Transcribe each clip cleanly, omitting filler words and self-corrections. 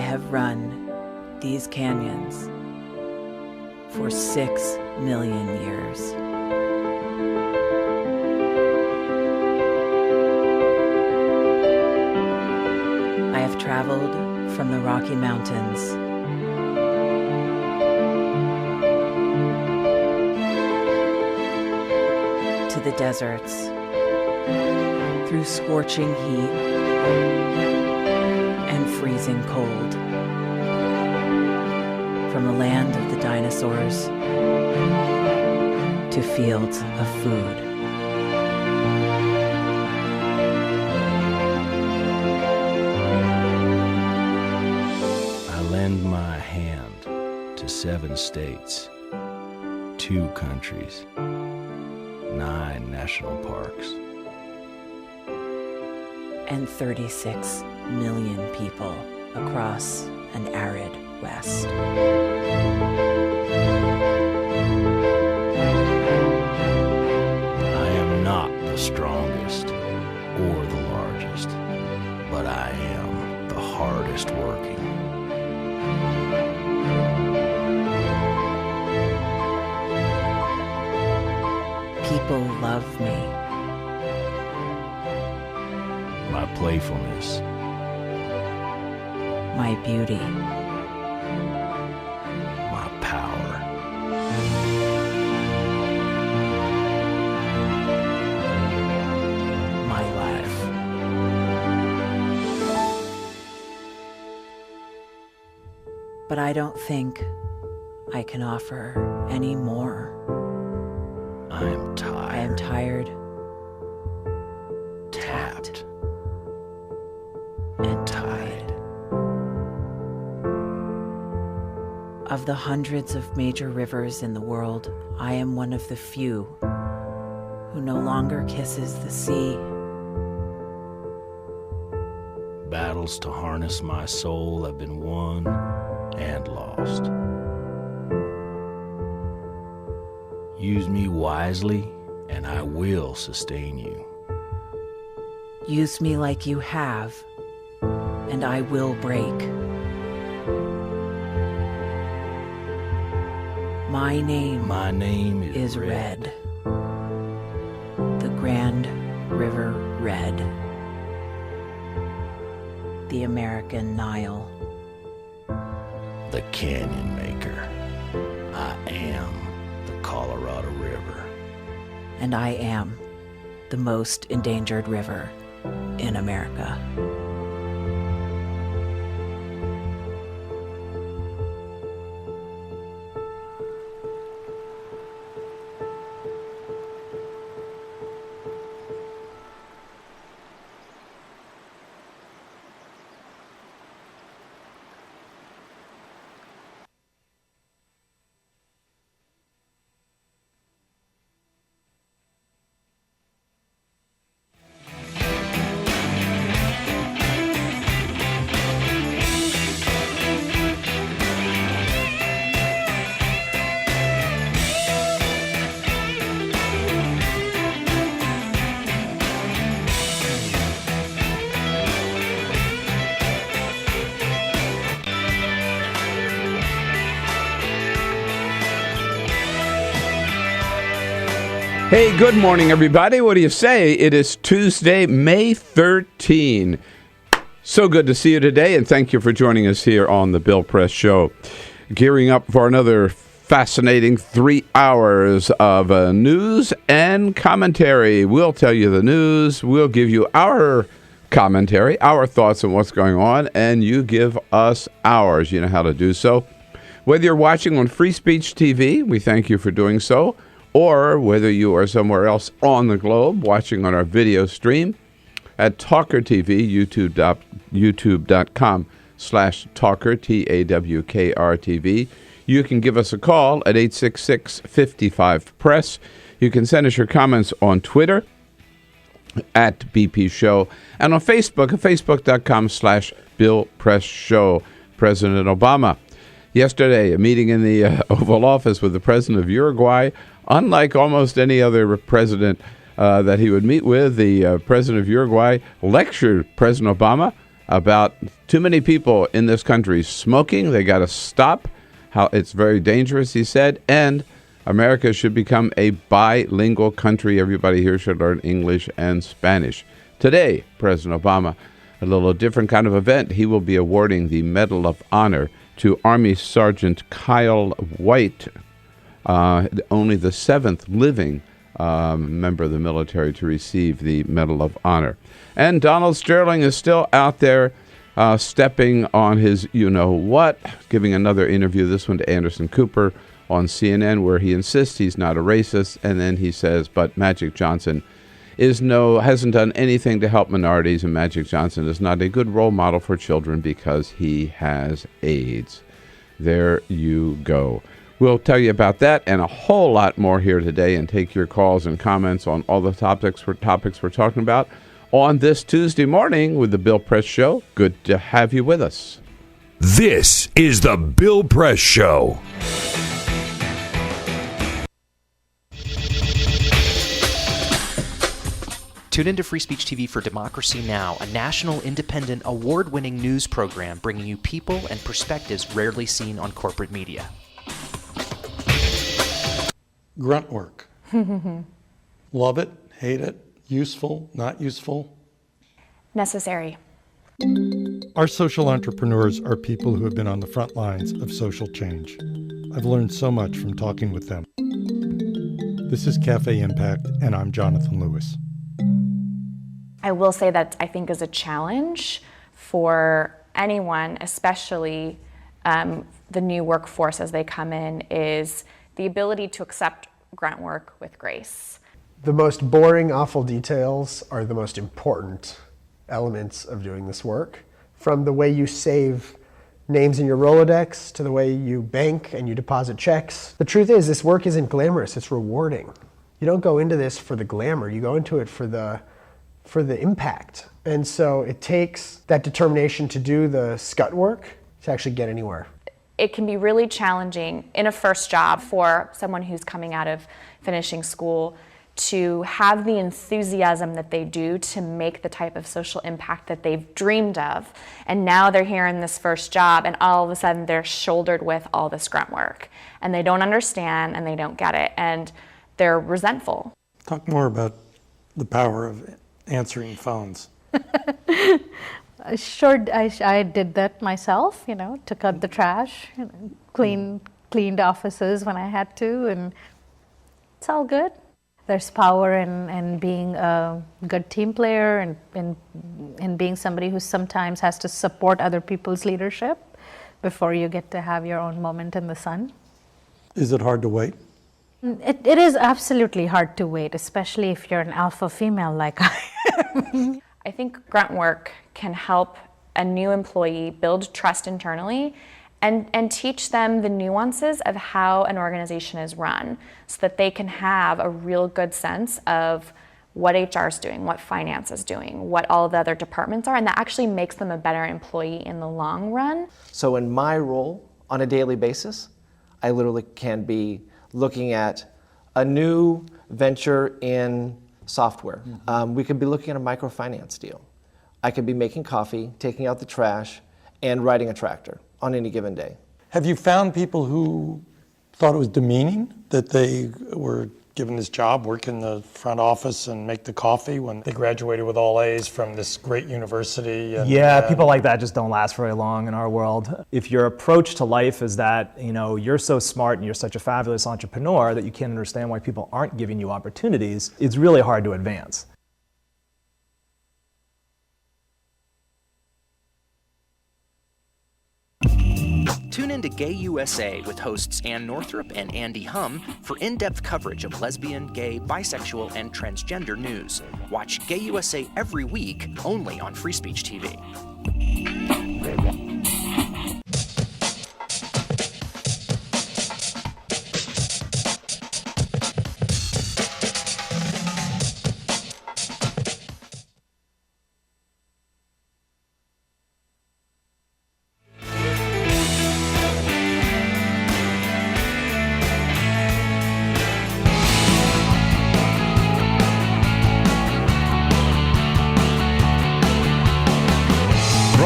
have run these canyons for 6 million years. I have traveled from the Rocky Mountains to the deserts, through scorching heat and freezing cold, from the land of the dinosaurs to fields of food. I lend my hand to 7 states, 2 countries, 9 national parks, and 36 million people across an arid West. I am not the strongest or the largest, but I am the hardest working. People love me. My playfulness, My beauty. my power, My life. But I don't think I can offer any more. I am tired. I am tired, tapped, and tied. Of the hundreds of major rivers in the world, I am one of the few who no longer kisses the sea. Battles to harness my soul have been won and lost. Use me wisely, and I will sustain you. Use me like you have, and I will break. My name is Red. The Grand River Red. The American Nile. The Canyon Maker. I am the Colorado River. And I am the most endangered river in America. Hey, good morning, everybody. What do you say? It is Tuesday, May 13. So good to see you today, and thank you for joining us here on the Bill Press Show. Gearing up for another fascinating 3 hours of news and commentary. We'll tell you the news. We'll give you our commentary, our thoughts on what's going on, and you give us ours. You know how to do so. Whether you're watching on Free Speech TV, we thank you for doing so, or whether you are somewhere else on the globe watching on our video stream at TawkrTV, youtube.com/Tawker, TAWKRTV. You can give us a call at 866-55-PRESS. You can send us your comments on Twitter at BP Show, and on Facebook at facebook.com/Bill Press Show. President Obama. Yesterday, a meeting in the Oval Office with the president of Uruguay. Unlike almost any other president that he would meet with, the president of Uruguay lectured President Obama about too many people in this country smoking. They got to stop. How it's very dangerous, he said, and America should become a bilingual country. Everybody here should learn English and Spanish. Today, President Obama, a little different kind of event. He will be awarding the Medal of Honor to Army Sergeant Kale White, only the 7th living member of the military to receive the Medal of Honor. And Donald Sterling is still out there stepping on his you-know-what, giving another interview, this one to Anderson Cooper on CNN, where he insists he's not a racist, and then he says, but Magic Johnson hasn't done anything to help minorities, and Magic Johnson is not a good role model for children because he has AIDS. There you go. We'll tell you about that and a whole lot more here today, and take your calls and comments on all the topics we're talking about on this Tuesday morning with the Bill Press Show. Good to have you with us. This is the Bill Press Show. Tune into Free Speech TV for Democracy Now!, a national, independent, award-winning news program bringing you people and perspectives rarely seen on corporate media. Grunt work. Love it, hate it, useful, not useful. Necessary. Our social entrepreneurs are people who have been on the front lines of social change. I've learned so much from talking with them. This is Cafe Impact, and I'm Jonathan Lewis. I will say that I think is a challenge for anyone, especially the new workforce as they come in, is the ability to accept grunt work with grace. The most boring, awful details are the most important elements of doing this work. From the way you save names in your Rolodex to the way you bank and you deposit checks. The truth is, this work isn't glamorous, it's rewarding. You don't go into this for the glamour, you go into it for the impact. And so it takes that determination to do the scut work to actually get anywhere. It can be really challenging in a first job for someone who's coming out of finishing school to have the enthusiasm that they do to make the type of social impact that they've dreamed of. And now they're here in this first job, and all of a sudden they're shouldered with all this grunt work. And they don't understand, and they don't get it, and they're resentful. Talk more about the power of answering phones. Sure, I did that myself, took out the trash, cleaned offices when I had to, and it's all good. There's power in being a good team player and in being somebody who sometimes has to support other people's leadership before you get to have your own moment in the sun. Is it hard to wait? It is absolutely hard to wait, especially if you're an alpha female like I am. I think grunt work can help a new employee build trust internally and teach them the nuances of how an organization is run so that they can have a real good sense of what HR is doing, what finance is doing, what all the other departments are, and that actually makes them a better employee in the long run. So in my role on a daily basis, I literally can be looking at a new venture in software. We could be looking at a microfinance deal. I could be making coffee, taking out the trash, and riding a tractor on any given day. Have you found people who thought it was demeaning that they were given this job, work in the front office and make the coffee when they graduated with all A's from this great university? Yeah, people like that just don't last very long in our world. If your approach to life is that, you're so smart and you're such a fabulous entrepreneur that you can't understand why people aren't giving you opportunities, it's really hard to advance. Tune in to Gay USA with hosts Ann Northrup and Andy Hum for in-depth coverage of lesbian, gay, bisexual, and transgender news. Watch Gay USA every week, only on Free Speech TV.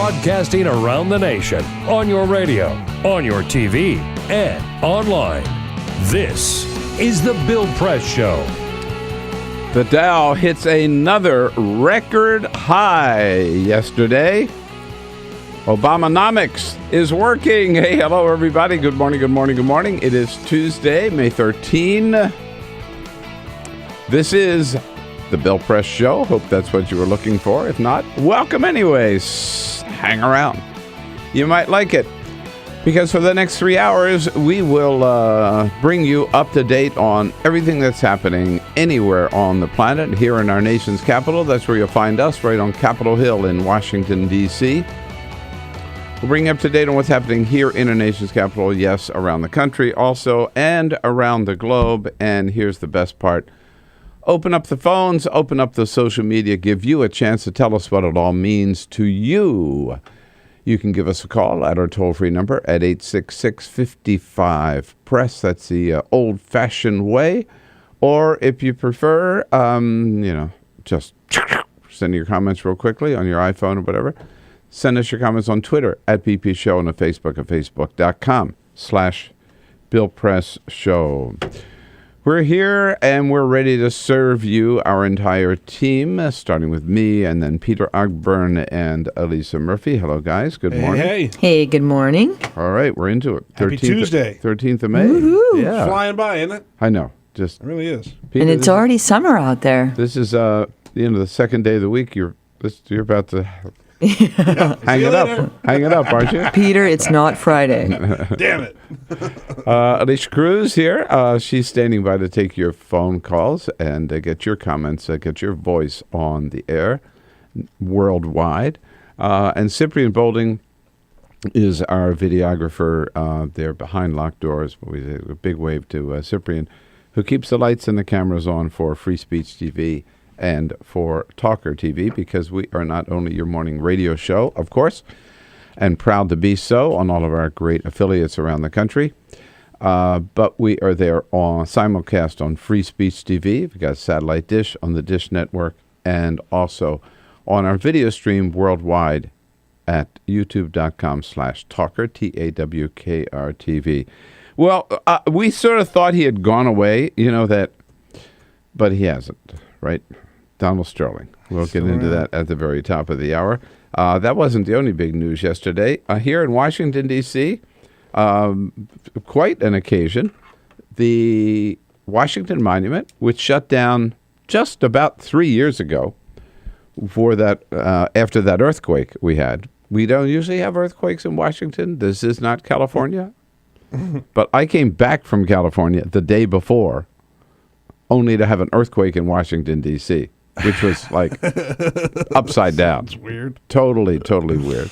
Broadcasting around the nation, on your radio, on your TV, and online. This is the Bill Press Show. The Dow hits another record high yesterday. Obamonomics is working. Hey, hello, everybody. Good morning, good morning, good morning. It is Tuesday, May 13. This is the Bill Press Show. Hope that's what you were looking for. If not, welcome anyways. Hang around. You might like it. Because for the next 3 hours, we will bring you up to date on everything that's happening anywhere on the planet. Here in our nation's capital, that's where you'll find us, right on Capitol Hill in Washington, D.C. We'll bring you up to date on what's happening here in our nation's capital, yes, around the country also, and around the globe. And here's the best part. Open up the phones, open up the social media, give you a chance to tell us what it all means to you. You can give us a call at our toll-free number at 866-55-PRESS. That's the old-fashioned way. Or if you prefer, just send your comments real quickly on your iPhone or whatever. Send us your comments on Twitter at BP Show and on Facebook at facebook.com/BillPressShow. We're here and we're ready to serve you, our entire team, starting with me and then Peter Ogburn and Elisa Murphy. Hello, guys. Good morning. Hey. Hey, good morning. All right, we're into it. Happy Tuesday. 13th of May. Woohoo. Yeah. Flying by, isn't it? I know. It really is. Peter, and it's already summer out there. This is the end of the second day of the week. You're about to hang it up, aren't you? Peter, it's not Friday. Damn it. Alicia Cruz here. She's standing by to take your phone calls and get your comments, get your voice on the air worldwide. And Cyprian Bolding is our videographer there behind locked doors. A big wave to Cyprian, who keeps the lights and the cameras on for Free Speech TV and for TawkrTV, because we are not only your morning radio show, of course, and proud to be so on all of our great affiliates around the country, but we are there on simulcast on Free Speech TV. We've got a satellite dish on the Dish Network, and also on our video stream worldwide at youtube.com/Tawkr, TAWKRTV. Well, we sort of thought he had gone away, but he hasn't, right? Donald Sterling. We'll get into that at the very top of the hour. That wasn't the only big news yesterday. Here in Washington, D.C., quite an occasion. The Washington Monument, which shut down just about 3 years ago for that after that earthquake we had. We don't usually have earthquakes in Washington. This is not California. But I came back from California the day before only to have an earthquake in Washington, D.C., which was like upside down. It's weird. Totally weird.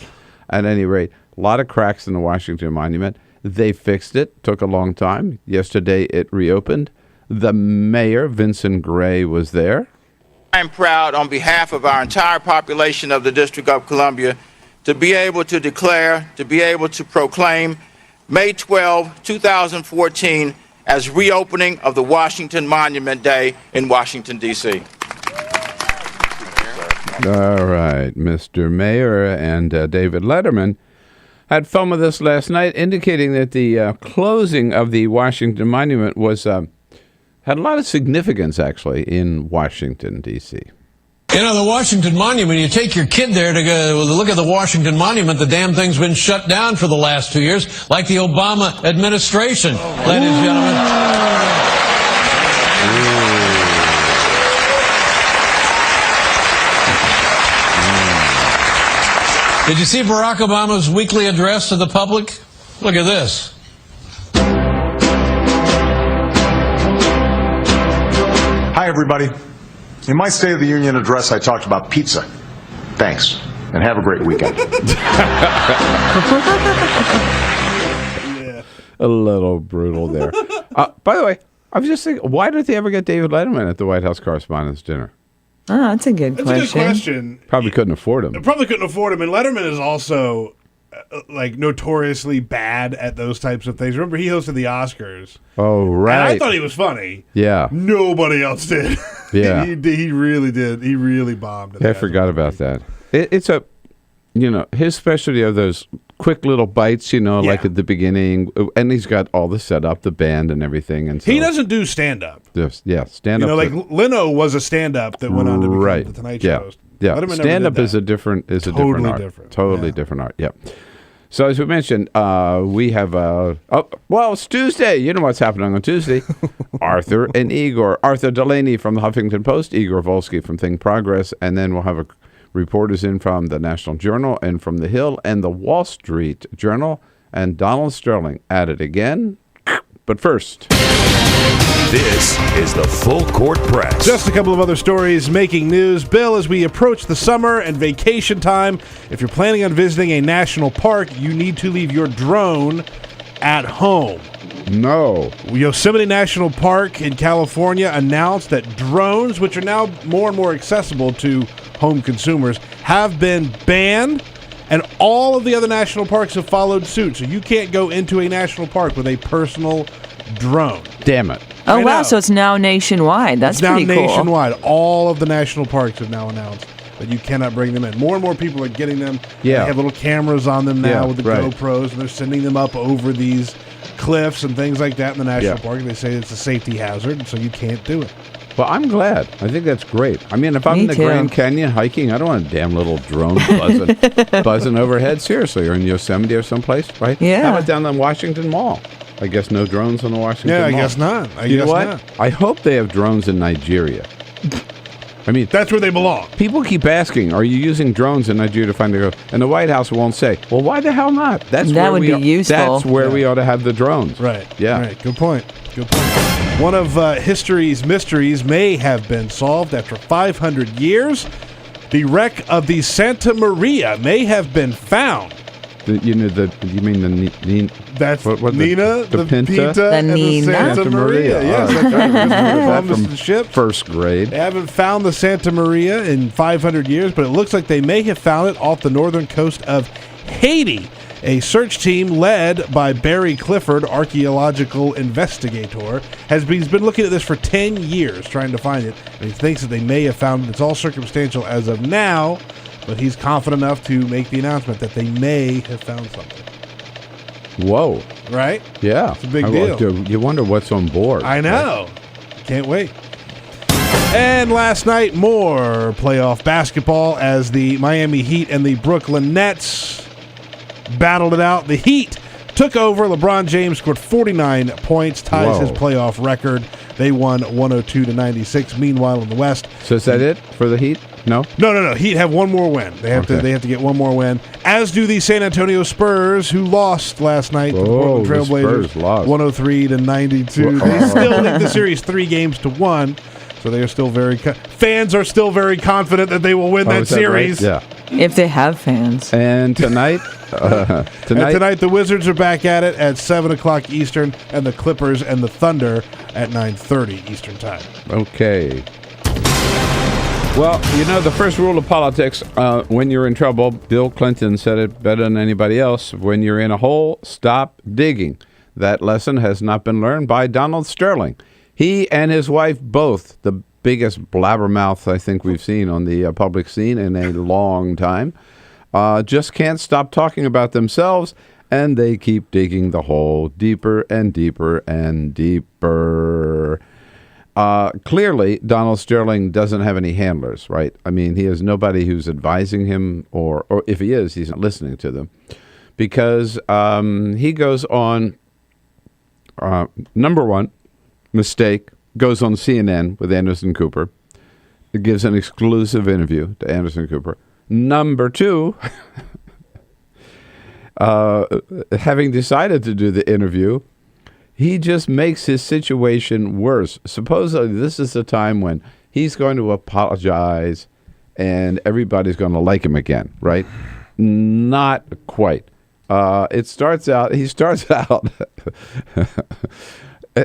At any rate, a lot of cracks in the Washington Monument. They fixed it. Took a long time. Yesterday it reopened. The mayor, Vincent Gray, was there. I'm proud on behalf of our entire population of the District of Columbia to be able to declare, to be able to proclaim May 12, 2014 as reopening of the Washington Monument Day in Washington, D.C. All right, Mr. Mayor and David Letterman had fun with us last night, indicating that the closing of the Washington Monument was had a lot of significance, actually, in Washington, D.C. The Washington Monument, you take your kid there to go look at the Washington Monument, the damn thing's been shut down for the last 2 years, like the Obama administration, ladies and gentlemen. Did you see Barack Obama's weekly address to the public? Look at this. Hi, everybody. In my State of the Union address, I talked about pizza. Thanks, and have a great weekend. A little brutal there. By the way, I was just thinking, why did they ever get David Letterman at the White House Correspondents' Dinner? Oh, that's a good question. That's a good question. Probably couldn't afford him. Probably couldn't afford him. And Letterman is also notoriously bad at those types of things. Remember, he hosted the Oscars. Oh, right. And I thought he was funny. Yeah. Nobody else did. Yeah. he really did. He really bombed. I forgot about that. his specialty are those quick little bites, like at the beginning. And he's got all the setup, the band and everything. And so, he doesn't do stand-up. Stand-up. Like Leno was a stand-up that went on to become the Tonight Show host. Yeah, stand-up is a different art. Totally different art, So as we mentioned, we have it's Tuesday. You know what's happening on Tuesday. Arthur and Igor. Arthur Delaney from the Huffington Post, Igor Volsky from Think Progress, and then we'll have reporters in from the National Journal and from The Hill and the Wall Street Journal, and Donald Sterling at it again. But first, this is the Full Court Press. Just a couple of other stories making news. Bill, as we approach the summer and vacation time, if you're planning on visiting a national park, you need to leave your drone at home. No. Yosemite National Park in California announced that drones, which are now more and more accessible to home consumers, have been banned, and all of the other national parks have followed suit. So you can't go into a national park with a personal drone. Damn it. Oh, wow. So it's now nationwide. That's pretty cool. It's now nationwide. All of the national parks have now announced that you cannot bring them in. More and more people are getting them. Yeah. They have little cameras on them now with the GoPros, and they're sending them up over these cliffs and things like that in the national park. And they say it's a safety hazard, and so you can't do it. Well, I'm glad. I think that's great. I mean, if I'm in the Grand Canyon hiking, I don't want a damn little drone buzzing overhead. Seriously, or in Yosemite or someplace, right? Yeah. How about down on Washington Mall? I guess no drones on the Washington Mall. Yeah, I guess not. You know what? I hope they have drones in Nigeria. I mean, that's where they belong. People keep asking, are you using drones in Nigeria to find the girl? And the White House won't say, well, why the hell not? That would be useful. That's where we ought to have the drones. Right. Yeah. Right. Good point. One of history's mysteries may have been solved after 500 years. The wreck of the Santa Maria may have been found. You mean the That's what Nina, the Pinta, and the Santa Maria. Yes, that's from from ship. First grade. They haven't found the Santa Maria in 500 years, but it looks like they may have found it off the northern coast of Haiti. A search team led by Barry Clifford, archaeological investigator, has been looking at this for 10 years trying to find it, and he thinks that they may have found it. It's all circumstantial as of now, but he's confident enough to make the announcement that they may have found something. Whoa. Right? Yeah. It's a big deal. You wonder what's on board. I know. Right? Can't wait. And last night, more playoff basketball as the Miami Heat and the Brooklyn Nets battled it out. The Heat took over. LeBron James scored 49 points, ties his playoff record. They won 102-96. Meanwhile, in the West. So is that it for the Heat? No? No. Heat have one more win. They have to get one more win. As do the San Antonio Spurs, who lost last night to the Portland Trailblazers. Spurs lost. 103-92. They still lead the series 3-1. So they are still fans are still very confident that they will win that series. Right? Yeah. If they have fans. And tonight, tonight the Wizards are back at it at 7 o'clock Eastern, and the Clippers and the Thunder at 9:30 Eastern time. Okay. Well, the first rule of politics, when you're in trouble, Bill Clinton said it better than anybody else. When you're in a hole, stop digging. That lesson has not been learned by Donald Sterling. He and his wife both, the biggest blabbermouth I think we've seen on the public scene in a long time, just can't stop talking about themselves, and they keep digging the hole deeper and deeper and deeper. Clearly, Donald Sterling doesn't have any handlers, right? I mean, he has nobody who's advising him, or if he is, he's not listening to them, because he goes on, number one, mistake, goes on CNN with Anderson Cooper. It gives an exclusive interview to Anderson Cooper. Number two, having decided to do the interview, he just makes his situation worse. Supposedly, this is the time when he's going to apologize and everybody's going to like him again, right? Not quite. He starts out...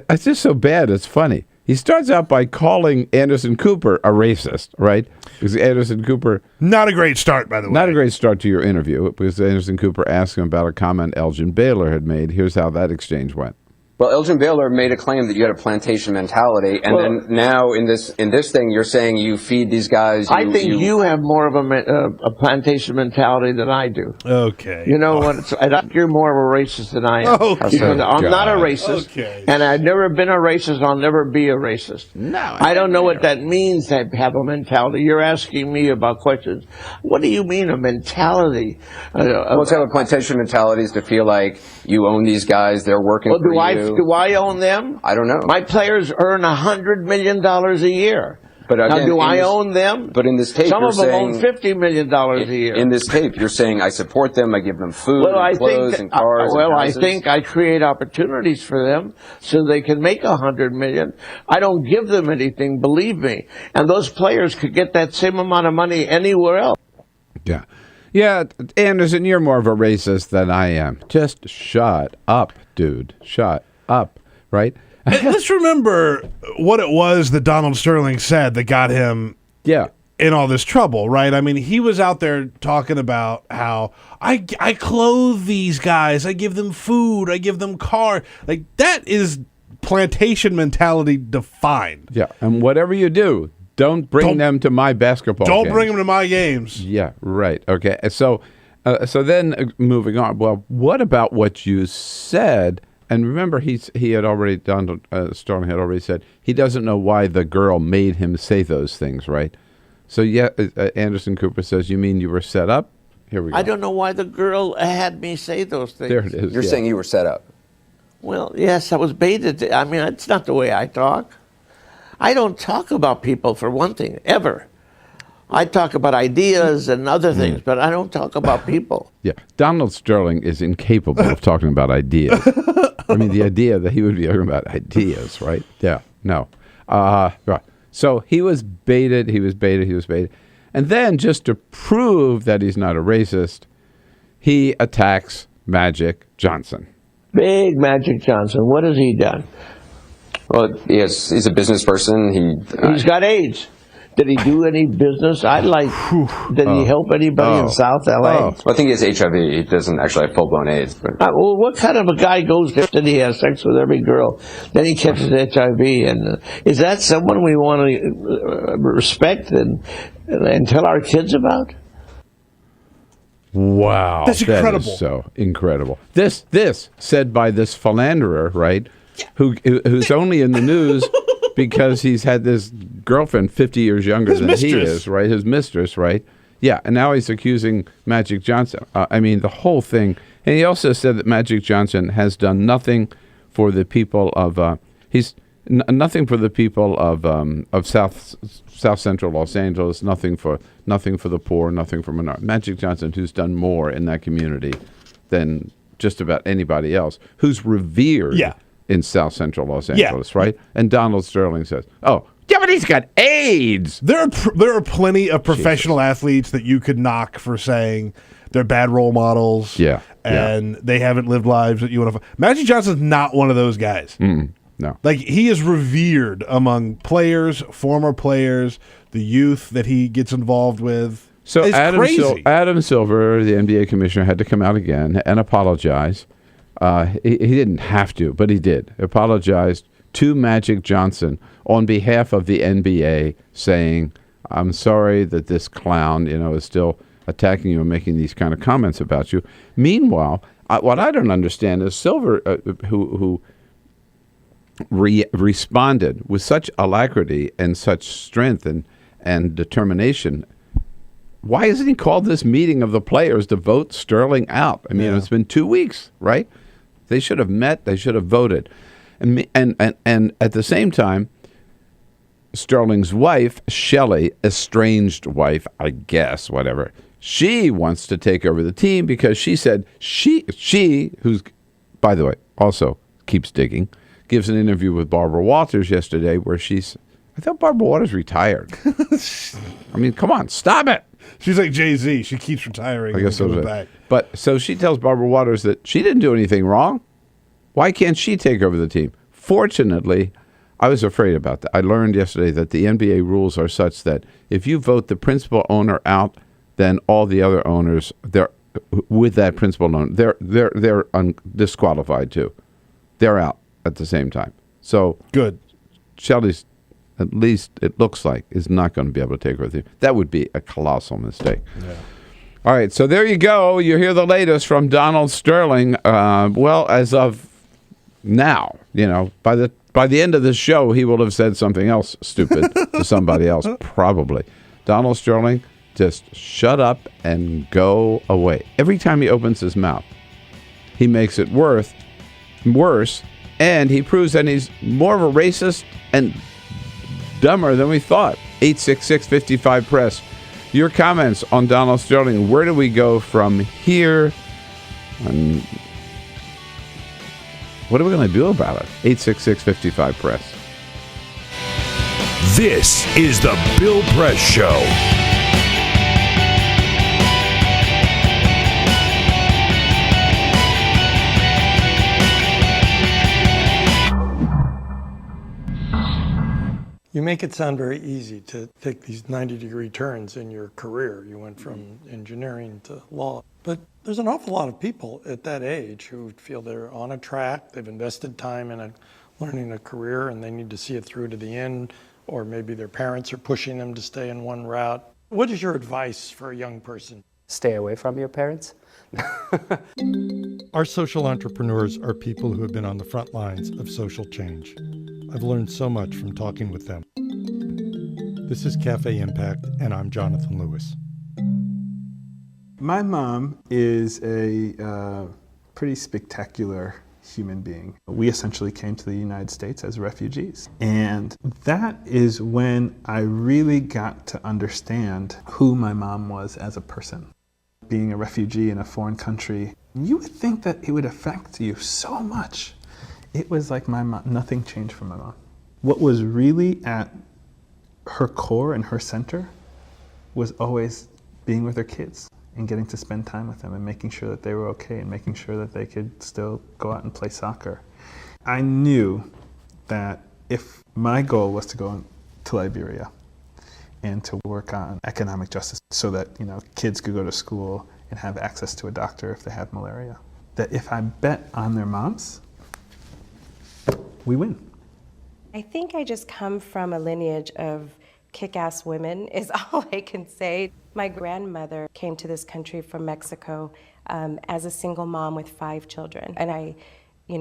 It's just so bad, it's funny. He starts out by calling Anderson Cooper a racist, right? Because Anderson Cooper... Not a great start, by the way. Not a great start to your interview, because Anderson Cooper asked him about a comment Elgin Baylor had made. Here's how that exchange went. Well, Elgin Baylor made a claim that you had a plantation mentality, and then now in this thing, you're saying you feed these guys. I think you have more of a plantation mentality than I do. Okay. You know what? I think you're more of a racist than I am. Okay. Because I'm not a racist, and I've never been a racist. I'll never be a racist. No, I don't know what that means to have a mentality. You're asking me about questions. What do you mean a mentality? Well, to have a plantation mentality is to feel like you own these guys. They're working for you. Do I own them? I don't know. My players earn $100 million a year. But again, now, do I own them? But in this tape, some you're of them saying, own $50 million a year. In this tape, you're saying I support them, I give them food, and clothes, and cars. Well, and I houses. think I create opportunities for them so they can make $100 million. I don't give them anything, believe me. And those players could get that same amount of money anywhere else. Yeah. Yeah, Anderson, you're more of a racist than I am. Just shut up, dude. Shut up, right? Let's remember what it was that Donald Sterling said that got him in all this trouble, right? I mean, he was out there talking about how I clothe these guys, I give them food, I give them car. Like, that is plantation mentality defined. Yeah, and whatever you do, don't bring them to my basketball games. Don't bring them to my games. Yeah, right. Okay, so then moving on. Well, what about what you said? And remember, he had already done. Sterling had already said he doesn't know why the girl made him say those things, right? So yeah, Anderson Cooper says, "You mean you were set up?" Here we go. I don't know why the girl had me say those things. There it is. You're saying you were set up. Well, yes, I was baited. I mean, it's not the way I talk. I don't talk about people, for one thing, ever. I talk about ideas and other things, but I don't talk about people. Yeah, Donald Sterling is incapable of talking about ideas. I mean, the idea that he would be talking about ideas, right? Yeah, no. Right. So he was baited, And then, just to prove that he's not a racist, he attacks Magic Johnson. Big Magic Johnson. What has he done? Well, he's a business person. He's got AIDS. Did he do any business? Did he help anybody in South LA? Well, I think he has HIV. He doesn't actually have full-blown AIDS. But. Well, what kind of a guy goes there and he has sex with every girl? Then he catches HIV. And is that someone we want to respect and tell our kids about? Wow. That's incredible. That is so incredible. This said by this philanderer, right, who's only in the news because he's had this girlfriend 50 years younger than he is, right? His mistress, right? Yeah, and now he's accusing Magic Johnson. I mean, the whole thing. And he also said that Magic Johnson has done nothing for the people of nothing for the people of South Central Los Angeles. Nothing for the poor. Nothing for minorities. Magic Johnson, who's done more in that community than just about anybody else, who's revered in South Central Los Angeles, right? And Donald Sterling says, "Oh, yeah, but he's got AIDS." There are plenty of professional athletes that you could knock for saying they're bad role models. Yeah, and they haven't lived lives that you want to. Magic Johnson's not one of those guys. No, like he is revered among players, former players, the youth that he gets involved with. So it's crazy. Adam Silver, the NBA commissioner, had to come out again and apologize. He didn't have to, but he did. Apologized to Magic Johnson on behalf of the NBA, saying, "I'm sorry that this clown, is still attacking you and making these kind of comments about you." Meanwhile, what I don't understand is Silver, who responded with such alacrity and such strength and determination. Why hasn't he called this meeting of the players to vote Sterling out? I mean, it's been 2 weeks, right? They should have met. They should have voted. And at the same time, Sterling's wife, Shelley, estranged wife, I guess, whatever, she wants to take over the team because she said she who's, by the way, also keeps digging, gives an interview with Barbara Walters yesterday where I thought Barbara Walters retired. I mean, come on, stop it. She's like Jay-Z. She keeps retiring. I guess so. Back. But so she tells Barbara Waters that she didn't do anything wrong. Why can't she take over the team? Fortunately, I was afraid about that. I learned yesterday that the NBA rules are such that if you vote the principal owner out, then all the other owners, they're with that principal owner, they're disqualified too. They're out. at the same time. So good. Shelly's, at least it looks like, is not going to be able to take her with you. That would be a colossal mistake. Yeah. All right, so there you go. You hear the latest from Donald Sterling. Well, as of now, by the end of this show, he will have said something else stupid to somebody else, probably. Donald Sterling, just shut up and go away. Every time he opens his mouth, he makes it worse, and he proves that he's more of a racist and dumber than we thought. 866-55-PRESS. Your comments on Donald Sterling. Where do we go from here? And what are we going to do about it? 866-55-PRESS. This is the Bill Press Show. You make it sound very easy to take these 90-degree turns in your career. You went from engineering to law. But there's an awful lot of people at that age who feel they're on a track, they've invested time in learning a career, and they need to see it through to the end, or maybe their parents are pushing them to stay in one route. What is your advice for a young person? Stay away from your parents. Our social entrepreneurs are people who have been on the front lines of social change. I've learned so much from talking with them. This is Cafe Impact, and I'm Jonathan Lewis. My mom is a pretty spectacular human being. We essentially came to the United States as refugees. And that is when I really got to understand who my mom was as a person. Being a refugee in a foreign country, you would think that it would affect you so much. It was like my mom, nothing changed for my mom. What was really at her core and her center was always being with her kids and getting to spend time with them and making sure that they were okay and making sure that they could still go out and play soccer. I knew that if my goal was to go to Liberia and to work on economic justice so that, kids could go to school and have access to a doctor if they have malaria, that if I bet on their moms, we win. I think I just come from a lineage of kick-ass women is all I can say. My grandmother came to this country from Mexico as a single mom with 5 children. And I,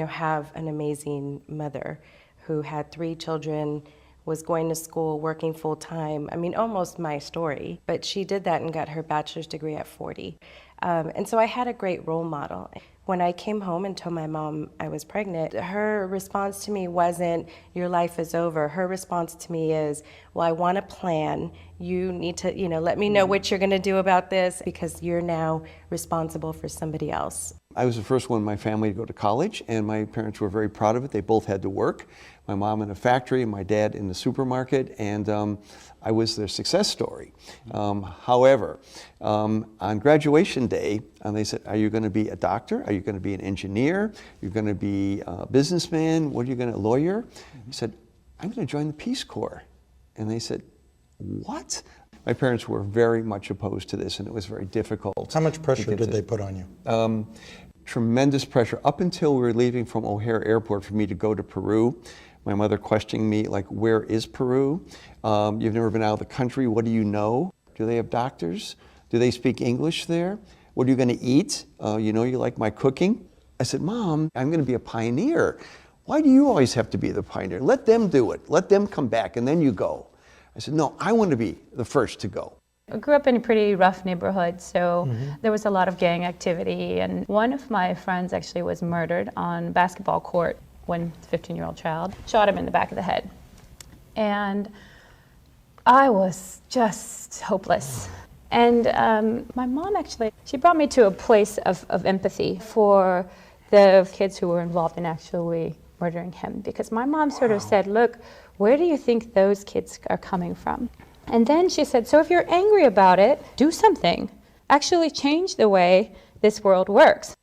have an amazing mother who had 3 children, was going to school, working full-time. I mean, almost my story. But she did that and got her bachelor's degree at 40. And so I had a great role model. When I came home and told my mom I was pregnant, her response to me wasn't, your life is over. Her response to me is, well, I want a plan. You need to, let me know what you're going to do about this because you're now responsible for somebody else. I was the first one in my family to go to college, and my parents were very proud of it. They both had to work. My mom in a factory, and my dad in the supermarket, and I was their success story. However, on graduation day, they said, are you going to be a doctor? Are you going to be an engineer? You're going to be a businessman? What are you going to, lawyer? I said, I'm going to join the Peace Corps. And they said, what? My parents were very much opposed to this, and it was very difficult. How much pressure did they put on you? Tremendous pressure. Up until we were leaving from O'Hare Airport for me to go to Peru, my mother questioning me, like, where is Peru? You've never been out of the country. What do you know? Do they have doctors? Do they speak English there? What are you going to eat? You like my cooking? I said, Mom, I'm going to be a pioneer. Why do you always have to be the pioneer? Let them do it. Let them come back, and then you go. I said, no, I want to be the first to go. I grew up in a pretty rough neighborhood, so there was a lot of gang activity. And one of my friends actually was murdered on a basketball court when a 15-year-old child shot him in the back of the head. And I was just hopeless. And my mom actually, she brought me to a place of empathy for the kids who were involved in actually murdering him. Because my mom sort of said, look, where do you think those kids are coming from? And then she said, so if you're angry about it, do something. Actually change the way this world works.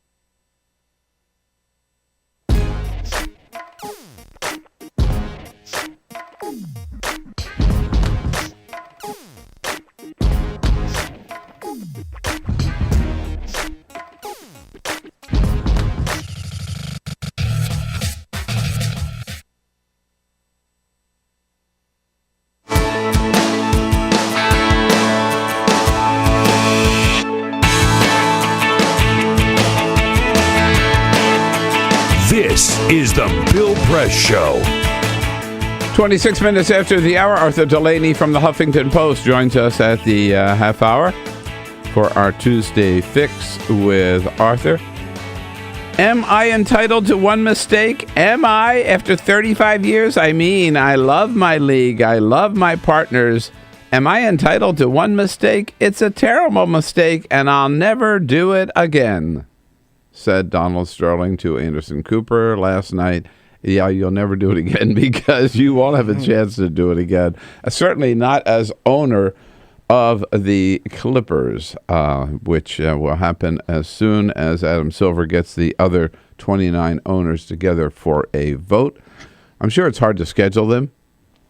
is the Bill Press Show. 26 minutes after the hour, Arthur Delaney from the Huffington Post joins us at the half hour for our Tuesday Fix with Arthur. Am I entitled to one mistake? Am I, after 35 years? I mean, I love my league. I love my partners. Am I entitled to one mistake? It's a terrible mistake, and I'll never do it again, said Donald Sterling to Anderson Cooper last night. Yeah, you'll never do it again because you won't have a chance to do it again. Certainly not as owner of the Clippers, which will happen as soon as Adam Silver gets the other 29 owners together for a vote. I'm sure it's hard to schedule them,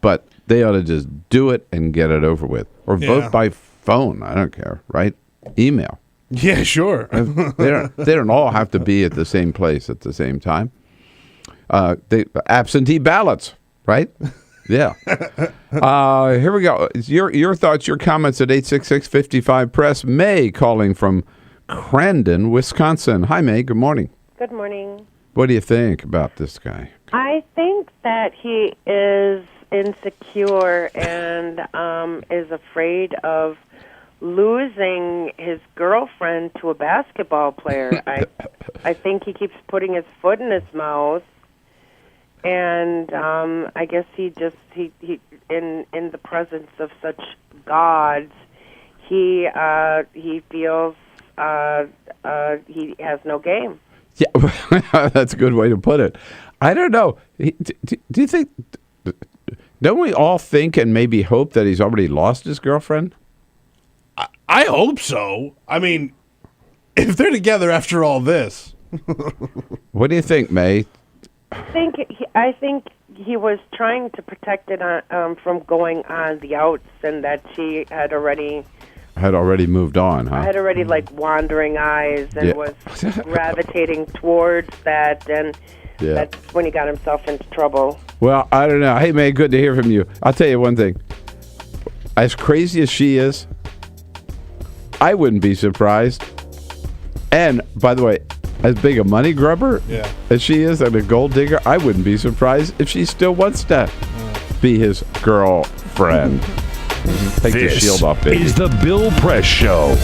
but they ought to just do it and get it over with. Or vote by phone. I don't care, right? Email. Yeah, sure. They don't all have to be at the same place at the same time. Absentee ballots, right? Yeah. Here we go. Your thoughts, your comments at 866-55-PRESS. May calling from Crandon, Wisconsin. Hi, May. Good morning. Good morning. What do you think about this guy? I think that he is insecure and is afraid of losing his girlfriend to a basketball player. I think he keeps putting his foot in his mouth. And I guess he in the presence of such gods, he feels he has no game. Yeah, that's a good way to put it. I don't know. Do you think? Don't we all think and maybe hope that he's already lost his girlfriend? I hope so. I mean, if they're together after all this. What do you think, May? I think he was trying to protect it from going on the outs, and that she had already moved on, huh? Had already like wandering eyes and was gravitating towards that, and that's when he got himself into trouble. Well, I don't know. Hey, May, good to hear from you. I'll tell you one thing. As crazy as she is, I wouldn't be surprised. And by the way, as big a money grubber as she is and a gold digger, I wouldn't be surprised if she still wants to be his girlfriend. Take the shield off, baby. This is the Bill Press Show.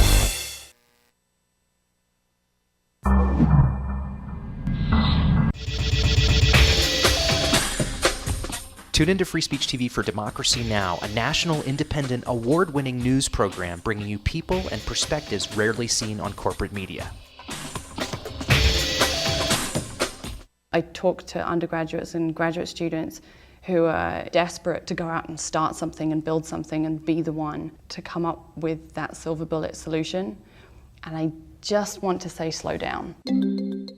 Tune into Free Speech TV for Democracy Now!, a national, independent, award-winning news program bringing you people and perspectives rarely seen on corporate media. I talk to undergraduates and graduate students who are desperate to go out and start something and build something and be the one to come up with that silver bullet solution. And I just want to say, slow down.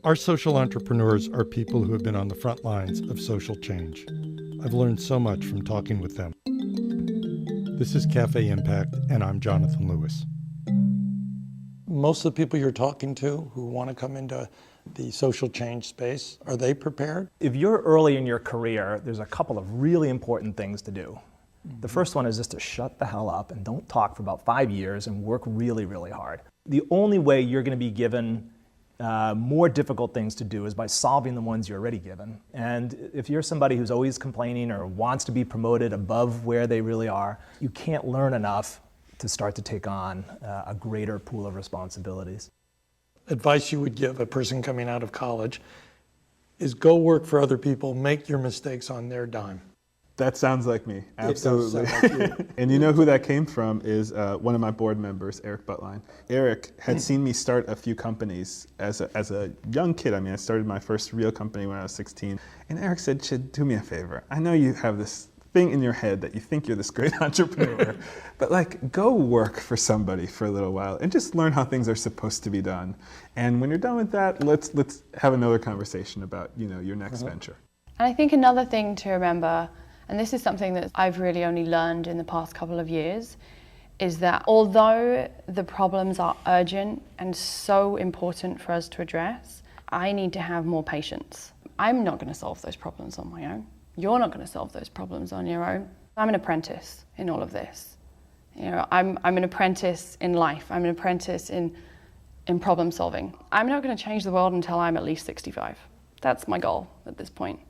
Our social entrepreneurs are people who have been on the front lines of social change. I've learned so much from talking with them. This is Cafe Impact, and I'm Jonathan Lewis. Most of the people you're talking to who want to come into the social change space, are they prepared? If you're early in your career, there's a couple of really important things to do. The first one is just to shut the hell up and don't talk for about 5 years and work really, really hard. The only way you're going to be given more difficult things to do is by solving the ones you're already given. And if you're somebody who's always complaining or wants to be promoted above where they really are, you can't learn enough to start to take on a greater pool of responsibilities. Advice you would give a person coming out of college is go work for other people, make your mistakes on their dime. That sounds like me, absolutely. It does sound like you. And you know who that came from is one of my board members, Eric Buttline. Eric had seen me start a few companies as a young kid. I mean, I started my first real company when I was 16. And Eric said, "Chid, do me a favor. I know you have this thing in your head that you think you're this great entrepreneur, but like go work for somebody for a little while and just learn how things are supposed to be done. And when you're done with that, let's have another conversation about, you know, your next venture." And I think another thing to remember, and this is something that I've really only learned in the past couple of years, is that although the problems are urgent and so important for us to address, I need to have more patience. I'm not going to solve those problems on my own. You're not going to solve those problems on your own. I'm an apprentice in all of this. You know, I'm an apprentice in life. I'm an apprentice in problem solving. I'm not going to change the world until I'm at least 65. That's my goal at this point.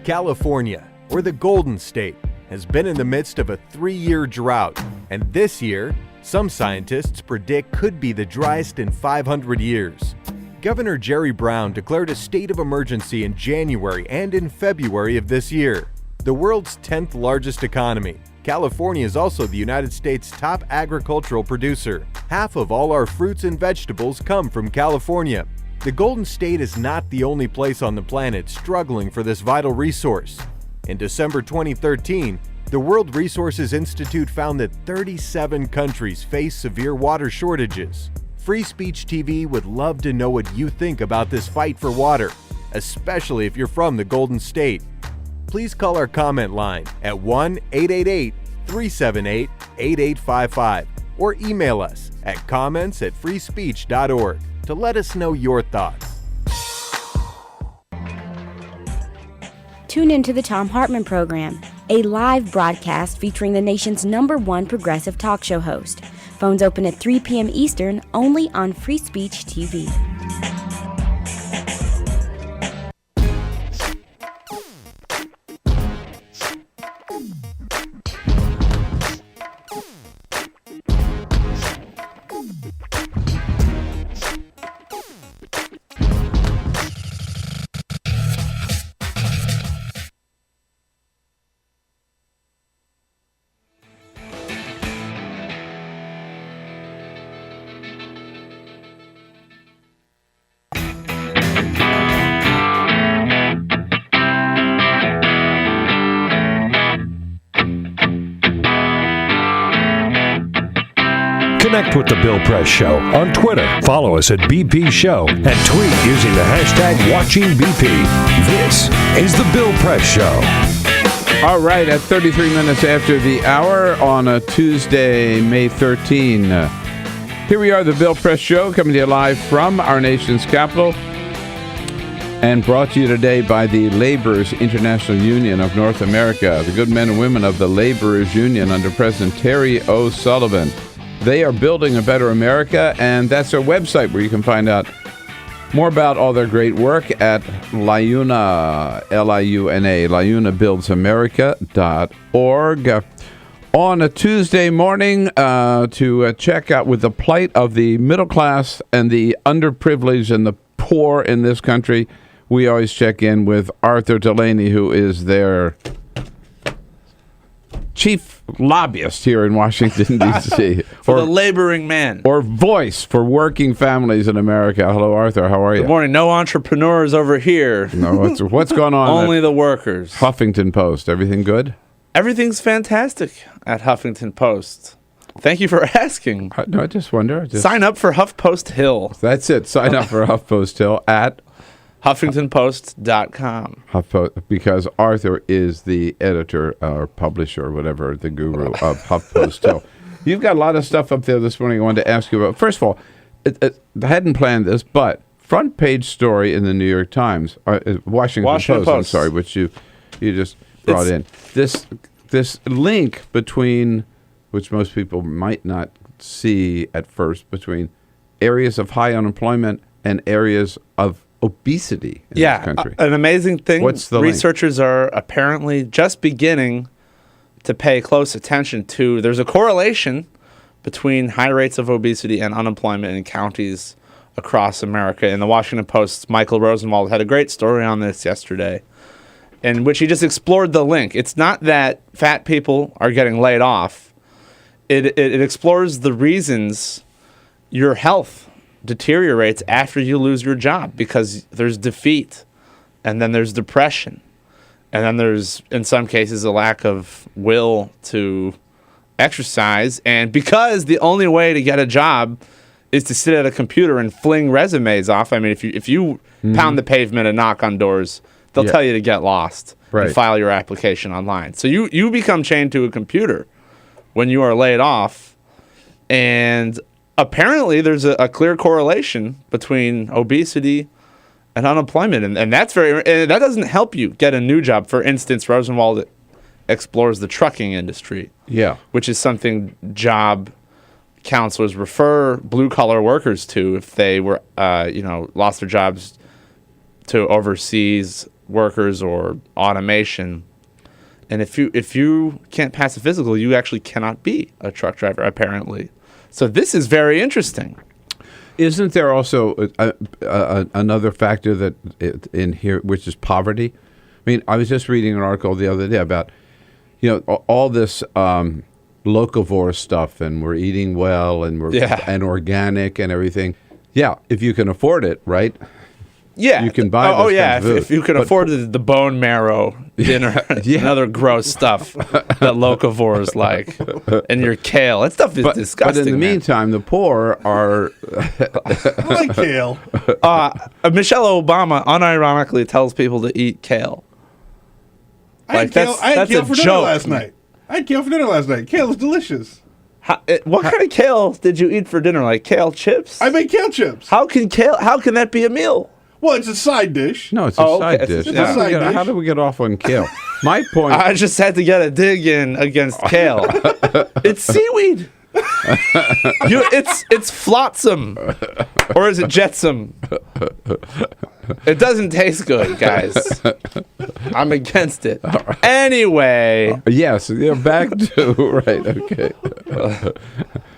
California, or the Golden State, has been in the midst of a 3-year drought, and this year, some scientists predict could be the driest in 500 years. Governor Jerry Brown declared a state of emergency in January and in February of this year. The world's 10th largest economy, California is also the United States' top agricultural producer. Half of all our fruits and vegetables come from California. The Golden State is not the only place on the planet struggling for this vital resource. In December 2013, the World Resources Institute found that 37 countries face severe water shortages. Free Speech TV would love to know what you think about this fight for water, especially if you're from the Golden State. Please call our comment line at 1-888-378-8855 or email us at comments@freespeech.org to let us know your thoughts. Tune into the Thom Hartmann Program, a live broadcast featuring the nation's #1 progressive talk show host. Phones open at 3 p.m. Eastern, only on Free Speech TV. Connect with The Bill Press Show on Twitter. Follow us at BP Show and tweet using the hashtag WatchingBP. This is The Bill Press Show. All right, at 33 minutes after the hour on a Tuesday, May 13. Here we are, The Bill Press Show, coming to you live from our nation's capital and brought to you today by the Laborers International Union of North America, the good men and women of the Laborers Union under President Terry O'Sullivan. They are building a better America, and that's their website where you can find out more about all their great work at LIUNA, L-I-U-N-A, LIUNAbuildsamerica.org. On a Tuesday morning to check out with the plight of the middle class and the underprivileged and the poor in this country, we always check in with Arthur Delaney, who is their chief lobbyist here in Washington, D.C. For the laboring man. Or voice for working families in America. Hello, Arthur. How are you? Good morning. No entrepreneurs over here. No, what's going on? Only the workers. Huffington Post. Everything good? Everything's fantastic at Huffington Post. Thank you for asking. I just wonder. Sign up for HuffPost Hill. That's it. Sign up for HuffPost Hill at HuffingtonPost.com. HuffPost, because Arthur is the editor or publisher or whatever, the guru of HuffPost Hill. You've got a lot of stuff up there this morning I wanted to ask you about. First of all, I hadn't planned this, but front page story in the New York Times, Washington Post, I'm sorry, which you just brought in. This link between, which most people might not see at first, between areas of high unemployment and areas of obesity in this country. An amazing thing. What's the researchers are apparently just beginning to pay close attention to. There's a correlation between high rates of obesity and unemployment in counties across America. And the Washington Post's Michael Rosenwald had a great story on this yesterday, in which he just explored the link. It's not that fat people are getting laid off. It explores the reasons your health deteriorates after you lose your job, because there's defeat, and then there's depression, and then there's, in some cases, a lack of will to exercise. And because the only way to get a job is to sit at a computer and fling resumes off. I mean, if you pound the pavement and knock on doors, they'll tell you to get lost and file your application online. So you become chained to a computer when you are laid off. And apparently there's a clear correlation between obesity and unemployment. And that's that doesn't help you get a new job. For instance, Rosenwald explores the trucking industry. Yeah. Which is something job counselors refer blue-collar workers to if they were, lost their jobs to overseas workers or automation. And if you can't pass a physical, you actually cannot be a truck driver, apparently. So this is very interesting. Isn't there also another factor that in here, which is poverty? I mean, I was just reading an article the other day about, all this locavore stuff, and we're eating well, and and organic and everything. Yeah, if you can afford it, right? Yeah, you can buy. If you can afford the bone marrow dinner, and other gross stuff that locavores like, and your kale, that stuff is disgusting. But in the meantime, the poor are. I like kale. Michelle Obama unironically tells people to eat kale. I had kale for dinner last night. Kale is delicious. What kind of kale did you eat for dinner? Like kale chips? I made kale chips. How can that be a meal? Well, it's a side dish. No, it's a side dish. It's a side dish. How do we get off on kale? My point. I just had to get a dig in against kale. It's seaweed. It's flotsam, or is it jetsam? It doesn't taste good, guys. I'm against it. Anyway. Yes, back to right. Okay.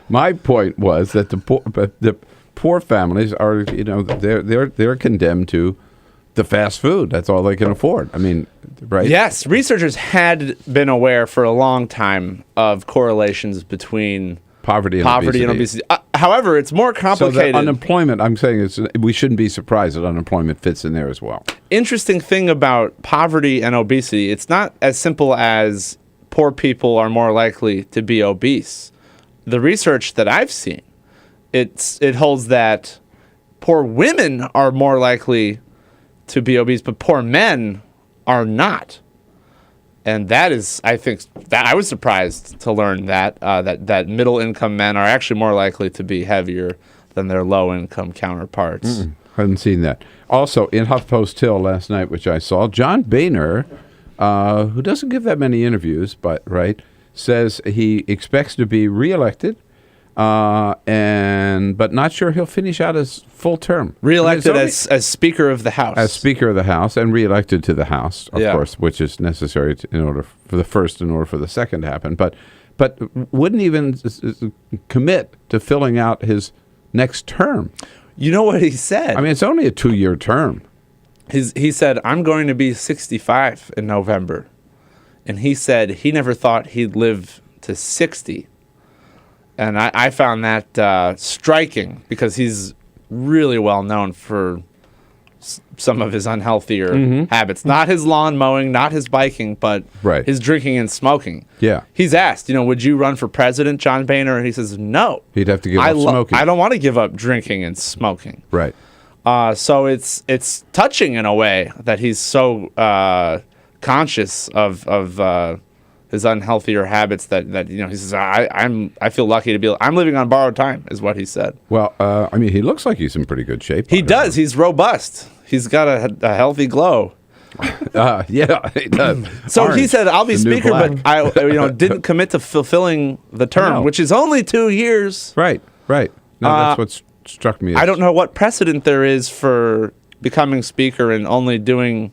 My point was that the poor families are, they're condemned to the fast food. That's all they can afford. I mean, right? Yes, researchers had been aware for a long time of correlations between poverty and obesity. However, it's more complicated. So the unemployment, I'm saying, we shouldn't be surprised that unemployment fits in there as well. Interesting thing about poverty and obesity, it's not as simple as poor people are more likely to be obese. The research that I've seen, it holds that poor women are more likely to be obese, but poor men are not. And that is, I think, that I was surprised to learn that that middle-income men are actually more likely to be heavier than their low-income counterparts. Hadn't seen that. Also, in HuffPost Hill last night, which I saw, John Boehner, who doesn't give that many interviews, but says he expects to be reelected, but not sure he'll finish out his full term. Reelected as Speaker of the House. As Speaker of the House, and reelected to the House, of course, which is necessary in order for the second to happen. But wouldn't even commit to filling out his next term. You know what he said? I mean, it's only a 2-year term. He said, I'm going to be 65 in November. And he said he never thought he'd live to 60. And I found that striking because he's really well known for some of his unhealthier habits. Not his lawn mowing, not his biking, but his drinking and smoking. Yeah. He's asked, would you run for president, John Boehner? And he says, no. He'd have to give up smoking. I don't want to give up drinking and smoking. Right. So it's touching in a way that he's so conscious of his unhealthier habits that he says I feel lucky to be. I'm living on borrowed time, is what he said. Well, I mean, he looks like he's in pretty good shape. He does. He's robust. He's got a healthy glow. Yeah, he does. So Orange, he said, "I'll be speaker, but I didn't commit to fulfilling the term, which is only 2 years." Right. No, that's what struck me. I don't know what precedent there is for becoming speaker and only doing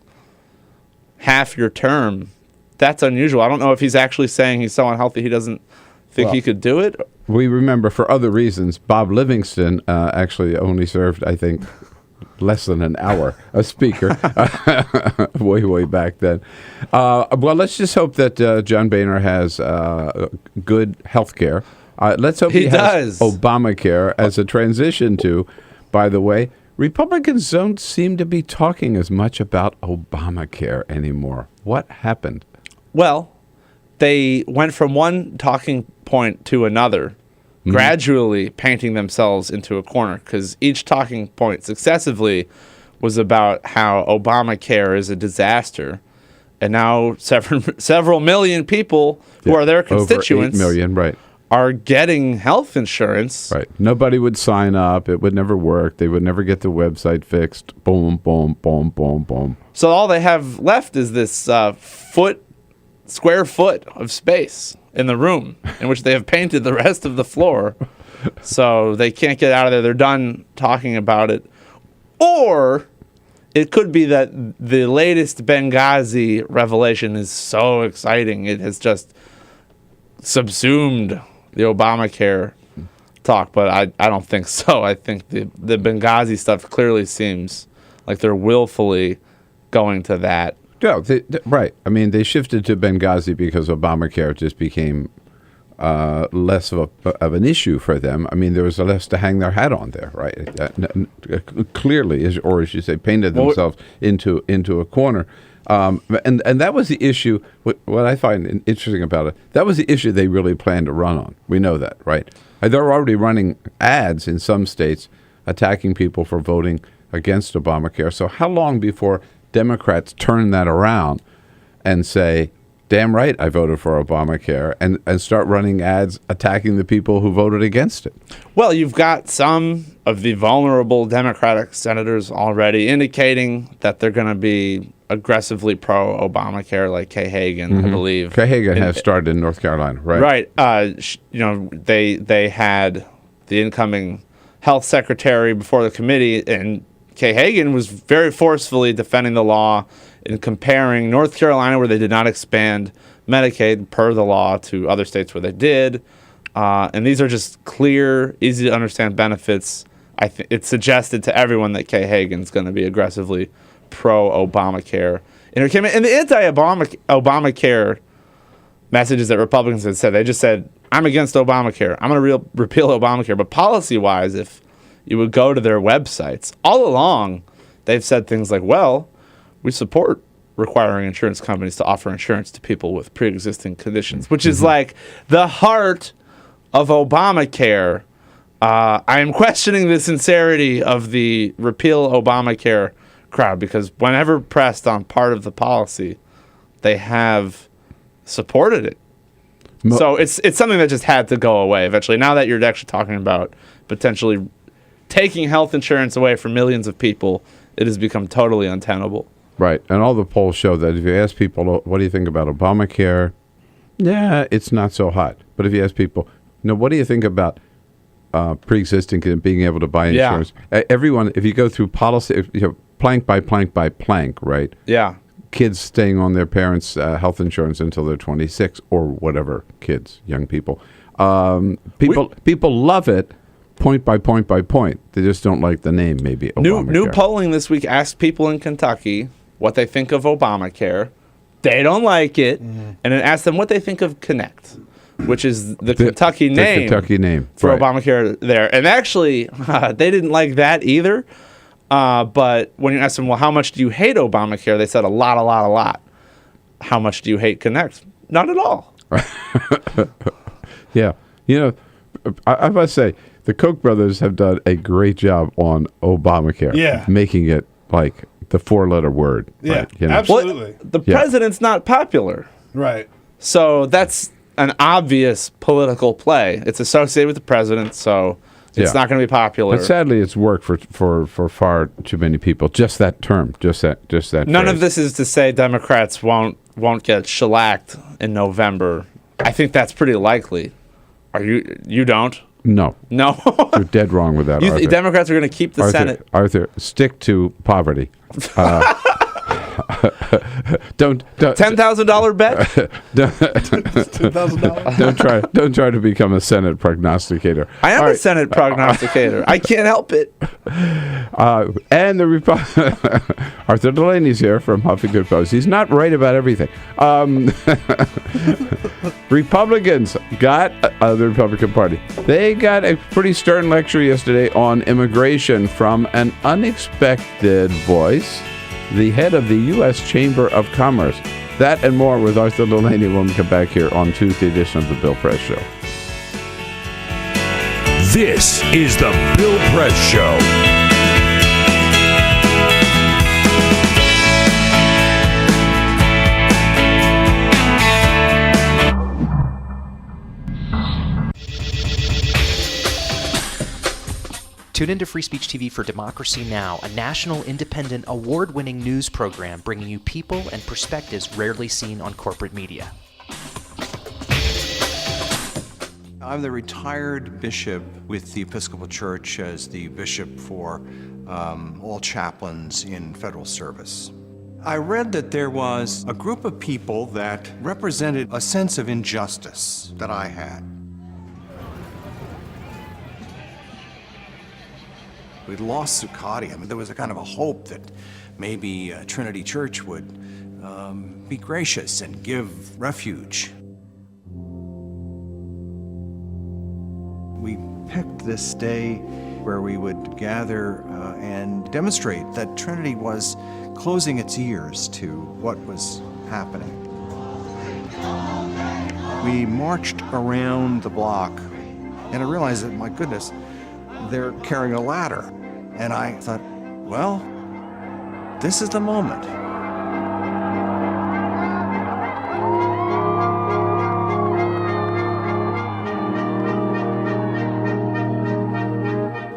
half your term. That's unusual. I don't know if he's actually saying he's so unhealthy he doesn't think he could do it. We remember for other reasons, Bob Livingston actually only served, I think, less than an hour as speaker way back then. Well, let's just hope that John Boehner has good health care. Let's hope he has Obamacare as a transition to, by the way, Republicans don't seem to be talking as much about Obamacare anymore. What happened? Well, they went from one talking point to another, gradually painting themselves into a corner, because each talking point successively was about how Obamacare is a disaster. And now several million people who are their constituents over 8 million, are getting health insurance. Right. Nobody would sign up. It would never work. They would never get the website fixed. Boom, boom, boom, boom, boom. So all they have left is this foot square foot of space in the room in which they have painted the rest of the floor. So they can't get out of there. They're done talking about it. Or it could be that the latest Benghazi revelation is so exciting. It has just subsumed the Obamacare talk, but I don't think so. I think the Benghazi stuff clearly seems like they're willfully going to that. Yeah, right. I mean, they shifted to Benghazi because Obamacare just became less of an issue for them. I mean, there was less to hang their hat on there, right? Clearly, or as you say, painted themselves into a corner. And that was the issue. What I find interesting about it, that was the issue they really planned to run on. We know that, right? They're already running ads in some states attacking people for voting against Obamacare. So how long before Democrats turn that around and say, damn right, I voted for Obamacare, and start running ads attacking the people who voted against it? Well, you've got some of the vulnerable Democratic senators already indicating that they're going to be aggressively pro-Obamacare, like Kay Hagan, I believe. Kay Hagan has started in North Carolina, right? Right. They had the incoming health secretary before the committee, and Kay Hagan was very forcefully defending the law and comparing North Carolina, where they did not expand Medicaid per the law, to other states where they did. And these are just clear, easy to understand benefits. It's suggested to everyone that Kay Hagan's going to be aggressively pro-Obamacare. And the anti-Obamacare messages that Republicans had said, they just said, I'm against Obamacare. I'm going to repeal Obamacare. But policy-wise, if you would go to their websites, all along, they've said things like, well, we support requiring insurance companies to offer insurance to people with pre-existing conditions, which is like the heart of Obamacare. I am questioning the sincerity of the repeal Obamacare crowd, because whenever pressed on part of the policy, they have supported it. So it's something that just had to go away eventually. Now that you're actually talking about potentially taking health insurance away from millions of people, it has become totally untenable. Right. And all the polls show that if you ask people, what do you think about Obamacare? Yeah, it's not so hot. But if you ask people, what do you think about pre-existing and being able to buy insurance? Yeah. Everyone, if you go through policy, plank by plank by plank, right? Yeah. Kids staying on their parents' health insurance until they're 26 or whatever, kids, young people. People love it. Point by point by point. They just don't like the name, maybe. New polling this week asked people in Kentucky what they think of Obamacare. They don't like it. And it asked them what they think of Connect, which is the Kentucky name for Obamacare there. And actually, they didn't like that either. But when you asked them, well, how much do you hate Obamacare? They said a lot. How much do you hate Connect? Not at all. Yeah. I must say, the Koch brothers have done a great job on Obamacare, making it like the four-letter word. Yeah, right, absolutely. Well, the president's not popular. Right. So that's an obvious political play. It's associated with the president, so it's not going to be popular. But sadly, it's worked for far too many people. Just that term, just that. None phrase. of this is to say Democrats won't get shellacked in November. I think that's pretty likely. You don't? No. You're dead wrong with that, Arthur. Democrats are going to keep the Senate. Arthur, stick to poverty. Don't $10,000 bet. $10,000. Don't try to become a Senate prognosticator. I am a Senate prognosticator. I can't help it. And Arthur Delaney's here from Huffington Post. He's not right about everything. Republicans got the Republican Party. They got a pretty stern lecture yesterday on immigration from an unexpected voice, the head of the U.S. Chamber of Commerce. That and more with Arthur Delaney when we come back here on Tuesday edition of the Bill Press Show. This is the Bill Press Show. Tune into Free Speech TV for Democracy Now!, a national, independent, award-winning news program bringing you people and perspectives rarely seen on corporate media. I'm the retired bishop with the Episcopal Church as the bishop for all chaplains in federal service. I read that there was a group of people that represented a sense of injustice that I had. We'd lost Zuccotti. I mean, there was a kind of a hope that maybe Trinity Church would be gracious and give refuge. We picked this day where we would gather and demonstrate that Trinity was closing its ears to what was happening. We marched around the block, and I realized that, my goodness, they're carrying a ladder. And I thought, well, this is the moment.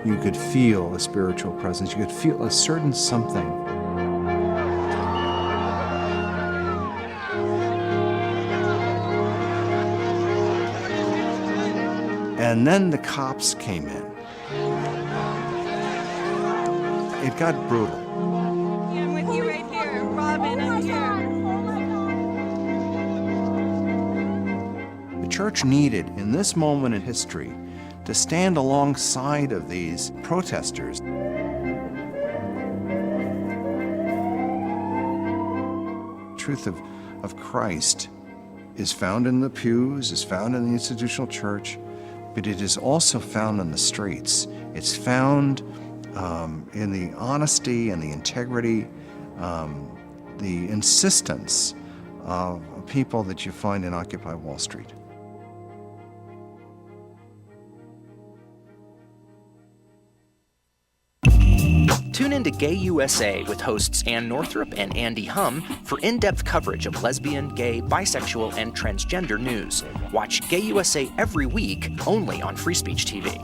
You could feel a spiritual presence. You could feel a certain something. And then the cops came in. It got brutal. Yeah, I'm with you right here. Robin, I'm here. The church needed, in this moment in history, to stand alongside of these protesters. The truth of Christ is found in the pews, is found in the institutional church, but it is also found in the streets. It's found in the honesty and the integrity, the insistence of people that you find in Occupy Wall Street. Tune in to Gay USA with hosts Ann Northrup and Andy Hum for in-depth coverage of lesbian, gay, bisexual, and transgender news. Watch Gay USA every week, only on Free Speech TV.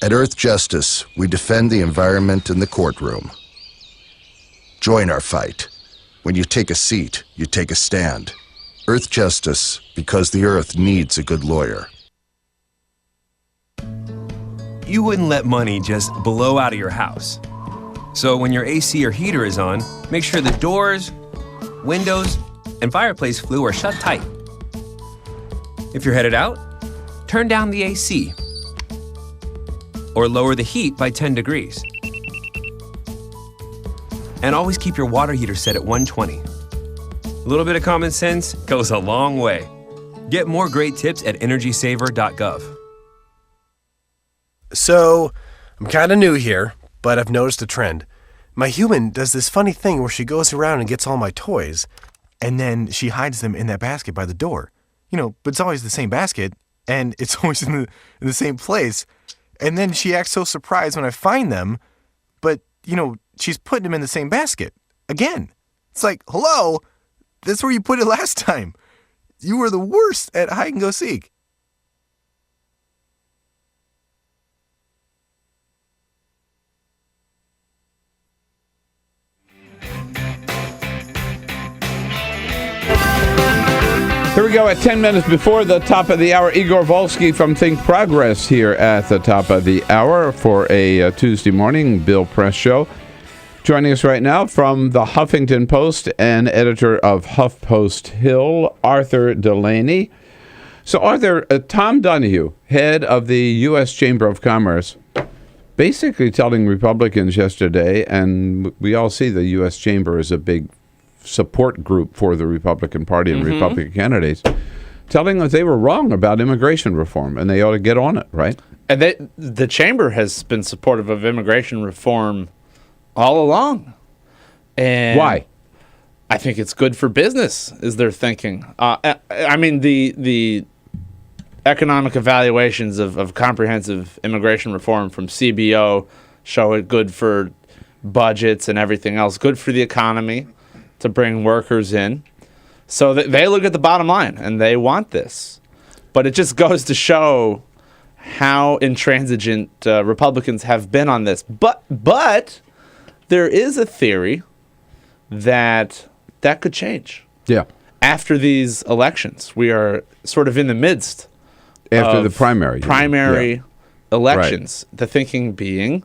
At Earth Justice, we defend the environment in the courtroom. Join our fight. When you take a seat, you take a stand. Earth Justice, because the Earth needs a good lawyer. You wouldn't let money just blow out of your house. So when your AC or heater is on, make sure the doors, windows, and fireplace flue are shut tight. If you're headed out, turn down the AC. Or lower the heat by 10 degrees. And always keep your water heater set at 120. A little bit of common sense goes a long way. Get more great tips at energysaver.gov. So, I'm kind of new here, but I've noticed a trend. My human does this funny thing where she goes around and gets all my toys, and then she hides them in that basket by the door. You know, but it's always the same basket, and it's always in the same place. And then she acts so surprised when I find them, but, you know, she's putting them in the same basket. Again. It's like, hello, that's where you put it last time. You were the worst at hide and go seek. Here we go at 10 minutes before the top of the hour. Igor Volsky from Think Progress here at the top of the hour for a Tuesday morning Bill Press show. Joining us right now from the Huffington Post and editor of HuffPost Hill, Arthur Delaney. So Arthur, Tom Donahue, head of the U.S. Chamber of Commerce, basically telling Republicans yesterday, and we all see the U.S. Chamber is a big support group for the Republican Party and Republican candidates, telling us they were wrong about immigration reform and they ought to get on it, right? And the Chamber has been supportive of immigration reform all along. And why? I think it's good for business, is their thinking. I mean, the economic evaluations of comprehensive immigration reform from CBO show it good for budgets and everything else, good for the economy to bring workers in. So they look at the bottom line, and they want this. But it just goes to show how intransigent Republicans have been on this. But there is a theory that could change. Yeah. After these elections, we are sort of in the midst after of the primary elections. Right. The thinking being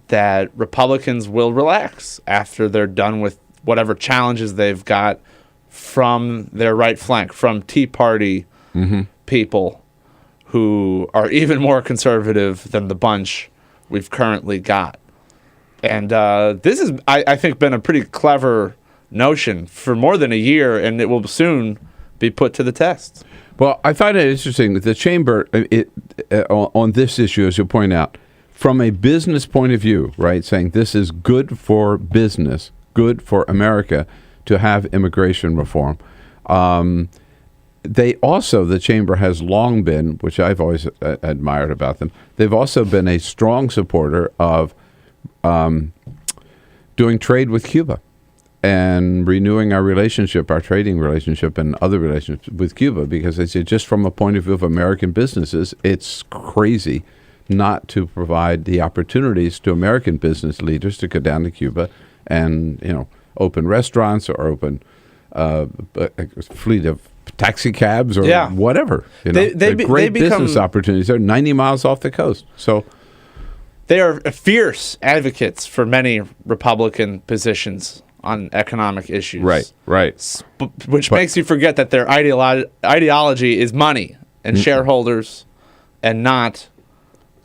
that Republicans will relax after they're done with whatever challenges they've got from their right flank, from Tea Party people who are even more conservative than the bunch we've currently got. And this has, I think, been a pretty clever notion for more than a year, and it will soon be put to the test. Well, I find it interesting that the Chamber, on this issue, as you point out, from a business point of view, right, saying this is good for business, good for America to have immigration reform. They also, the Chamber has long been, which I've always admired about them, they've also been a strong supporter of doing trade with Cuba and renewing our relationship, our trading relationship and other relationships with Cuba, because they say just from a point of view of American businesses, it's crazy not to provide the opportunities to American business leaders to go down to Cuba and, open restaurants or open a fleet of taxi cabs or whatever. They're great business opportunities. They're 90 miles off the coast. So they are fierce advocates for many Republican positions on economic issues. Right. Which makes you forget that their ideology is money and shareholders and not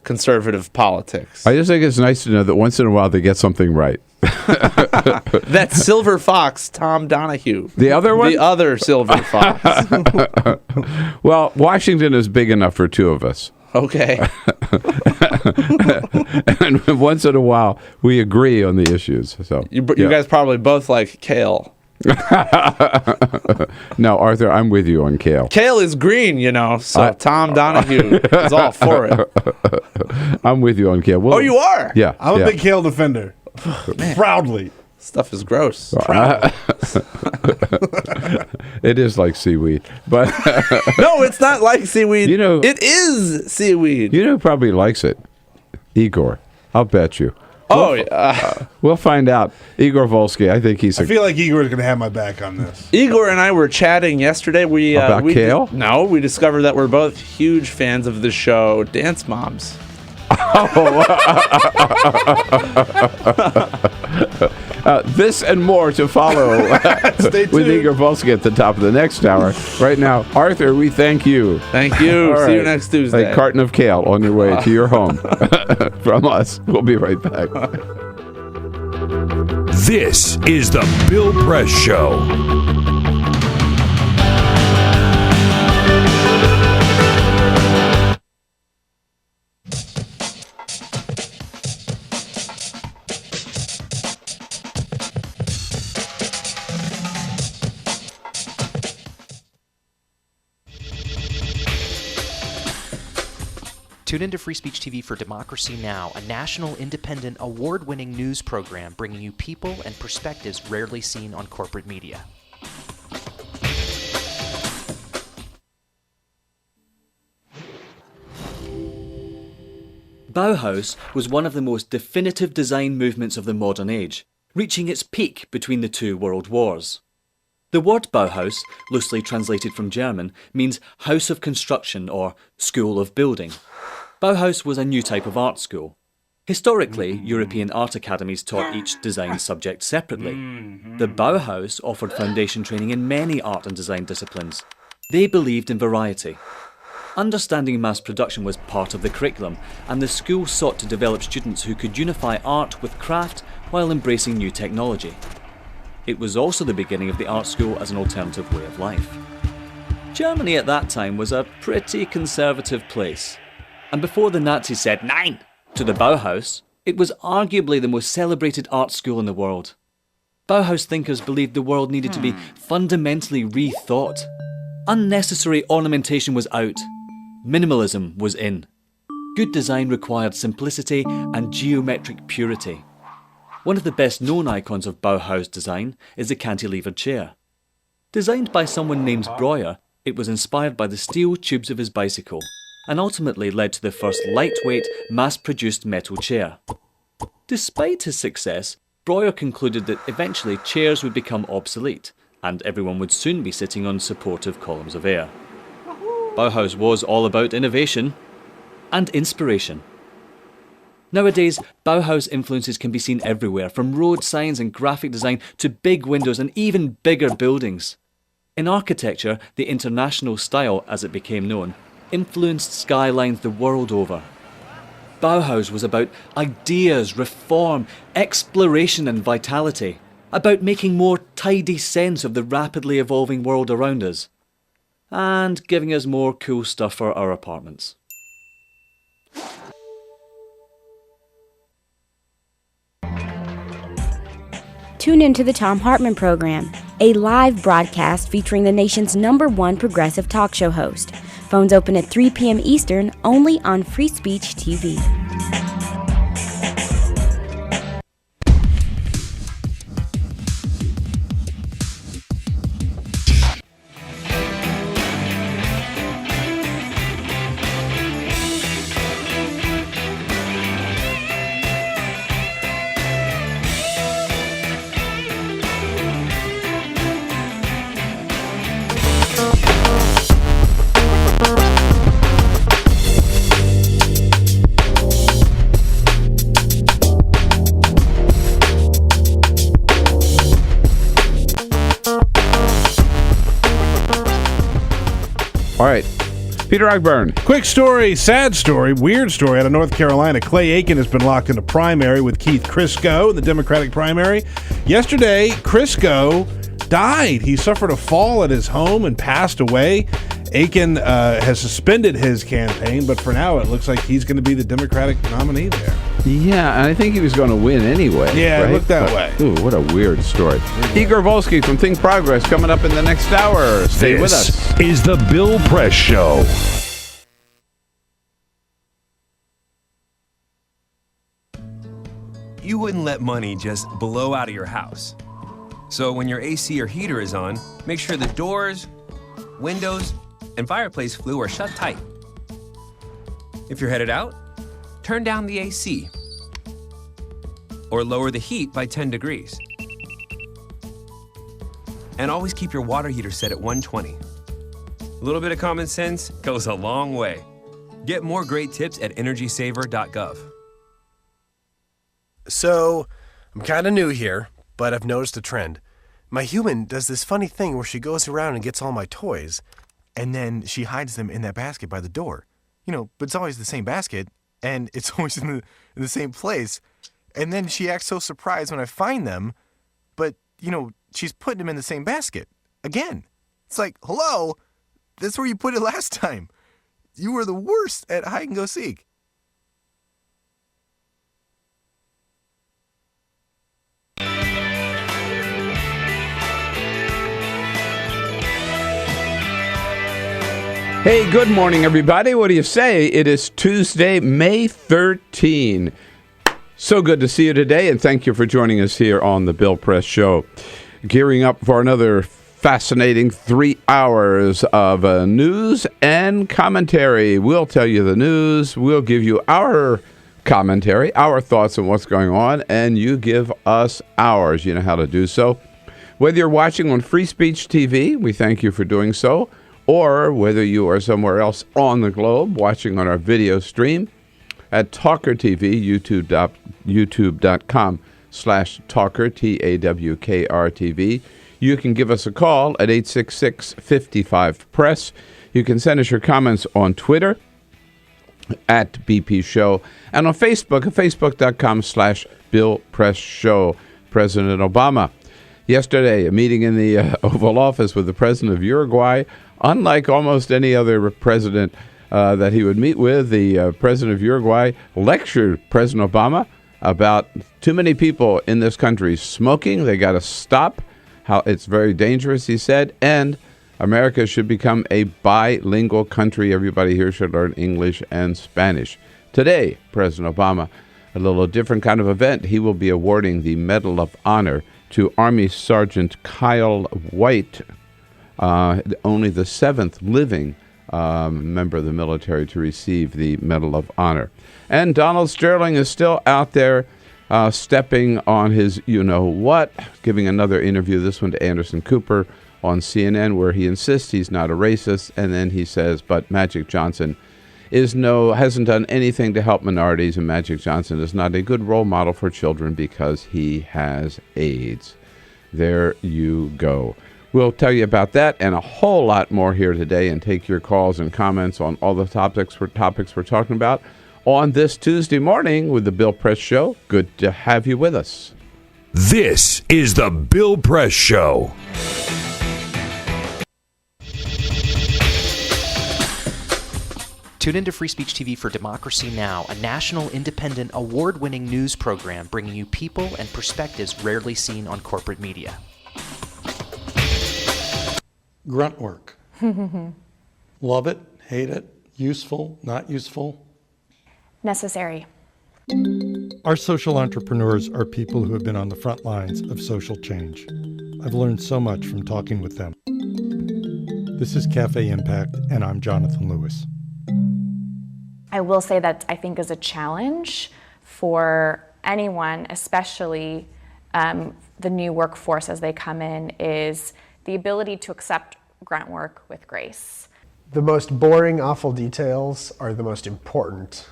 conservative politics. I just think it's nice to know that once in a while they get something right. That silver fox, Tom Donahue. The other one? The other silver fox. Well, Washington is big enough for two of us. Okay. And once in a while, we agree on the issues. So you guys probably both like Kale. No, Arthur, I'm with you on Kale. Kale is green, so Tom Donahue is all for it. I'm with you on Kale. Oh, you are? Yeah. I'm a big Kale defender. Proudly. Stuff is gross. It is like seaweed, but no, it's not like seaweed. It is seaweed. You know who probably likes it? Igor. I'll bet you. We'll find out. Igor Volsky. I think he's. I feel like Igor is going to have my back on this. Igor and I were chatting yesterday. About Kale? No, we discovered that we're both huge fans of the show Dance Moms. This and more to follow with Igor Volsky at the top of the next hour. Right now, Arthur, we thank you. Thank you. See you next Tuesday. A carton of kale on your way to your home from us. We'll be right back. This is the Bill Press Show. Tune into Free Speech TV for Democracy Now!, a national, independent, award-winning news program bringing you people and perspectives rarely seen on corporate media. Bauhaus was one of the most definitive design movements of the modern age, reaching its peak between the two world wars. The word Bauhaus, loosely translated from German, means house of construction or school of building. Bauhaus was a new type of art school. Historically, European art academies taught each design subject separately. The Bauhaus offered foundation training in many art and design disciplines. They believed in variety. Understanding mass production was part of the curriculum, and the school sought to develop students who could unify art with craft while embracing new technology. It was also the beginning of the art school as an alternative way of life. Germany at that time was a pretty conservative place, and before the Nazis said "Nein" to the Bauhaus, it was arguably the most celebrated art school in the world. Bauhaus thinkers believed the world needed to be fundamentally rethought. Unnecessary ornamentation was out. Minimalism was in. Good design required simplicity and geometric purity. One of the best known icons of Bauhaus design is the cantilevered chair. Designed by someone named Breuer, it was inspired by the steel tubes of his bicycle, and ultimately led to the first lightweight, mass-produced metal chair. Despite his success, Breuer concluded that eventually chairs would become obsolete, and everyone would soon be sitting on supportive columns of air. Bauhaus was all about innovation and inspiration. Nowadays, Bauhaus influences can be seen everywhere, from road signs and graphic design to big windows and even bigger buildings. In architecture, the international style, as it became known, influenced skylines the world over. Bauhaus was about ideas, reform, exploration and vitality, about making more tidy sense of the rapidly evolving world around us, and giving us more cool stuff for our apartments. Tune into the Thom Hartmann Program, a live broadcast featuring the nation's #1 progressive talk show host. Phones open at 3 p.m. Eastern, only on Free Speech TV. All right. Peter Ogburn. Quick story, sad story, weird story out of North Carolina. Clay Aiken has been locked in a primary with Keith Crisco, the Democratic primary. Yesterday, Crisco died. He suffered a fall at his home and passed away. Aiken has suspended his campaign, but for now it looks like he's going to be the Democratic nominee there. Yeah, and I think he was going to win anyway. Yeah, right? It looked that way. Ooh, what a weird story. Igor Volsky from Think Progress coming up in the next hour. Stay with us. This is the Bill Press Show. You wouldn't let money just blow out of your house. So when your AC or heater is on, make sure the doors, windows, and fireplace flue are shut tight. If you're headed out, turn down the AC or lower the heat by 10 degrees. And always keep your water heater set at 120. A little bit of common sense goes a long way. Get more great tips at energysaver.gov. So, I'm kind of new here, but I've noticed a trend. My human does this funny thing where she goes around and gets all my toys, and then she hides them in that basket by the door. But it's always the same basket, and it's always in the same place. And then she acts so surprised when I find them, but, she's putting them in the same basket. Again. It's like, hello? That's where you put it last time. You were the worst at hide and go seek. Hey, good morning, everybody. What do you say? It is Tuesday, May 13. So good to see you today, and thank you for joining us here on the Bill Press Show. Gearing up for another fascinating 3 hours of news and commentary. We'll tell you the news. We'll give you our commentary, our thoughts on what's going on, and you give us ours. You know how to do so. Whether you're watching on Free Speech TV, we thank you for doing so, or whether you are somewhere else on the globe watching on our video stream at TawkrTV, youtube.com/Tawker, TAWKRTV. You can give us a call at 866-55-PRESS. You can send us your comments on Twitter at BP Show and on Facebook at facebook.com/Bill Press Show. President Obama. Yesterday, a meeting in the Oval Office with the president of Uruguay. Unlike almost any other president that he would meet with, the president of Uruguay lectured President Obama about too many people in this country smoking. They got to stop. How it's very dangerous, he said, and America should become a bilingual country. Everybody here should learn English and Spanish. Today, President Obama, a little different kind of event. He will be awarding the Medal of Honor to Army Sergeant Kale White, only the 7th living member of the military to receive the Medal of Honor. And Donald Sterling is still out there stepping on his you-know-what, giving another interview, this one to Anderson Cooper on CNN, where he insists he's not a racist, and then he says, but Magic Johnson hasn't done anything to help minorities, and Magic Johnson is not a good role model for children because he has AIDS. There you go. We'll tell you about that and a whole lot more here today and take your calls and comments on all the topics we're talking about on this Tuesday morning with the Bill Press Show. Good to have you with us. This is the Bill Press Show. Tune into Free Speech TV for Democracy Now!, a national, independent, award-winning news program bringing you people and perspectives rarely seen on corporate media. Grunt work. Love it, hate it, useful, not useful. Necessary. Our social entrepreneurs are people who have been on the front lines of social change. I've learned so much from talking with them. This is Cafe Impact, and I'm Jonathan Lewis. I will say that I think is a challenge for anyone, especially the new workforce as they come in, is the ability to accept grunt work with grace. The most boring, awful details are the most important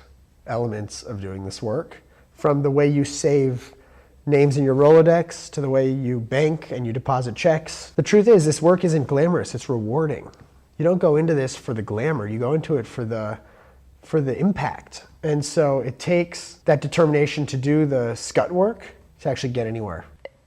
elements of doing this work. From the way you save names in your Rolodex to the way you bank and you deposit checks. The truth is, this work isn't glamorous, it's rewarding. You don't go into this for the glamour, you go into it for the impact. And so it takes that determination to do the scut work to actually get anywhere.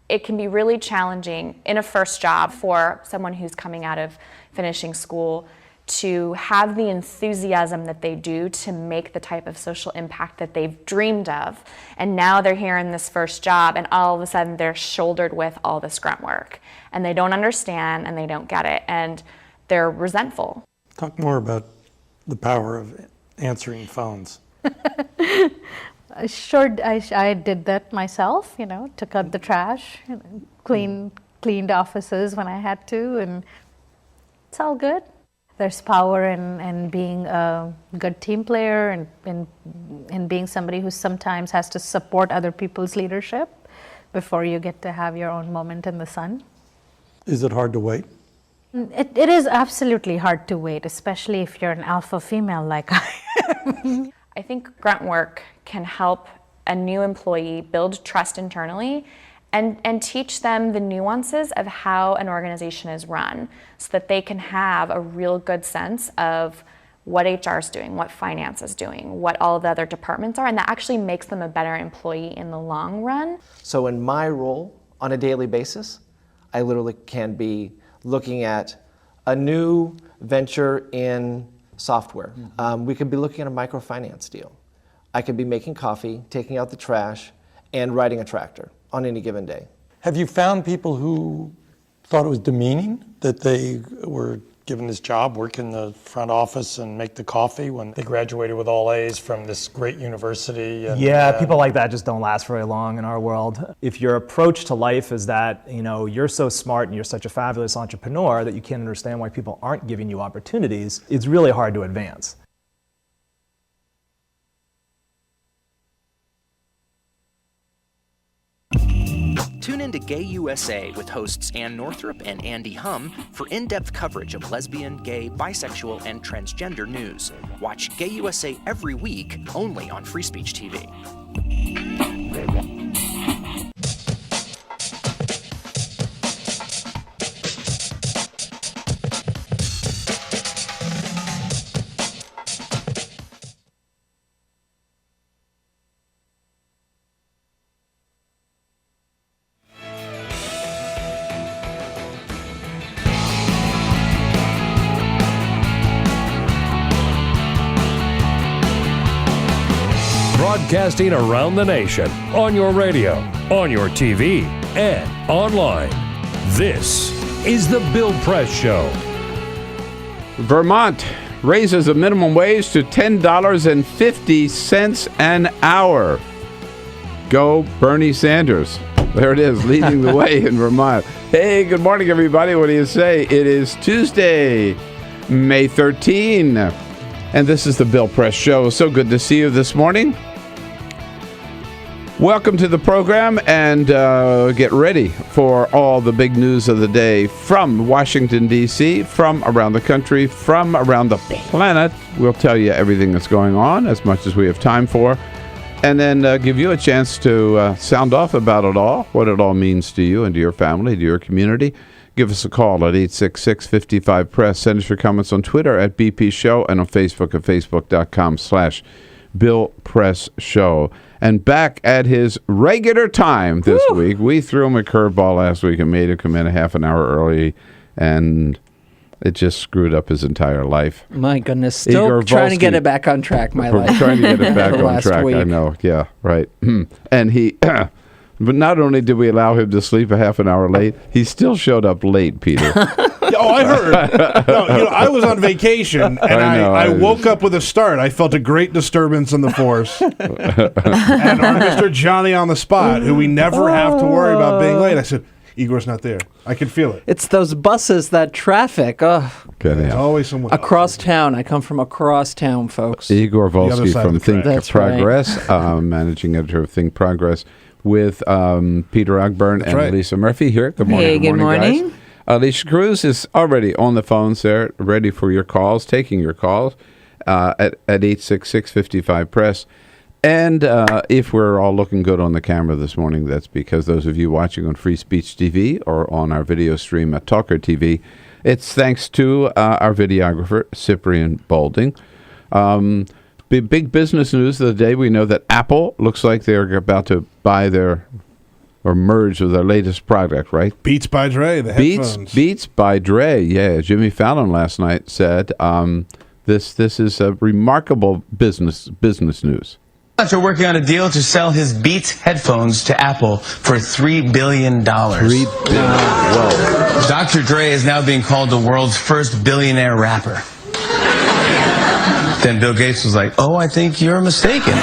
It can be really challenging in a first job for someone who's coming out of finishing school to have the enthusiasm that they do to make the type of social impact that they've dreamed of. And now they're here in this first job and all of a sudden they're shouldered with all this grunt work. And they don't understand and they don't get it and they're resentful. Talk more about the power of answering phones. Sure, I did that myself, took out the trash, cleaned offices when I had to, and it's all good. There's power in being a good team player and in being somebody who sometimes has to support other people's leadership before you get to have your own moment in the sun. Is it hard to wait? It is absolutely hard to wait, especially if you're an alpha female like I am. I think grunt work can help a new employee build trust internally and teach them the nuances of how an organization is run so that they can have a real good sense of what HR is doing, what finance is doing, what all the other departments are, and that actually makes them a better employee in the long run. So in my role on a daily basis, I literally can be looking at a new venture in software. We could be looking at a microfinance deal. I could be making coffee, taking out the trash, and riding a tractor on any given day. Have you found people who thought it was demeaning that they were given this job, work in the front office and make the coffee when they graduated with all A's from this great university? And, yeah, people like that just don't last very long in our world. If your approach to life is that, you're so smart and you're such a fabulous entrepreneur that you can't understand why people aren't giving you opportunities, it's really hard to advance. Tune in to Gay USA with hosts Ann Northrup and Andy Hum for in-depth coverage of lesbian, gay, bisexual, and transgender news. Watch Gay USA every week, only on Free Speech TV. Broadcasting around the nation, on your radio, on your TV, and online. This is The Bill Press Show. Vermont raises the minimum wage to $10.50 an hour. Go Bernie Sanders. There it is, leading the way in Vermont. Hey, good morning, everybody. What do you say? It is Tuesday, May 13, and this is the Bill Press Show. So good to see you this morning. Welcome to the program, and get ready for all the big news of the day from Washington, D.C., from around the country, from around the planet. We'll tell you everything that's going on, as much as we have time for, and then give you a chance to sound off about it all, what it all means to you and to your family, to your community. Give us a call at 866-55-PRESS. Send us your comments on Twitter at BP Show and on Facebook at facebook.com/Bill Press Show. And back at his regular time this week. We threw him a curveball last week and made him come in a half an hour early, and it just screwed up his entire life. My goodness. Still Igor trying to Volsky, get it back on track, my we're life. trying to get it back on track. Week. I know. Yeah, right. And he... But not only did we allow him to sleep a half an hour late, he still showed up late, Peter. Oh, I heard. No, I was on vacation, and I woke up with a start. I felt a great disturbance in the force. And our Mr. Johnny on the spot, who we never have to worry about being late, I said, Igor's not there. I can feel it. It's those buses, that traffic. There's always someone across town. I come from across town, folks. Igor Volsky from Think Progress, right. Managing editor of Think Progress, with Peter Ogburn and right. Lisa Murphy here. Good morning. Hey, good morning. Guys. Alicia Cruz is already on the phones there, ready for your calls, taking your calls at 866-55-PRESS. And if we're all looking good on the camera this morning, that's because those of you watching on Free Speech TV or on our video stream at TawkrTV, it's thanks to our videographer, Cyprian Balding. Big business news of the day. We know that Apple looks like they're about to buy or merge with their latest product, right? Beats by Dre, the headphones. Beats by Dre, yeah. Jimmy Fallon last night said this is a remarkable business news. After working on a deal to sell his Beats headphones to Apple for $3 billion. $3 billion. Whoa. Dr. Dre is now being called the world's first billionaire rapper. Then Bill Gates was like, "Oh, I think you're mistaken."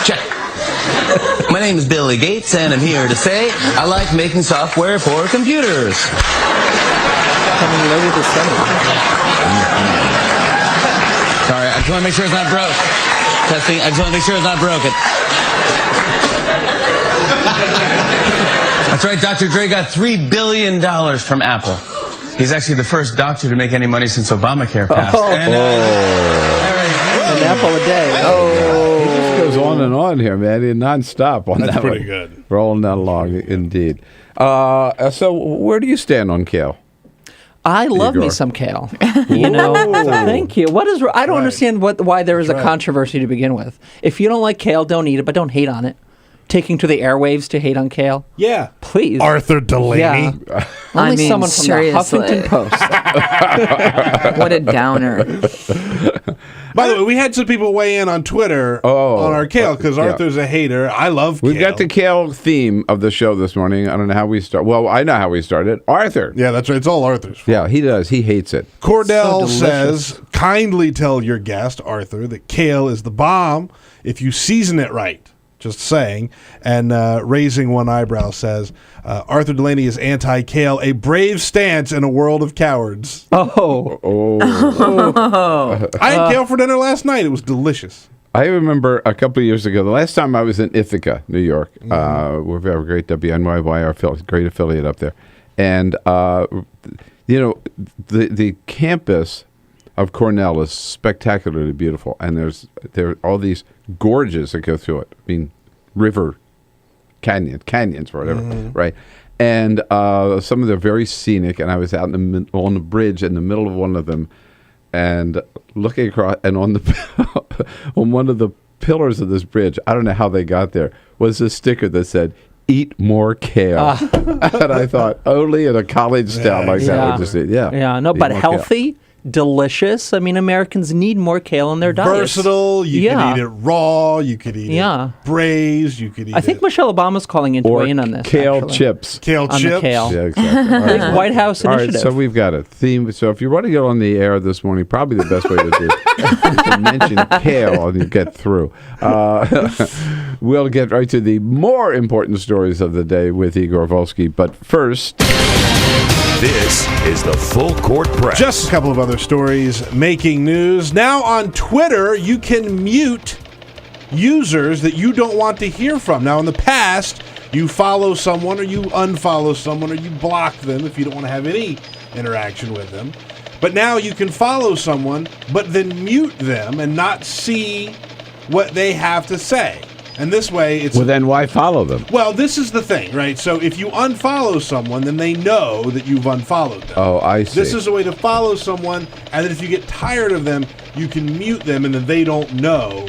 Check. My name is Billy Gates, and I'm here to say I like making software for computers. Coming later this summer. Sorry, I just want to make sure it's not broke. Testing. I just want to make sure it's not broken. That's right, Dr. Dre got $3 billion from Apple. He's actually the first doctor to make any money since Obamacare passed. An apple a day. He just goes on and on here, man. He's nonstop on that. That's pretty one. good. Rolling that along, indeed. So where do you stand on Kale? I love Igor. me some Kale. Thank you. What is? I don't understand why there is a controversy to begin with. If you don't like Kale, don't eat it, but don't hate on it. Taking to the airwaves to hate on Kale? Yeah. Please. Arthur Delaney. Yeah. Only someone from the Huffington Post. What a downer. By the way, we had some people weigh in on Twitter on our Kale because Arthur's a hater. I love Kale. We've got the Kale theme of the show this morning. I don't know how we start. Well, I know how we started. Arthur. Yeah, that's right. It's all Arthur's fault. Yeah, he does. He hates it. Cordell says, kindly tell your guest, Arthur, that Kale is the bomb if you season it right. Just saying. And raising one eyebrow says, Arthur Delaney is anti-Kale, a brave stance in a world of cowards. Oh. I had Kale for dinner last night. It was delicious. I remember a couple of years ago, the last time I was in Ithaca, New York. We have a great WNYY, great affiliate up there. And, the campus of Cornell is spectacularly beautiful. And there are all these gorges that go through it. I mean, canyons or whatever, right? And some of them are very scenic. And I was out on the bridge in the middle of one of them, and looking across, and on one of the pillars of this bridge, I don't know how they got there, was a sticker that said, "Eat more kale." And I thought, only in a college town like that would just eat. Yeah. Yeah, no, but healthy. Kale. delicious. I mean, Americans need more kale in their diets. Versatile. You can eat it raw. You could eat it braised. You could eat I think Michelle Obama's calling in to weigh in on this. Kale actually. chips. Kale on chips. The kale. Yeah, exactly. All Big White House initiative. All right, so we've got a theme. So if you want to get on the air this morning, probably the best way to do it is to mention kale and you get through. We'll get right to the more important stories of the day with Igor Volsky. But first... This is the Full Court Press. Just a couple of other stories making news. Now on Twitter, you can mute users that you don't want to hear from. Now in the past, you follow someone or you unfollow someone or you block them if you don't want to have any interaction with them. But now you can follow someone but then mute them and not see what they have to say. And this way, it's... Well, then why follow them? Well, this is the thing, right? So if you unfollow someone, then they know that you've unfollowed them. Oh, I see. This is a way to follow someone, and then if you get tired of them, you can mute them, and then they don't know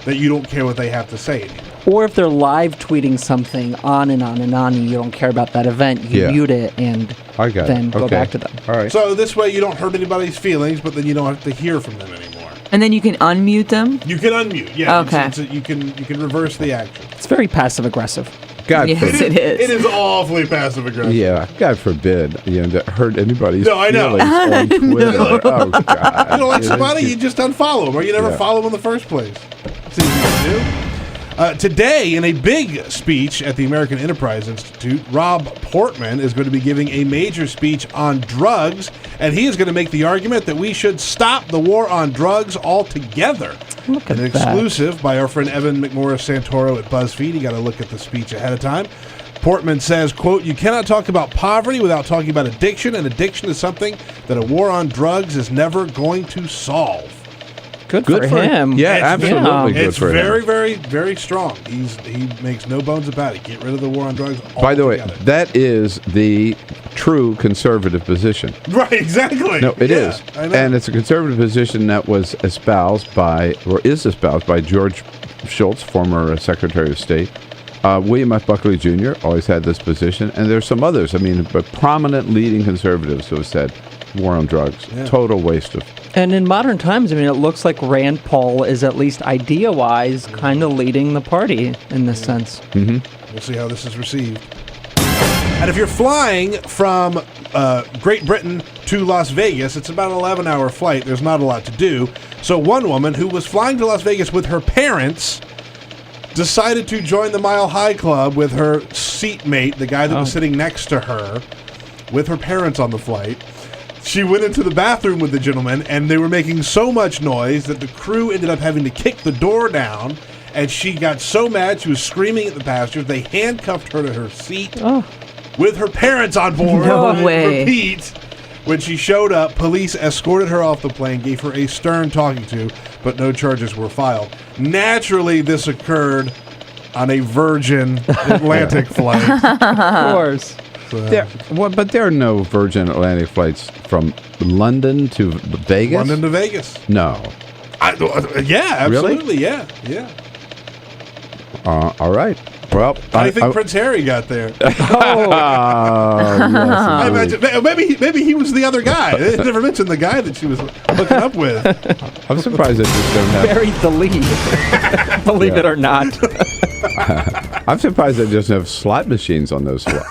that you don't care what they have to say anymore. Or if they're live tweeting something on and on and on, and you don't care about that event, you mute it and then go back to them. All right. So this way, you don't hurt anybody's feelings, but then you don't have to hear from them anymore. And then you can unmute them? You can unmute, yeah. Okay. You can reverse the action. It's very passive-aggressive. God Yes, forbid. it is. It is awfully passive-aggressive. Yeah, God forbid, to hurt anybody's No, I know. feelings on Twitter. No. Oh, God. You don't like somebody, you just unfollow them, or you never follow them in the first place. It's easy to do. Today, in a big speech at the American Enterprise Institute, Rob Portman is going to be giving a major speech on drugs, and he is going to make the argument that we should stop the war on drugs altogether. Look at An that. exclusive by our friend Evan McMorris-Santoro at BuzzFeed. You got to look at the speech ahead of time. Portman says, quote, "You cannot talk about poverty without talking about addiction, and addiction is something that a war on drugs is never going to solve." Good for him. Yeah, absolutely good It's for him. very, very, very strong. He makes no bones about it. Get rid of the war on drugs altogether. By the way, that is the true conservative position. Right, exactly. No, it is, I know. and it's a conservative position that was espoused by George Shultz, former Secretary of State. William F. Buckley Jr. always had this position, and there's some others. I mean, but prominent leading conservatives who have said war on drugs, total waste of. And in modern times, I mean, it looks like Rand Paul is, at least idea-wise, kind of leading the party in this sense. Mm-hmm. We'll see how this is received. And if you're flying from Great Britain to Las Vegas, it's about an 11-hour flight. There's not a lot to do. So one woman who was flying to Las Vegas with her parents decided to join the Mile High Club with her seatmate, the guy that was sitting next to her, with her parents on the flight. She went into the bathroom with the gentleman, and they were making so much noise that the crew ended up having to kick the door down, and she got so mad she was screaming at the passengers. They handcuffed her to her seat with her parents on board. No way. Repeat. When she showed up, police escorted her off the plane, gave her a stern talking to, but no charges were filed. Naturally, this occurred on a Virgin Atlantic flight. Of course. But there are no Virgin Atlantic flights from London to Vegas? London to Vegas. No. Yeah, absolutely. Really? Yeah. All right. Well, How do you think Prince Harry got there? Yes, I imagine maybe he was the other guy. They never mentioned the guy that she was hooking up with. I'm surprised that just don't have. Buried the lead. Believe it or not. I'm surprised they just have slot machines on those flights,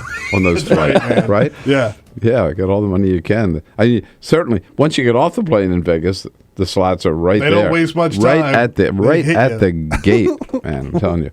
right? Yeah. Yeah, get all the money you can. I mean, certainly, once you get off the plane in Vegas, the slots are right there. They don't waste much time. Right at the gate, man. I'm telling you.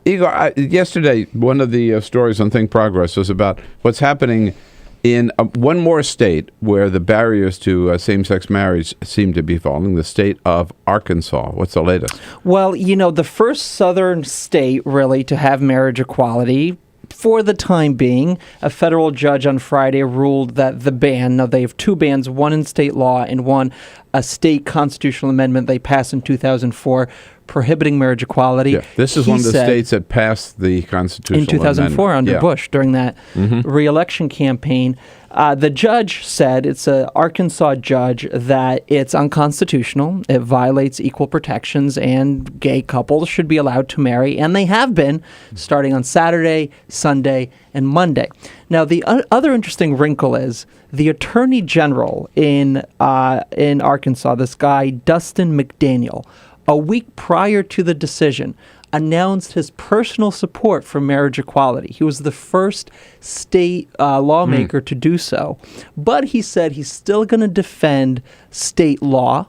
Igor, yesterday, one of the stories on Think Progress was about what's happening in one more state where the barriers to same-sex marriage seem to be falling, the state of Arkansas. What's the latest? Well, the first southern state, really, to have marriage equality. For the time being, a federal judge on Friday ruled that the ban, now they have two bans, one in state law and one a state constitutional amendment they passed in 2004 prohibiting marriage equality. Yeah, this is one of the states that passed the constitutional in 2004 amendment. under Bush during that re-election campaign. The judge said, it's an Arkansas judge, that it's unconstitutional, it violates equal protections, and gay couples should be allowed to marry, and they have been, starting on Saturday, Sunday, and Monday. Now, the other interesting wrinkle is the Attorney General in Arkansas, this guy, Dustin McDaniel, a week prior to the decision, announced his personal support for marriage equality. He was the first state lawmaker to do so. But he said he's still going to defend state law.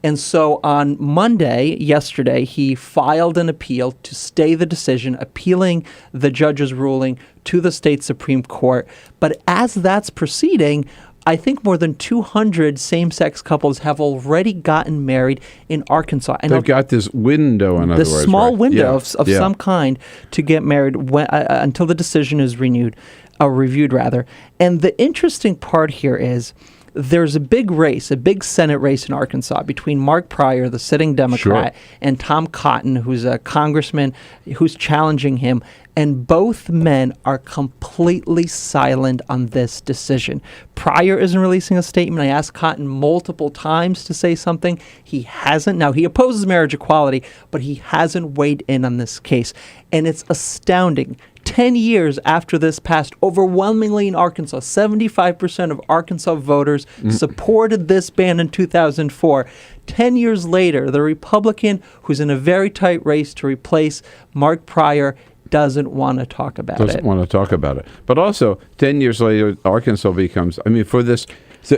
And so on Monday, yesterday, he filed an appeal to stay the decision, appealing the judge's ruling to the state Supreme Court. But as that's proceeding, I think more than 200 same-sex couples have already gotten married in Arkansas. And they've got this window, in other words. This small right? window of some kind to get married until the decision is reviewed rather. And the interesting part here is there's a big race, a big Senate race in Arkansas between Mark Pryor, the sitting Democrat, and Tom Cotton, who's a congressman who's challenging him. And both men are completely silent on this decision. Pryor isn't releasing a statement. I asked Cotton multiple times to say something. He hasn't. Now, he opposes marriage equality, but he hasn't weighed in on this case. And it's astounding. 10 years after this passed, overwhelmingly in Arkansas, 75% of Arkansas voters supported this ban in 2004. 10 years later, the Republican who's in a very tight race to replace Mark Pryor doesn't want to talk about it. Doesn't want to talk about it. But also, 10 years later, Arkansas becomes, for this,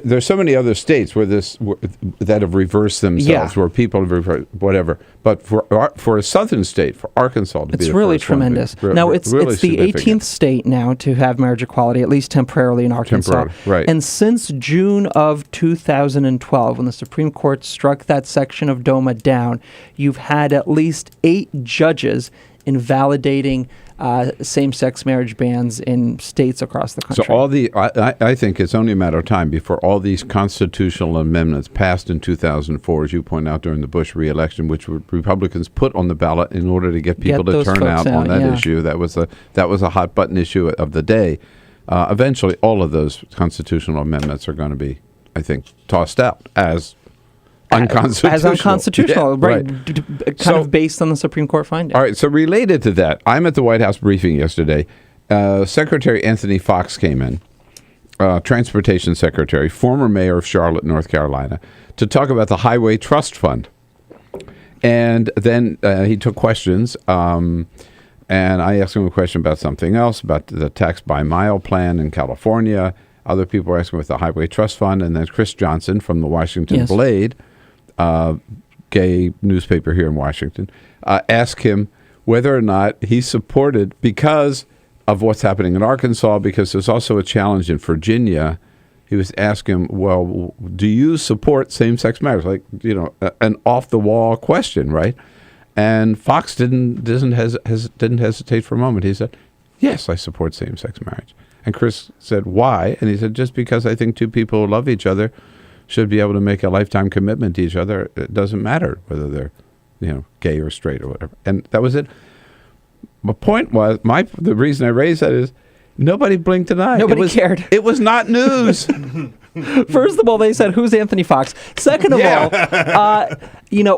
there's so many other states that have reversed themselves, where people have reversed, whatever. But for a southern state, for Arkansas to be the really first one tremendous. Be, now, it's really the 18th state now to have marriage equality, at least temporarily in Arkansas. Right. And since June of 2012, when the Supreme Court struck that section of DOMA down, you've had at least 8 judges invalidating same-sex marriage bans in states across the country. So I think it's only a matter of time before all these constitutional amendments passed in 2004, as you point out, during the Bush re-election, which Republicans put on the ballot in order to get people to turn out on that issue. That was a hot button issue of the day. Eventually, all of those constitutional amendments are going to be, I think, tossed out as unconstitutional. As unconstitutional, right. Kind of based on the Supreme Court finding. All right, so related to that, I'm at the White House briefing yesterday. Secretary Anthony Fox came in, Transportation Secretary, former mayor of Charlotte, North Carolina, to talk about the Highway Trust Fund. And then he took questions, and I asked him a question about something else, about the tax by mile plan in California. Other people were asking about the Highway Trust Fund. And then Chris Johnson from the Washington Blade, gay newspaper here in Washington, asked him whether or not he supported, because of what's happening in Arkansas, because there's also a challenge in Virginia. He was asking, well, do you support same-sex marriage? Like, an off-the-wall question, right? And Fox didn't hesitate for a moment. He said, yes, I support same-sex marriage. And Chris said, why? And he said, just because I think two people who love each other should be able to make a lifetime commitment to each other. It doesn't matter whether they're, gay or straight or whatever. And that was it. My point was, the reason I raised that is nobody blinked an eye. Nobody cared. It was not news. First of all, they said, who's Anthony Fox? Second of all,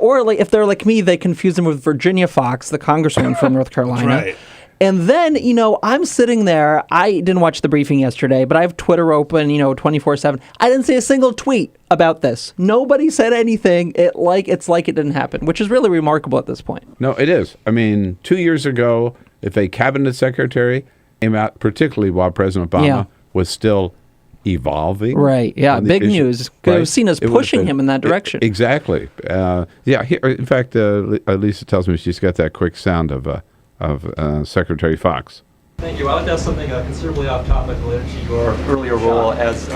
or like if they're like me, they confuse him with Virginia Fox, the congresswoman from North Carolina. Right. And then, I'm sitting there. I didn't watch the briefing yesterday, but I have Twitter open, 24/7. I didn't see a single tweet about this. Nobody said anything. It's like it didn't happen, which is really remarkable at this point. No, it is. 2 years ago, if a cabinet secretary came out, particularly while President Obama was still evolving. Right, yeah, big news. It was seen as pushing him in that direction. Exactly. Here, in fact, Lisa tells me she's got that quick sound of Secretary Fox. Thank you. I'd like to ask something considerably off topic related to your earlier role as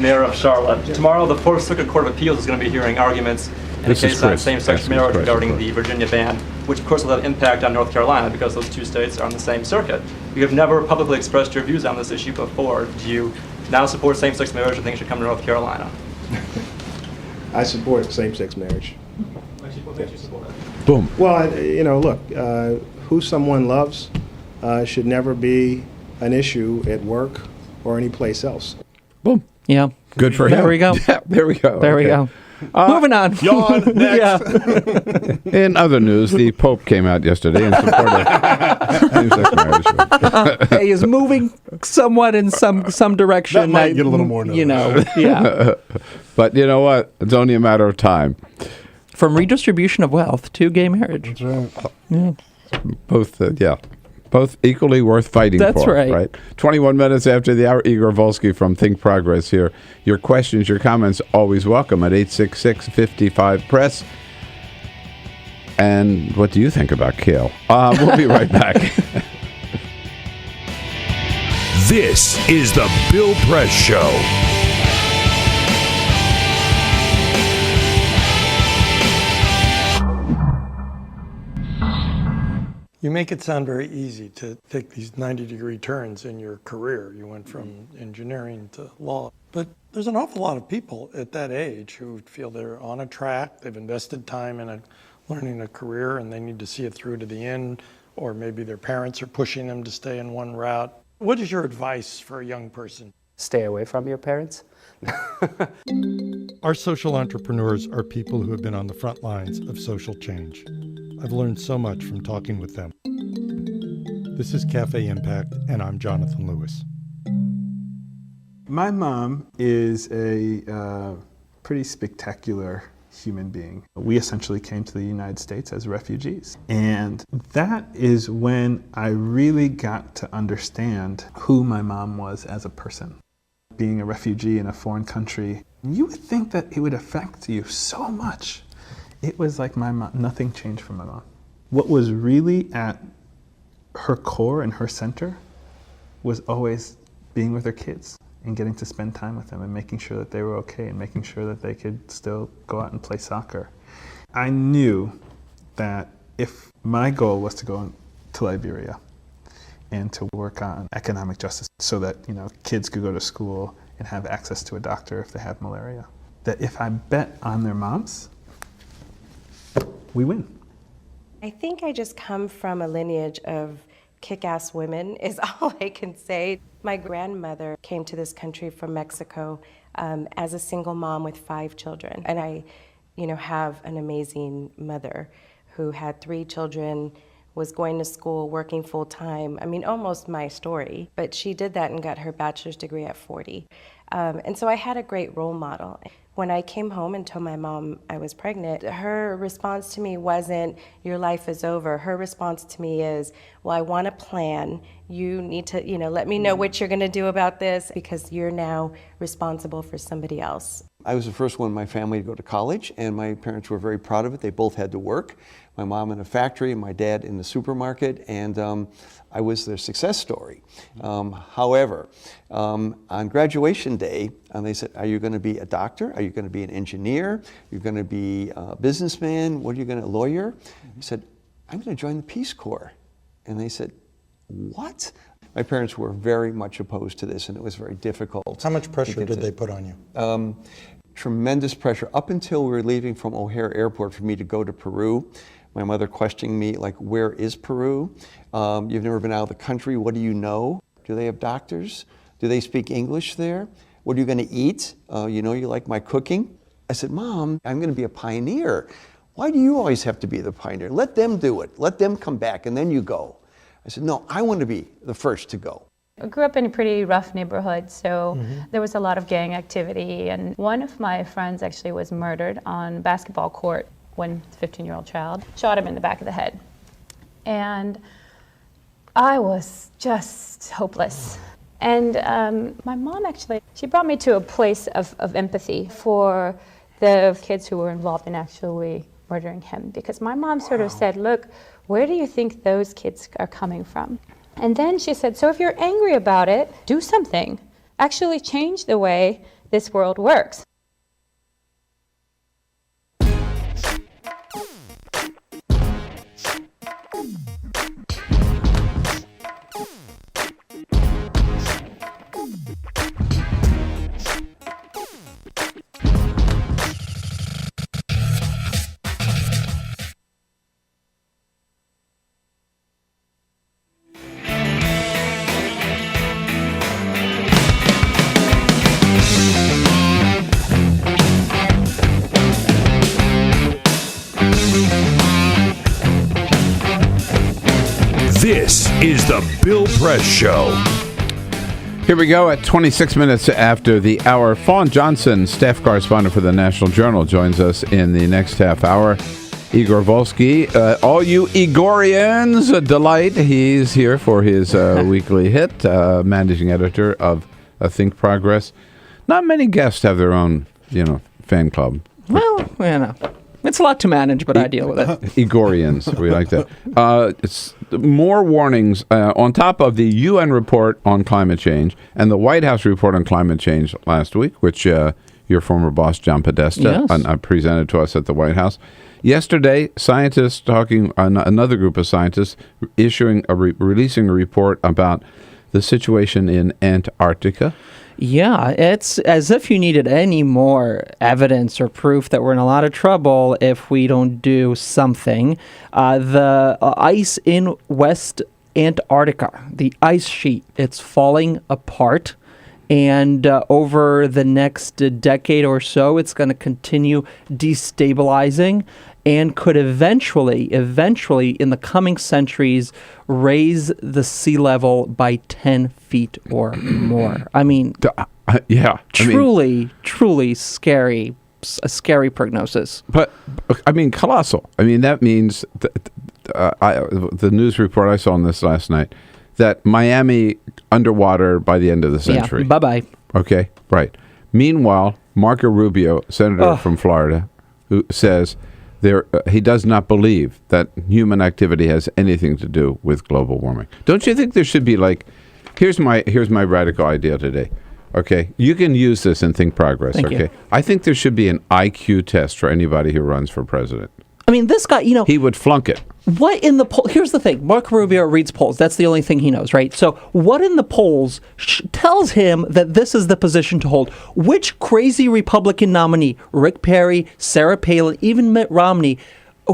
mayor of Charlotte. Tomorrow, the Fourth Circuit Court of Appeals is going to be hearing arguments in a case on same-sex marriage regarding the Virginia ban, which of course will have impact on North Carolina because those two states are on the same circuit. You have never publicly expressed your views on this issue before. Do you now support same-sex marriage or think it should come to North Carolina? I support same-sex marriage. What makes you support it? Boom. Well, look, who someone loves should never be an issue at work or any place else. Boom. Yeah. Good for him. There we go. Yeah, there we go. There we go. Moving on. Yawn. Next. In other news, the Pope came out yesterday in support of same-sex marriage. He is moving somewhat in some direction. That might get a little more notice. Yeah. But you know what? It's only a matter of time. From redistribution of wealth to gay marriage. That's right. Yeah. Both equally worth fighting That's for. right. 21 minutes after the hour, Igor Volsky from Think Progress here. Your questions, your comments, always welcome at 866-55-PRESS. And what do you think about Kale? We'll be right back. This is the Bill Press Show. You make it sound very easy to take these 90-degree turns in your career. You went from engineering to law. But there's an awful lot of people at that age who feel they're on a track, they've invested time in learning a career, and they need to see it through to the end, or maybe their parents are pushing them to stay in one route. What is your advice for a young person? Stay away from your parents. Our social entrepreneurs are people who have been on the front lines of social change. I've learned so much from talking with them. This is Cafe Impact, and I'm Jonathan Lewis. My mom is a pretty spectacular human being. We essentially came to the United States as refugees. And that is when I really got to understand who my mom was as a person. Being a refugee in a foreign country, you would think that it would affect you so much. It was like my mom, nothing changed for my mom. What was really at her core and her center was always being with her kids and getting to spend time with them and making sure that they were okay and making sure that they could still go out and play soccer. I knew that if my goal was to go to Liberia and to work on economic justice so that, kids could go to school and have access to a doctor if they have malaria, that if I bet on their moms, we win. I think I just come from a lineage of kick-ass women is all I can say. My grandmother came to this country from Mexico as a single mom with 5 children. And I, have an amazing mother who had 3 children, was going to school, working full-time. I mean, almost my story. But she did that and got her bachelor's degree at 40. And so I had a great role model. When I came home and told my mom I was pregnant, her response to me wasn't, your life is over. Her response to me is, well, I want a plan. You need to, let me know what you're going to do about this because you're now responsible for somebody else. I was the first one in my family to go to college, and my parents were very proud of it. They both had to work. My mom in a factory and my dad in the supermarket, and I was their success story. However, on graduation day, they said, are you going to be a doctor? Are you going to be an engineer? You're going to be a businessman? What are you going to, a lawyer? I said, I'm going to join the Peace Corps. And they said, what? My parents were very much opposed to this, and it was very difficult. How much pressure did they put on you? Tremendous pressure. Up until we were leaving from O'Hare Airport for me to go to Peru, my mother questioning me, like, where is Peru? You've never been out of the country. What do you know? Do they have doctors? Do they speak English there? What are you going to eat? You like my cooking? I said, Mom, I'm going to be a pioneer. Why do you always have to be the pioneer? Let them do it. Let them come back, and then you go. I said, no, I want to be the first to go. I grew up in a pretty rough neighborhood, so there was a lot of gang activity. And one of my friends actually was murdered on a basketball court when a 15-year-old child shot him in the back of the head. And I was just hopeless. And my mom actually, she brought me to a place of empathy for the kids who were involved in actually murdering him. Because my mom sort of said, look, where do you think those kids are coming from? And then she said, so if you're angry about it, do something. Actually change the way this world works. This is the Bill Press Show. Here we go at 26 minutes after the hour. Fawn Johnson, staff correspondent for the National Journal, joins us in the next half hour. Igor Volsky, all you Igorians, a delight. He's here for his weekly hit, managing editor of Think Progress. Not many guests have their own, fan club. Well, it's a lot to manage, but I deal with it. Igorians, we like that. It's more warnings on top of the UN report on climate change and the White House report on climate change last week, which your former boss, John Podesta, presented to us at the White House. Yesterday, scientists another group of scientists releasing a report about the situation in Antarctica. Yeah, it's as if you needed any more evidence or proof that we're in a lot of trouble if we don't do something. The ice in West Antarctica, the ice sheet, it's falling apart. And over the next decade or so, it's going to continue destabilizing and could eventually, in the coming centuries, raise the sea level by 10 feet or more. I mean, truly scary, a scary prognosis. But, colossal. That means the news report I saw on this last night, that Miami underwater by the end of the century. Yeah, bye-bye. Okay, right. Meanwhile, Marco Rubio, senator from Florida, who says he does not believe that human activity has anything to do with global warming. Don't you think there should be here's my radical idea today. Okay, you can use this in Think Progress. Thank you. I think there should be an IQ test for anybody who runs for president. This guy, he would flunk it. What in the poll? Here's the thing. Marco Rubio reads polls. That's the only thing he knows, right? So what in the polls tells him that this is the position to hold? Which crazy Republican nominee, Rick Perry, Sarah Palin, even Mitt Romney,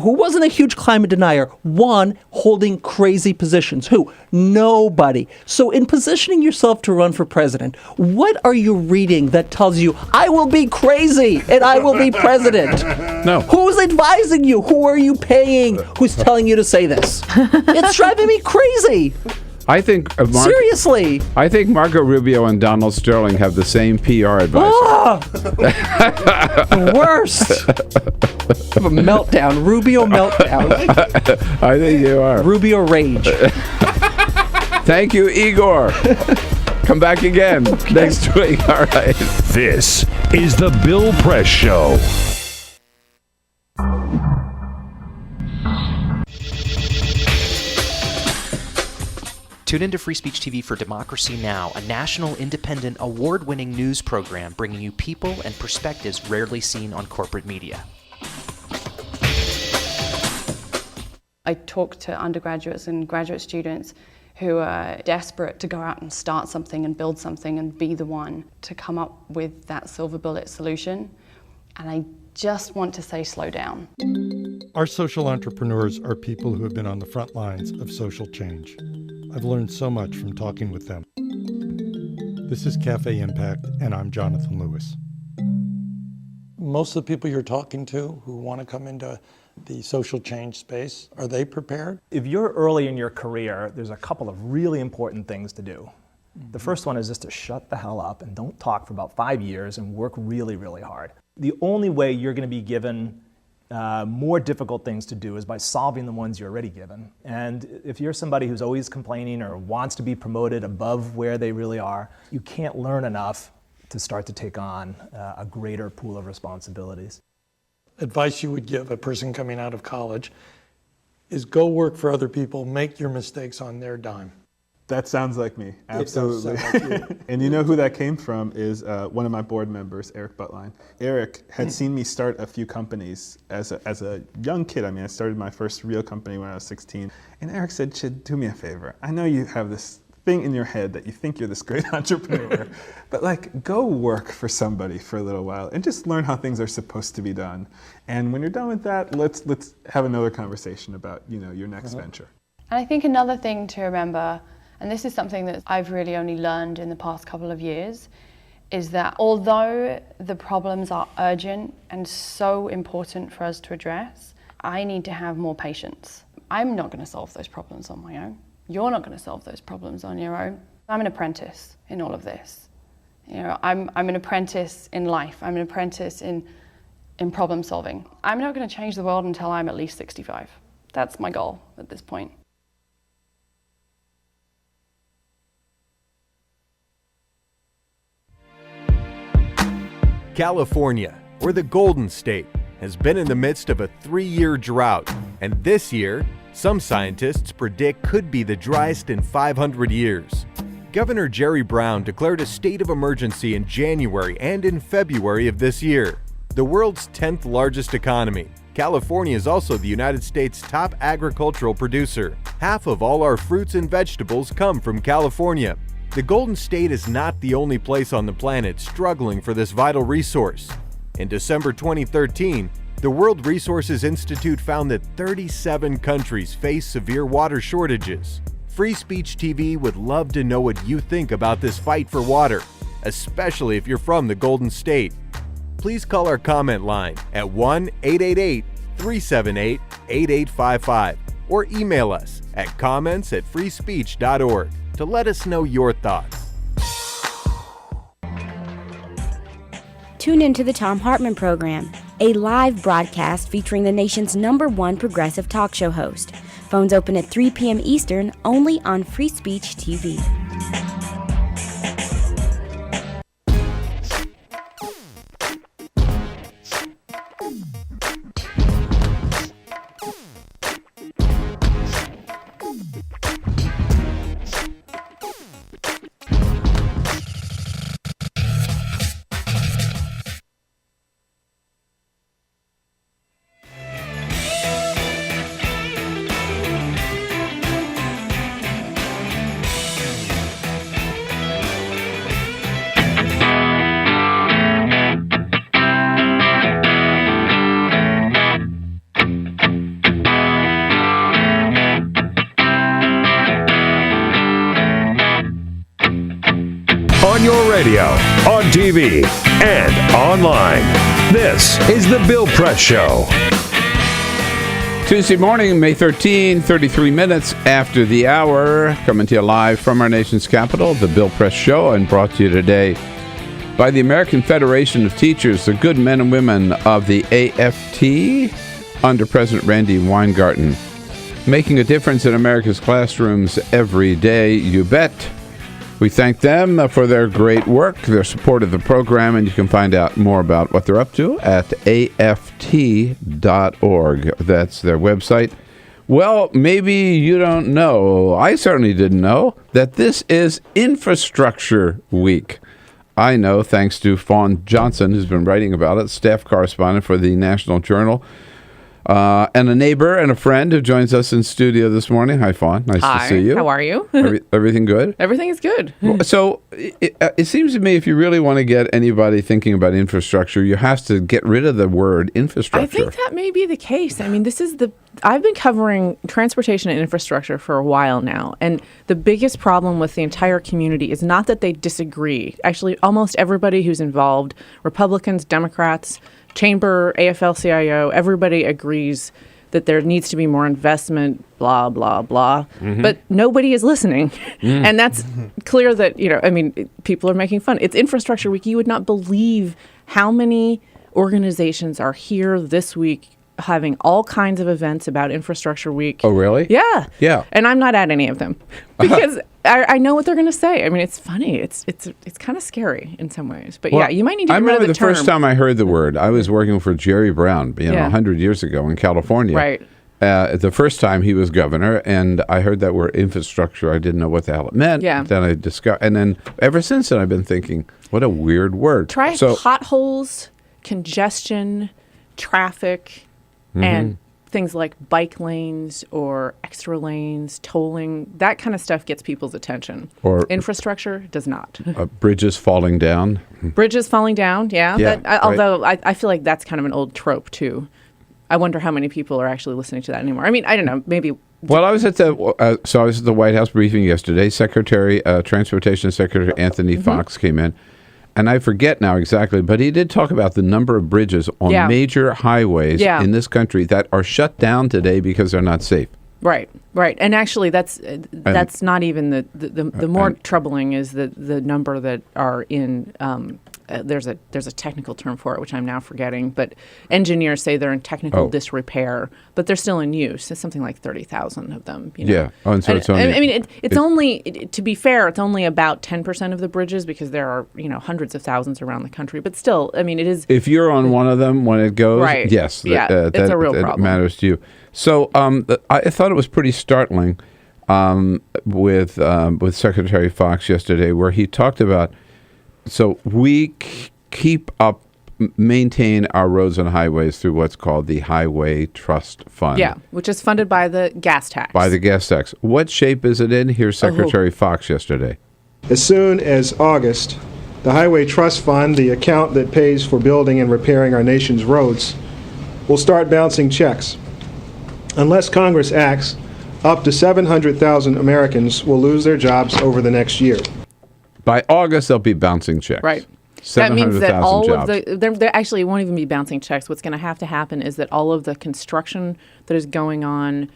who wasn't a huge climate denier, won holding crazy positions? Who? Nobody. So in positioning yourself to run for president, what are you reading that tells you, I will be crazy and I will be president? No. Who's advising you? Who are you paying? Who's telling you to say this? It's driving me crazy. I think seriously. I think Marco Rubio and Donald Sterling have the same PR advisor. The worst. I have a meltdown. Rubio meltdown. I think you are. Rubio rage. Thank you, Igor. Come back again next week. All right. This is the Bill Press Show. Tune into Free Speech TV for Democracy Now!, a national, independent, award-winning news program bringing you people and perspectives rarely seen on corporate media. I talk to undergraduates and graduate students who are desperate to go out and start something and build something and be the one to come up with that silver bullet solution. And I just want to say, slow down. Our social entrepreneurs are people who have been on the front lines of social change. I've learned so much from talking with them. This is Cafe Impact, and I'm Jonathan Lewis. Most of the people you're talking to who want to come into the social change space, are they prepared? If you're early in your career, there's a couple of really important things to do. The first one is just to shut the hell up and don't talk for about 5 years and work really, really hard. The only way you're going to be given more difficult things to do is by solving the ones you're already given. And if you're somebody who's always complaining or wants to be promoted above where they really are, you can't learn enough to start to take on a greater pool of responsibilities. Advice you would give a person coming out of college is go work for other people, make your mistakes on their dime. That sounds like me, absolutely. It does sound like you. And you know who that came from is one of my board members, Eric Buttline. Eric had seen me start a few companies as a young kid. I mean, I started my first real company when I was 16. And Eric said, "Chid, do me a favor. I know you have this thing in your head that you think you're this great entrepreneur, but go work for somebody for a little while and just learn how things are supposed to be done. And when you're done with that, let's have another conversation about your next venture." And I think another thing to remember, and this is something that I've really only learned in the past couple of years, is that although the problems are urgent and so important for us to address, I need to have more patience. I'm not going to solve those problems on my own. You're not going to solve those problems on your own. I'm an apprentice in all of this. I'm an apprentice in life. I'm an apprentice in problem solving. I'm not going to change the world until I'm at least 65. That's my goal at this point. California, or the Golden State, has been in the midst of a 3-year drought, and this year, some scientists predict could be the driest in 500 years. Governor Jerry Brown declared a state of emergency in January and in February of this year. The world's 10th largest economy, California is also the United States' top agricultural producer. Half of all our fruits and vegetables come from California. The Golden State is not the only place on the planet struggling for this vital resource. In December 2013, the World Resources Institute found that 37 countries face severe water shortages. Free Speech TV would love to know what you think about this fight for water, especially if you're from the Golden State. Please call our comment line at 1-888-378-8855 or email us at comments@freespeech.org to let us know your thoughts. Tune into the Thom Hartmann Program, a live broadcast featuring the nation's #1 progressive talk show host. Phones open at 3 p.m. Eastern, only on Free Speech TV. On your radio, on TV, and online. This is The Bill Press Show. Tuesday morning, May 13, 33 minutes after the hour. Coming to you live from our nation's capital, The Bill Press Show, and brought to you today by the American Federation of Teachers, the good men and women of the AFT, under President Randy Weingarten. Making a difference in America's classrooms every day, you bet. We thank them for their great work, their support of the program, and you can find out more about what they're up to at aft.org. That's their website. Well, maybe you don't know, I certainly didn't know, that this is Infrastructure Week. I know, thanks to Fawn Johnson, who's been writing about it, staff correspondent for the National Journal. And a neighbor and a friend who joins us in studio this morning. Hi, Fawn. Nice to see you. How are you? Everything good? Everything is good. So it seems to me if you really want to get anybody thinking about infrastructure, you have to get rid of the word infrastructure. I think that may be the case. I mean, I've been covering transportation and infrastructure for a while now, and the biggest problem with the entire community is not that they disagree. Actually, almost everybody who's involved, Republicans, Democrats, Chamber, AFL-CIO, everybody agrees that there needs to be more investment, blah, blah, blah. Mm-hmm. But nobody is listening. Mm. And that's clear that, people are making fun. It's Infrastructure Week. You would not believe how many organizations are here this week having all kinds of events about Infrastructure Week. Oh, really? Yeah. Yeah. And I'm not at any of them because I know what they're going to say. I mean, it's funny. It's kind of scary in some ways. But yeah, you might need to get rid of the term. I remember the first time I heard the word, I was working for Jerry Brown, 100 years ago in California. Right. The first time he was governor, and I heard that word infrastructure. I didn't know what the hell it meant. Yeah. Then I discovered, and then ever since then, I've been thinking, what a weird word. Try potholes, congestion, traffic, and things like bike lanes or extra lanes, tolling, that kind of stuff gets people's attention. Or infrastructure does not. Bridges falling down. Bridges falling down, yeah. Right. Although I feel like that's kind of an old trope, too. I wonder how many people are actually listening to that anymore. I mean, I don't know, maybe. Well, I was at the White House briefing yesterday. Transportation Secretary Anthony Fox came in. And I forget now exactly, but he did talk about the number of bridges on major highways in this country that are shut down today because they're not safe. Right. And actually, that's not even the more troubling is the number that are in. There's a technical term for it, which I'm now forgetting, but engineers say they're in technical disrepair, but they're still in use. It's something like 30,000 of them. Yeah. Oh, and so it's only. I mean, it's only, to be fair, it's only about 10% of the bridges because there are hundreds of thousands around the country. But still, I mean, it is. If you're on one of them when it goes, right. yes, it's a real problem. Matters to you. So I thought it was pretty startling with Secretary Fox yesterday, where he talked about. So we maintain our roads and highways through what's called the Highway Trust Fund. Yeah, which is funded by the gas tax. What shape is it in? Here's Secretary Fox yesterday. As soon as August, the Highway Trust Fund, the account that pays for building and repairing our nation's roads, will start bouncing checks. Unless Congress acts, up to 700,000 Americans will lose their jobs over the next year. By August, they'll be bouncing checks. Right. That means that all jobs. of there actually won't even be bouncing checks. What's going to have to happen is that all of the construction that is going on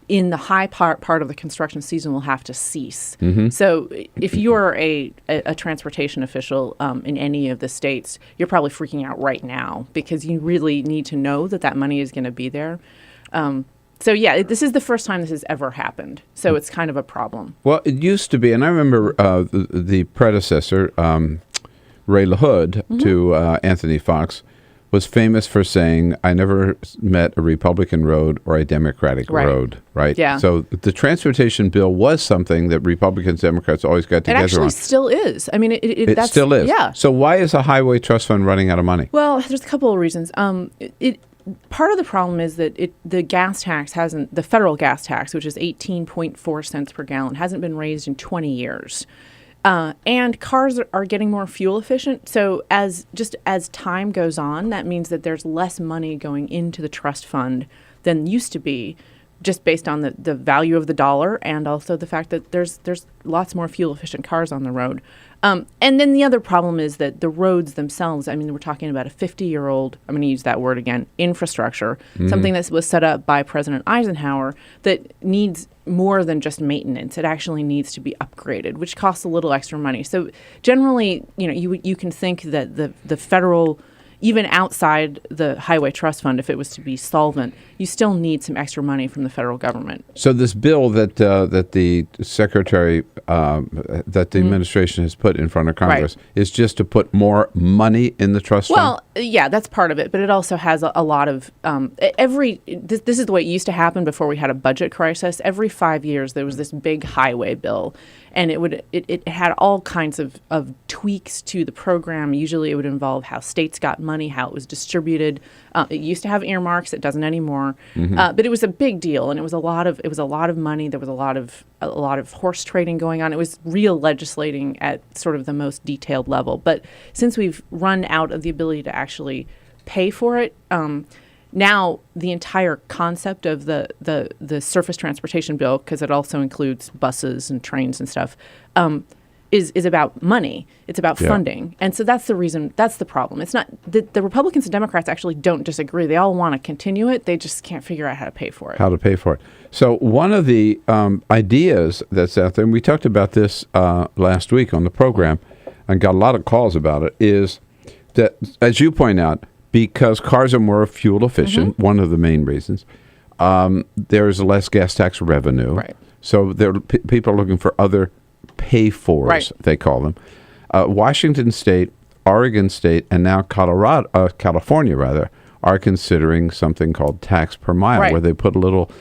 in the high part of the construction season will have to cease. Mm-hmm. So if you're a transportation official in any of the states, you're probably freaking out right now because you really need to know that money is going to be there. So, yeah, this is the first time this has ever happened. So it's kind of a problem. Well, it used to be, and I remember the predecessor, Ray LaHood, to Anthony Fox, was famous for saying, I never met a Republican road or a Democratic road, right? Yeah. So the transportation bill was something that Republicans, Democrats always got together on. It actually still is. I mean, it still is. Yeah. So why is a highway trust fund running out of money? Well, there's a couple of reasons. Part of the problem is that the gas tax the federal gas tax, which is 18.4 cents per gallon, hasn't been raised in 20 years. And cars are getting more fuel efficient. So as time goes on, that means that there's less money going into the trust fund than used to be, just based on the value of the dollar and also the fact that there's lots more fuel efficient cars on the road. And then the other problem is that the roads themselves, I mean, we're talking about a 50-year-old, I'm going to use that word again, infrastructure, something that was set up by President Eisenhower that needs more than just maintenance. It actually needs to be upgraded, which costs a little extra money. So generally, you can think that the federal, even outside the Highway Trust Fund, if it was to be solvent, you still need some extra money from the federal government. So this bill that the secretary, that the administration has put in front of Congress is just to put more money in the trust fund? Well, yeah, that's part of it, but it also has a lot of this is the way it used to happen before we had a budget crisis. Every 5 years there was this big highway bill, and it had all kinds of tweaks to the program. Usually it would involve how states got money, how it was distributed. It used to have earmarks. It doesn't anymore. But it was a big deal, and it was a lot of money. There was a lot of horse trading going on. It was real legislating at sort of the most detailed level. But since we've run out of the ability to actually pay for it, now the entire concept of the surface transportation bill, because it also includes buses and trains and stuff, is about money. It's about funding. And so that's the reason, that's the problem. It's not, the Republicans and Democrats actually don't disagree. They all want to continue it. They just can't figure out how to pay for it. So one of the ideas that's out there, and we talked about this last week on the program and got a lot of calls about it, is that, as you point out, because cars are more fuel efficient, one of the main reasons, there's less gas tax revenue. Right. So people are looking for other pay-fors, they call them. Washington State, Oregon State, and now California are considering something called tax per mile, where they put a little,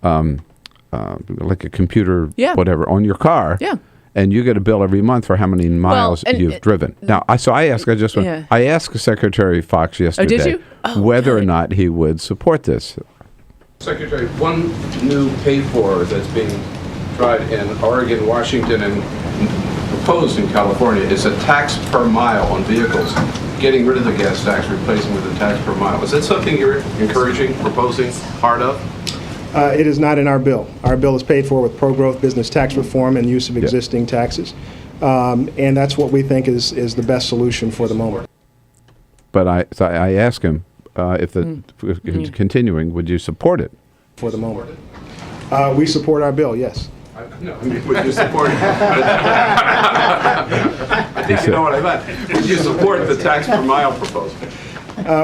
like a computer, whatever, on your car. Yeah. And you get a bill every month for how many miles you've driven. Now, I asked Secretary Fox yesterday whether or not he would support this. Secretary, one new pay-for that's being tried in Oregon, Washington, and proposed in California is a tax per mile on vehicles, getting rid of the gas tax, replacing with a tax per mile. Is that something you're encouraging, proposing, part of? It is not in our bill. Our bill is paid for with pro-growth business tax reform and use of existing taxes. And that's what we think is the best solution for the moment. But I asked him if continuing, would you support it? For the moment. We support our bill, yes. No, would you support it? I think you know what I meant. Would you support the tax per mile proposal?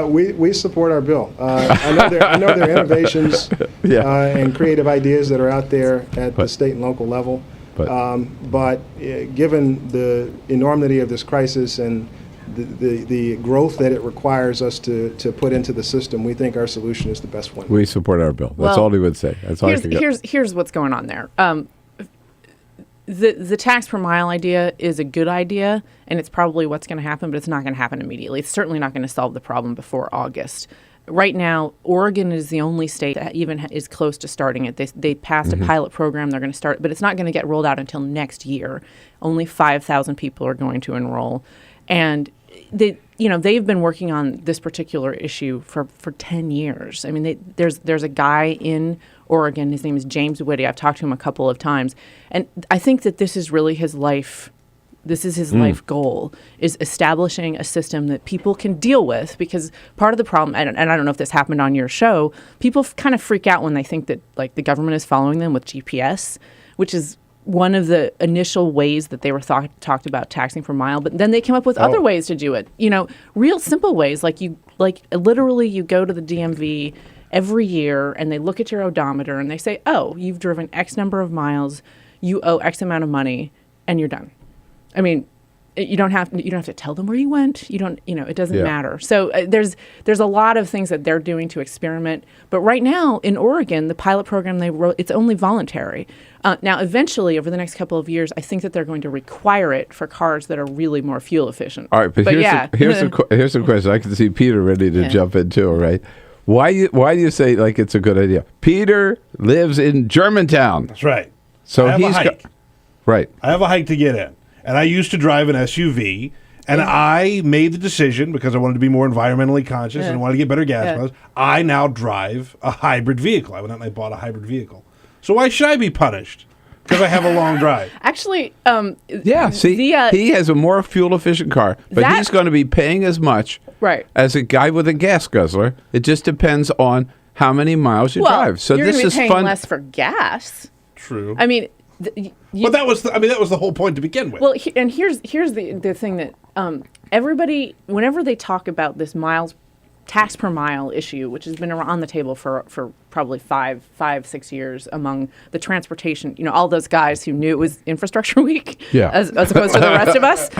We support our bill. I know there are innovations and creative ideas that are out there at the state and local level. But given the enormity of this crisis and the growth that it requires us to put into the system, we think our solution is the best one. We support our bill. That's all he would say. That's all I could get. Here's what's going on there. The tax per mile idea is a good idea, and it's probably what's going to happen, but it's not going to happen immediately. It's certainly not going to solve the problem before August. Right now, Oregon is the only state that even is close to starting it. They passed a pilot program. They're going to start, but it's not going to get rolled out until next year. Only 5,000 people are going to enroll. And they've been working on this particular issue for 10 years. I mean, there's a guy in Oregon. His name is James Whitty. I've talked to him a couple of times, and I think that this is really his life. This is his life goal, is establishing a system that people can deal with. Because part of the problem, and I don't know if this happened on your show, people kind of freak out when they think that like the government is following them with GPS, which is one of the initial ways that they were talked about taxing per mile, but then they came up with other ways to do it. Real simple ways, like literally you go to the DMV every year and they look at your odometer and they say, "Oh, you've driven X number of miles, you owe X amount of money," and you're done. I mean, you don't have to tell them where you went. It doesn't matter. So there's a lot of things that they're doing to experiment. But right now in Oregon, the pilot program they wrote, it's only voluntary. Now, eventually, over the next couple of years, I think that they're going to require it for cars that are really more fuel efficient. All right, but here's a question. I can see Peter ready to jump in too. Right? Why do you say like it's a good idea? Peter lives in Germantown. That's right. So I have a hike. Right. I have a hike to get in. And I used to drive an SUV, and I made the decision, because I wanted to be more environmentally conscious and wanted to get better gas mileage, I now drive a hybrid vehicle. I went out and I bought a hybrid vehicle. So why should I be punished? Because I have a long drive. Actually, he has a more fuel-efficient car, but he's going to be paying as much as a guy with a gas guzzler. It just depends on how many miles you drive. So you're this gonna be is paying fun. less for gas. True. I mean... but that was the whole point to begin with. Well, and here's the thing that everybody, whenever they talk about this tax per mile issue, which has been on the table for probably 6 years among the transportation, all those guys who knew it was Infrastructure Week, as opposed to the rest of us.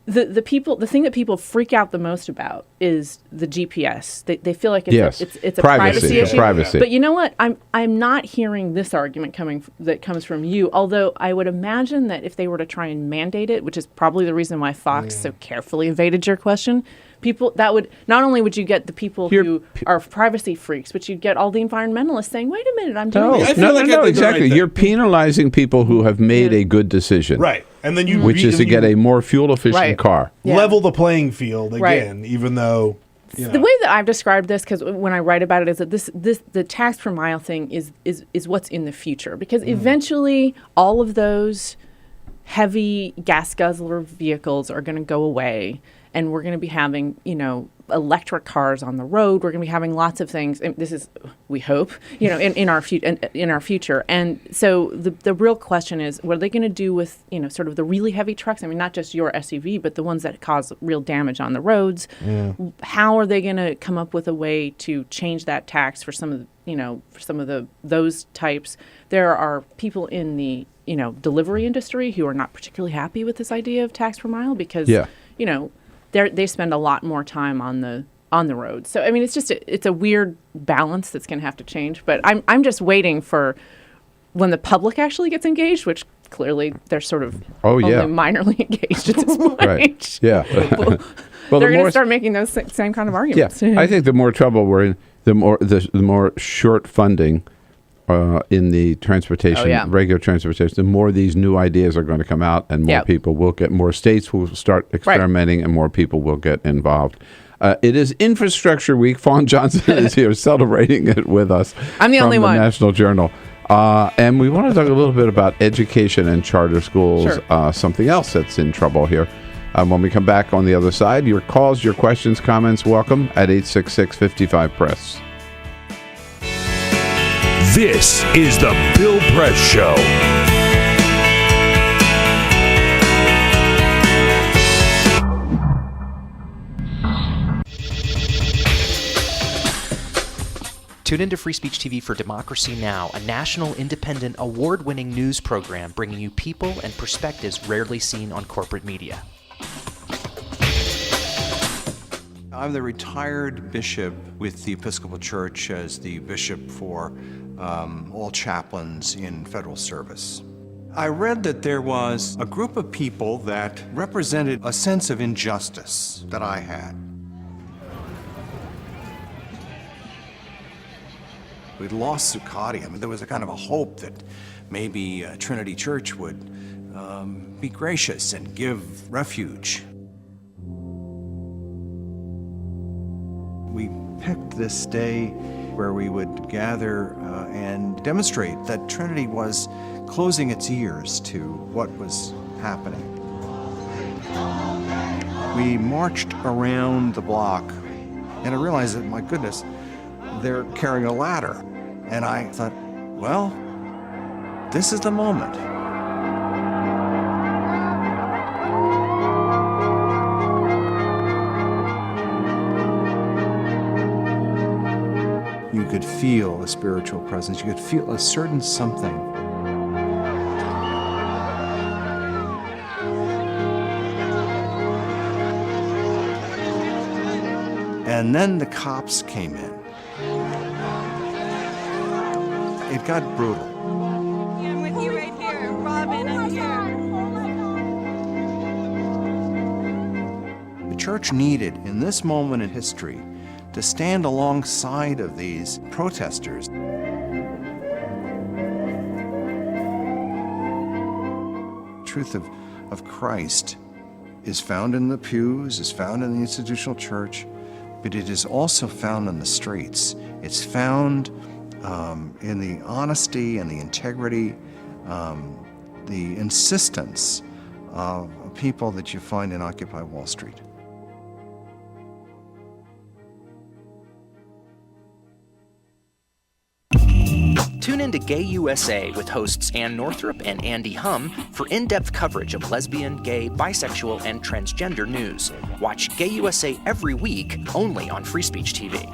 The thing that people freak out the most about is the GPS. They feel like it's a privacy issue. But you know what? I'm not hearing this argument that comes from you. Although I would imagine that if they were to try and mandate it, which is probably the reason why Fox so carefully evaded your question, not only would you get the people who are privacy freaks, but you'd get all the environmentalists saying, "Wait a minute, I'm doing this." No, exactly. You're penalizing people who have made a good decision, right? And then which is to get a more fuel efficient car. Level the playing field again, even though. The way that I've described this, because when I write about it, is that the tax per mile thing is what's in the future, because eventually all of those heavy gas guzzler vehicles are going to go away. And we're going to be having, electric cars on the road. We're going to be having lots of things. And this is, we hope, in our future. And so the real question is, what are they going to do with, sort of the really heavy trucks? I mean, not just your SUV, but the ones that cause real damage on the roads. Yeah. How are they going to come up with a way to change that tax for some of those types? There are people in the delivery industry who are not particularly happy with this idea of tax per mile because they spend a lot more time on the road. So I mean, it's a weird balance that's going to have to change. But I'm just waiting for when the public actually gets engaged, which clearly they're sort of only minorly engaged at this point. Right. Yeah. Well, they're going to start making those same kind of arguments. Yeah. I think the more trouble we're in, the more short funding in the transportation, regular transportation, the more these new ideas are going to come out, and more people will more states will start experimenting, and more people will get involved. It is Infrastructure Week. Fawn Johnson is here celebrating it with us. I'm the only one. From the National Journal. And we want to talk a little bit about education and charter schools, something else that's in trouble here. When we come back on the other side, your calls, your questions, comments, welcome at 866-55-PRESS. This is the Bill Press Show. Tune into Free Speech TV for Democracy Now!, a national, independent, award-winning news program bringing you people and perspectives rarely seen on corporate media. I'm the retired bishop with the Episcopal Church as the bishop for all chaplains in federal service. I read that there was a group of people that represented a sense of injustice that I had. We'd lost Zuccotti. I mean, there was a kind of a hope that maybe Trinity Church would be gracious and give refuge. We picked this day where we would gather and demonstrate that Trinity was closing its ears to what was happening. We marched around the block, and I realized that, my goodness, they're carrying a ladder. And I thought, well, this is the moment. You could feel a spiritual presence. You could feel a certain something. And then the cops came in. It got brutal. I'm with you right here. Robin, I'm here. The church needed, in this moment in history, to stand alongside of these protesters. The truth of Christ is found in the pews, is found in the institutional church, but it is also found in the streets. It's found in the honesty and the integrity, the insistence of people that you find in Occupy Wall Street. Tune in to Gay USA with hosts Ann Northrup and Andy Hum for in-depth coverage of lesbian, gay, bisexual, and transgender news. Watch Gay USA every week, only on Free Speech TV.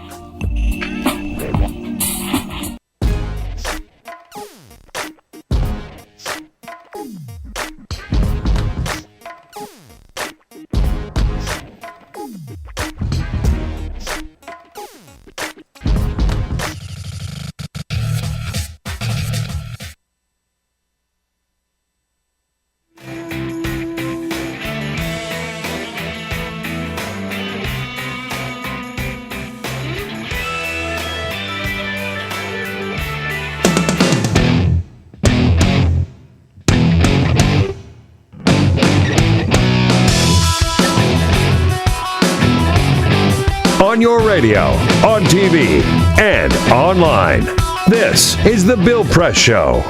On your radio, on TV, and online. This is the Bill Press Show.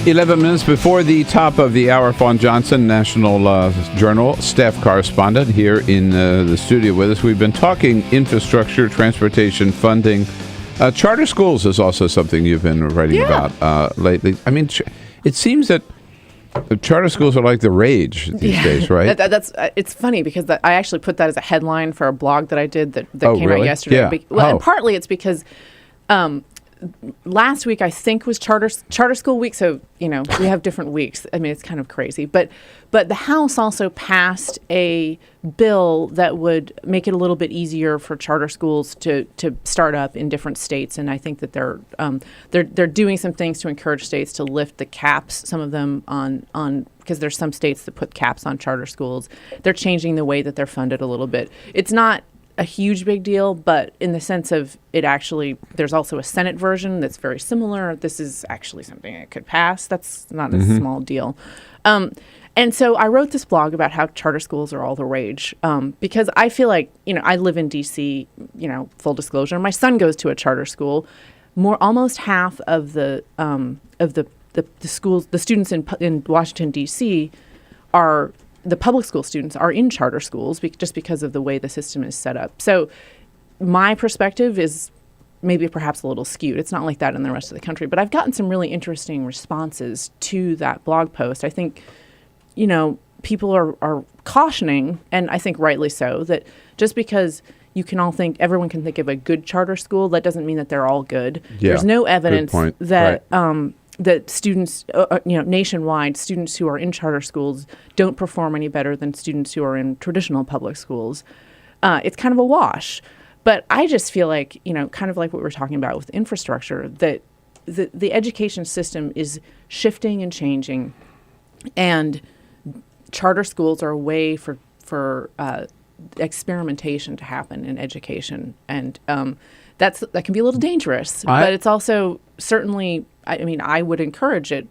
11 minutes before the top of the hour, Fawn Johnson, National Journal staff correspondent, here in the studio with us. We've been talking infrastructure, transportation, funding. Charter schools is also something you've been writing about lately. I mean, it seems that charter schools are like the rage these days, right? That's it's funny because I actually put that as a headline for a blog that I did that came out yesterday. Yeah. And partly it's because last week I think was charter school week, so we have different weeks. I mean, it's kind of crazy, but the House also passed a bill that would make it a little bit easier for charter schools to start up in different states, and I think that they're doing some things to encourage states to lift the caps, some of them on because there's some states that put caps on charter schools. They're changing the way that they're funded a little bit. It's not a huge big deal, but in the sense of it actually, there's also a Senate version that's very similar. This is actually something that could pass. That's not a small deal. And so I wrote this blog about how charter schools are all the rage because I feel like, I live in D.C., full disclosure. My son goes to a charter school. Almost half of the schools, the students in Washington, D.C. are the public school students are in charter schools just because of the way the system is set up. So my perspective is maybe perhaps a little skewed. It's not like that in the rest of the country. But I've gotten some really interesting responses to that blog post. I think, people are cautioning, and I think rightly so, that just because everyone can think of a good charter school, that doesn't mean that they're all good. Yeah, there's no evidence that right. That students, nationwide, students who are in charter schools don't perform any better than students who are in traditional public schools. It's kind of a wash. But I just feel like, kind of like what we were talking about with infrastructure, that the education system is shifting and changing, and charter schools are a way for experimentation to happen in education, and that can be a little dangerous. But it's also certainly, I would encourage it,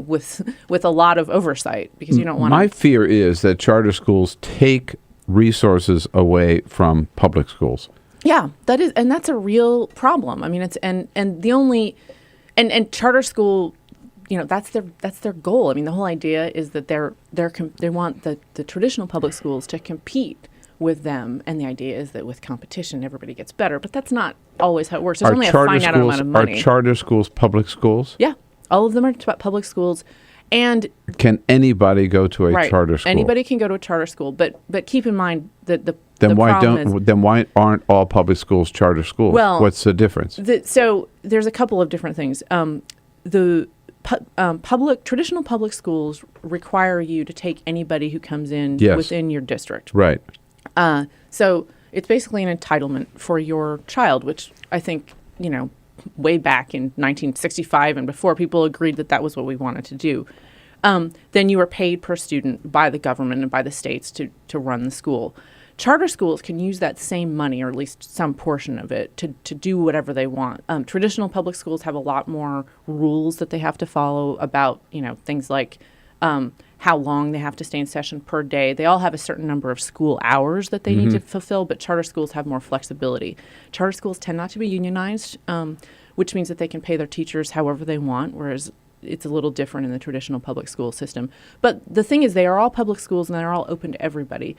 with a lot of oversight, because you don't want. My fear is that charter schools take resources away from public schools. Yeah, that's a real problem. It's and charter school, that's their goal. The whole idea is that they want the traditional public schools to compete with them, and the idea is that with competition everybody gets better. But that's not always how it works. There's only a finite amount of money. Are charter schools public schools? Yeah, all of them are public schools. And can anybody go to a charter school? Anybody can go to a charter school, but keep in mind that then why aren't all public schools charter schools? Well, what's the difference? So there's a couple of different things. Traditional public schools require you to take anybody who comes in within your district. Right. So it's basically an entitlement for your child, which I think, way back in 1965 and before, people agreed that was what we wanted to do. Then you are paid per student by the government and by the states to run the school. Charter schools can use that same money, or at least some portion of it, to do whatever they want. Traditional public schools have a lot more rules that they have to follow about, things like how long they have to stay in session per day. They all have a certain number of school hours that they need to fulfill, but charter schools have more flexibility. Charter schools tend not to be unionized, which means that they can pay their teachers however they want, whereas it's a little different in the traditional public school system. But the thing is, they are all public schools and they're all open to everybody.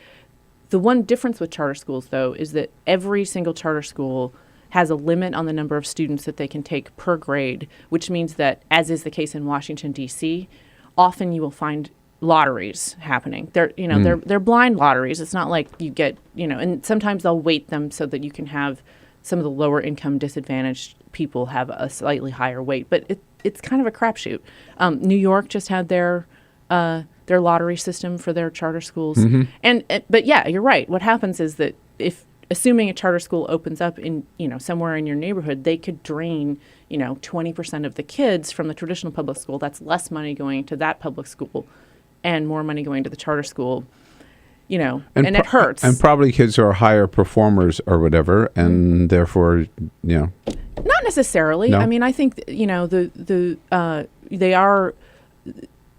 The one difference with charter schools, though, is that every single charter school has a limit on the number of students that they can take per grade, which means that, as is the case in Washington, D.C., often you will find lotteries happening. They're blind lotteries. It's not like you get, and sometimes they'll weight them so that you can have some of the lower income disadvantaged people have a slightly higher weight. But it's kind of a crapshoot. New York just had their lottery system for their charter schools. But yeah, you're right. What happens is that assuming a charter school opens up in, somewhere in your neighborhood, they could drain, 20% of the kids from the traditional public school. That's less money going to that public school and more money going to the charter school, and it hurts. And probably kids who are higher performers or whatever, and therefore, Not necessarily. No? I think,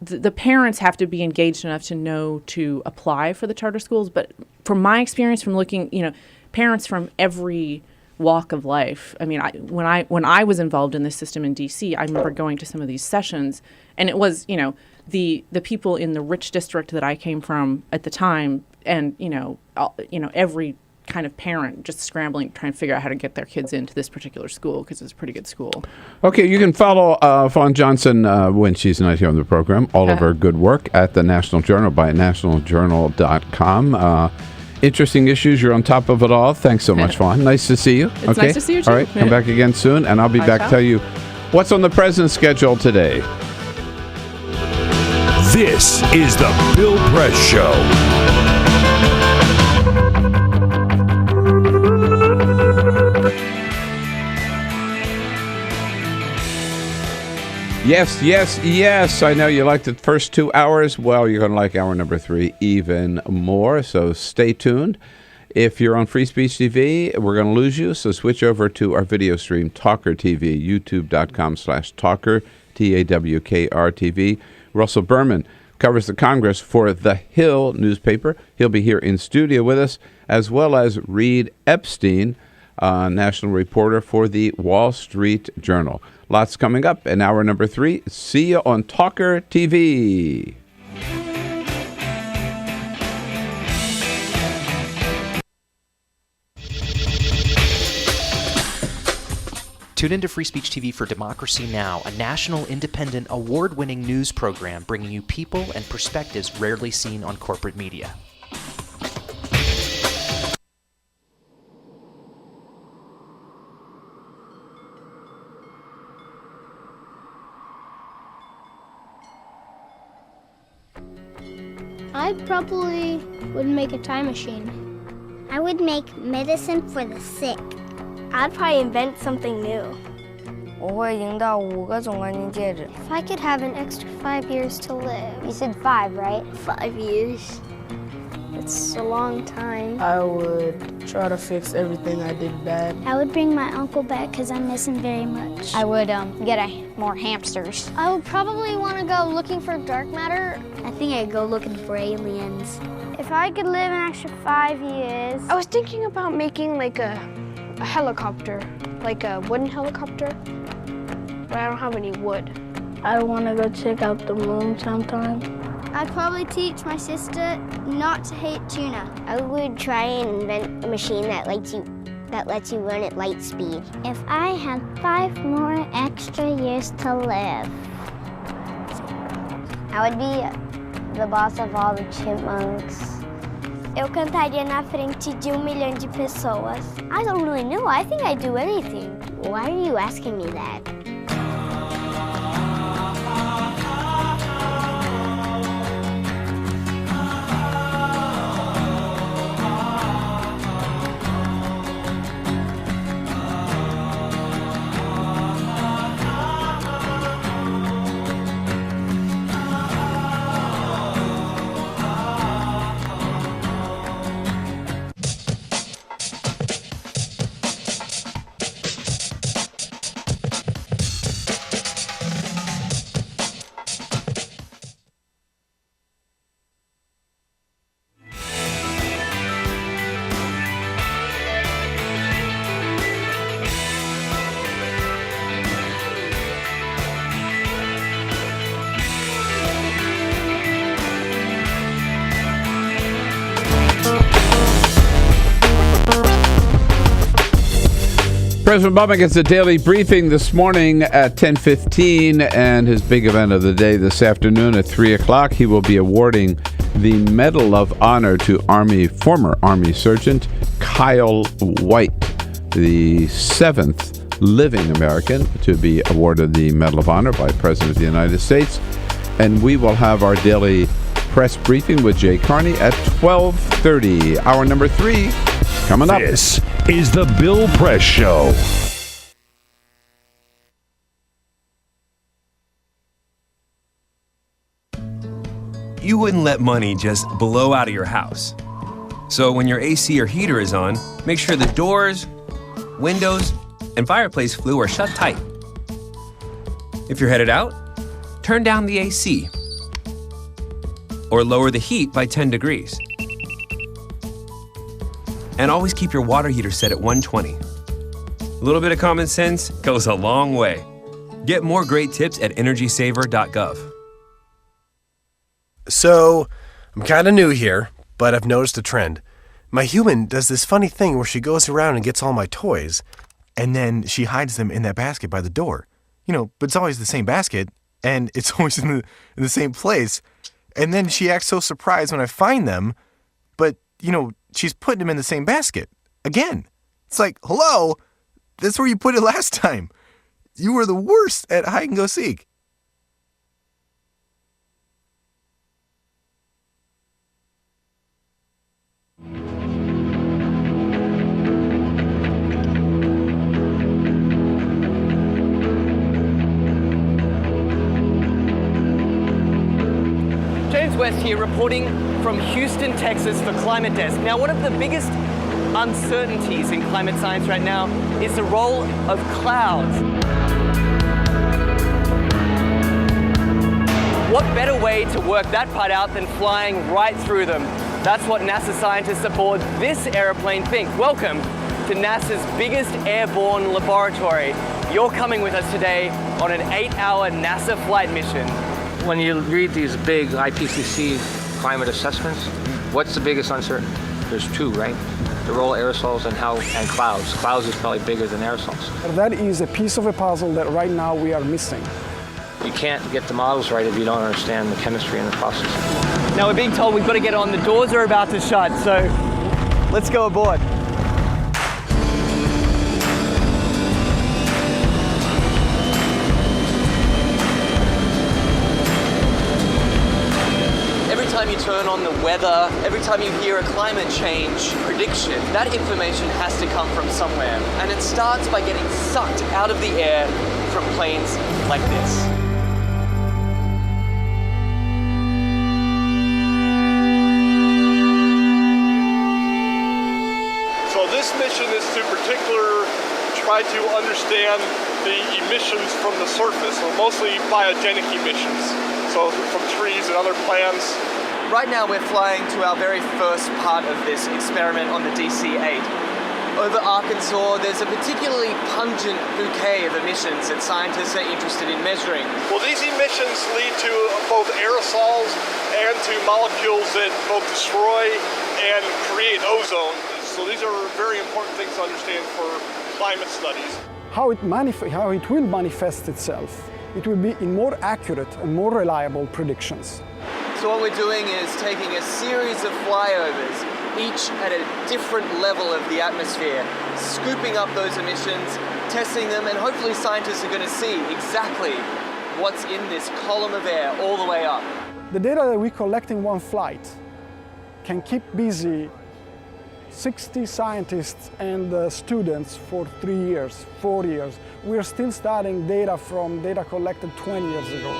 the parents have to be engaged enough to know to apply for the charter schools. But from my experience, from looking, parents from every walk of life. When I was involved in this system in D.C., I remember going to some of these sessions, and it was, the people in the rich district that I came from at the time, and every kind of parent just scrambling, trying to figure out how to get their kids into this particular school because it's a pretty good school. Okay, you can follow Fawn Johnson when she's not here on the program. All of her good work at the National Journal by nationaljournal.com. Interesting issues. You're on top of it all. Thanks so much, Fawn. Nice to see you. It's nice to see you, too. All right, come back again soon, and I'll be back to tell you what's on the president's schedule today. This is the Bill Press Show. Yes. I know you liked the first 2 hours. Well, you're going to like hour number 3 even more, so stay tuned. If you're on Free Speech TV, we're going to lose you, so switch over to our video stream, TawkrTV, youtube.com/Tawker, TawkrTV. Russell Berman covers the Congress for The Hill newspaper. He'll be here in studio with us, as well as Reid Epstein, national reporter for the Wall Street Journal. Lots coming up in hour number 3. See you on TawkrTV. Tune into Free Speech TV for Democracy Now!, a national, independent, award-winning news program bringing you people and perspectives rarely seen on corporate media. I probably would make a time machine. I would make medicine for the sick. I'd probably invent something new. 我会赢到5个总冠军戒指。 If I could have an extra 5 years to live. You said 5, right? 5 years. It's a long time. I would try to fix everything I did bad. I would bring my uncle back because I miss him very much. I would get more hamsters. I would probably want to go looking for dark matter. I think I'd go looking for aliens. If I could live an extra 5 years. I was thinking about making like a helicopter, like a wooden helicopter, but I don't have any wood. I want to go check out the moon sometime. I'd probably teach my sister not to hate tuna. I would try and invent a machine that lets you run at light speed. If I had 5 more extra years to live. I would be the boss of all the chipmunks. Eu cantaria na frente de 1 milhão de pessoas. I don't really know. I think I'd do anything. Why are you asking me that? President Obama gets a daily briefing this morning at 10:15, and his big event of the day this afternoon at 3 o'clock. He will be awarding the Medal of Honor to former Army Sergeant Kale White, the 7th living American to be awarded the Medal of Honor by President of the United States. And we will have our daily press briefing with Jay Carney at 12:30. Hour number 3 coming up. This is the Bill Press Show. You wouldn't let money just blow out of your house. So when your AC or heater is on, make sure the doors, windows, and fireplace flue are shut tight. If you're headed out, turn down the AC or lower the heat by 10 degrees. And always keep your water heater set at 120. A little bit of common sense goes a long way. Get more great tips at energysaver.gov. So, I'm kind of new here, but I've noticed a trend. My human does this funny thing where she goes around and gets all my toys, and then she hides them in that basket by the door. But it's always the same basket, and it's always in the same place. And then she acts so surprised when I find them, but, she's putting them in the same basket. Again. It's like, hello, that's where you put it last time. You were the worst at hide and go seek. West here reporting from Houston, Texas for Climate Desk. Now, one of the biggest uncertainties in climate science right now is the role of clouds. What better way to work that part out than flying right through them? That's what NASA scientists aboard this airplane think. Welcome to NASA's biggest airborne laboratory. You're coming with us today on an 8-hour NASA flight mission. When you read these big IPCC climate assessments, what's the biggest uncertainty? There's 2, right? the role of aerosols and clouds. Clouds is probably bigger than aerosols. That is a piece of a puzzle that right now we are missing. You can't get the models right if you don't understand the chemistry and the process. Now we're being told we've got to get on. The doors are about to shut, so let's go aboard. Every time you turn on the weather, every time you hear a climate change prediction, that information has to come from somewhere. And it starts by getting sucked out of the air from planes like this. This mission is to particularly try to understand the emissions from the surface, so mostly biogenic emissions, so from trees and other plants. Right now we're flying to our very first part of this experiment on the DC-8. Over Arkansas, there's a particularly pungent bouquet of emissions that scientists are interested in measuring. Well, these emissions lead to both aerosols and to molecules that both destroy and create ozone. So these are very important things to understand for climate studies. How it will manifest itself, it will be in more accurate and more reliable predictions. So what we're doing is taking a series of flyovers, each at a different level of the atmosphere, scooping up those emissions, testing them, and hopefully scientists are going to see exactly what's in this column of air all the way up. The data that we collect in one flight can keep busy 60 scientists and students for 3 years, 4 years. We're still studying data from data collected 20 years ago.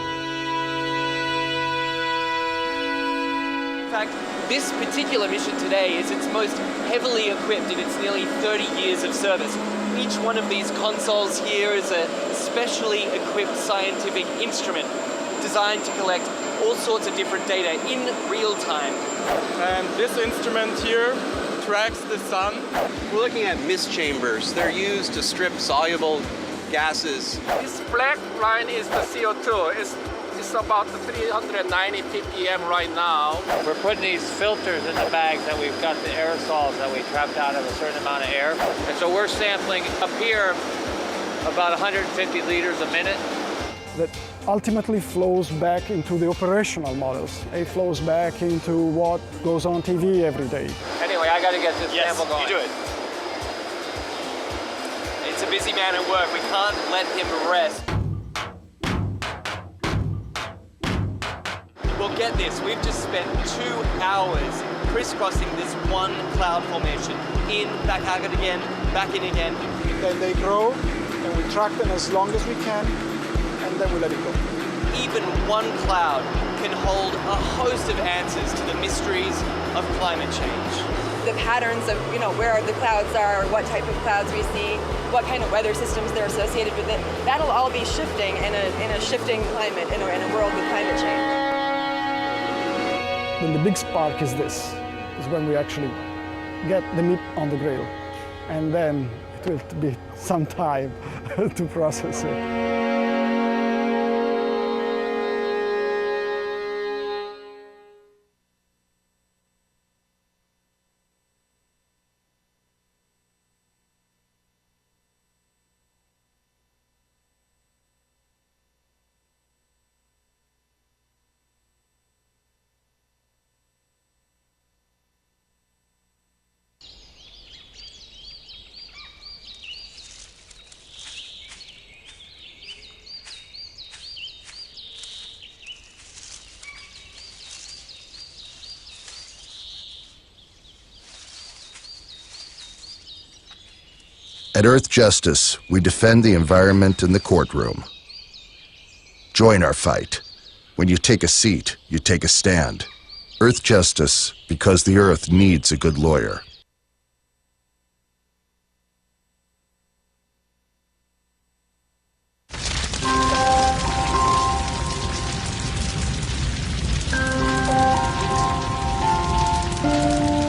In fact, this particular mission today is its most heavily equipped in its nearly 30 years of service. Each one of these consoles here is a specially equipped scientific instrument designed to collect all sorts of different data in real time. And this instrument here tracks the sun. We're looking at mist chambers. They're used to strip soluble gases. This black line is the CO2. It's about 390 ppm right now. We're putting these filters in the bags that we've got the aerosols that we trapped out of a certain amount of air. And so we're sampling up here about 150 liters a minute. That ultimately flows back into the operational models. It flows back into what goes on TV every day. Anyway, I got to get this sample going. You do it. It's a busy man at work. We can't let him rest. Well, get this. We've just spent 2 hours crisscrossing this one cloud formation. In, back out again, back in again. Then they grow, and we track them as long as we can, and then we let it go. Even one cloud can hold a host of answers to the mysteries of climate change. The patterns of, where the clouds are, what type of clouds we see, what kind of weather systems they're associated with it, that'll all be shifting in a shifting climate, in a world with climate change. Then the big spark is when we actually get the meat on the grill. And then it will be some time to process it. At Earth Justice, we defend the environment in the courtroom. Join our fight. When you take a seat, you take a stand. Earth Justice, because the Earth needs a good lawyer.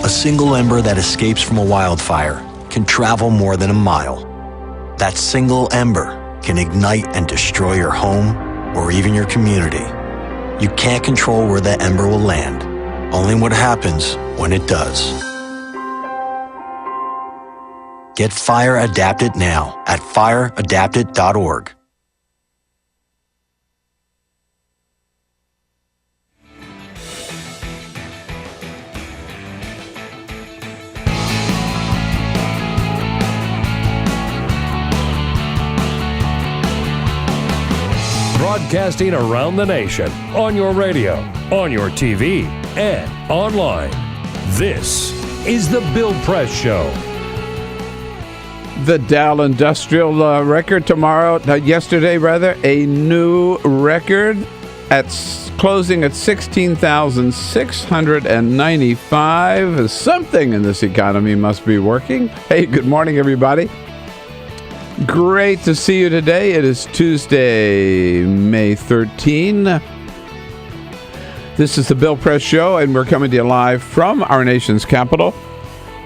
A single ember that escapes from a wildfire can travel more than a mile. That single ember can ignite and destroy your home or even your community. You can't control where that ember will land, only what happens when it does. Get fire adapted now at fireadapted.org. Broadcasting around the nation, on your radio, on your TV, and online. This is the Bill Press Show. The Dow Industrial record yesterday, a new record closing at 16,695. Something in this economy must be working. Hey, good morning, everybody. Great to see you today. It is Tuesday, May 13. This is the Bill Press Show, and we're coming to you live from our nation's capital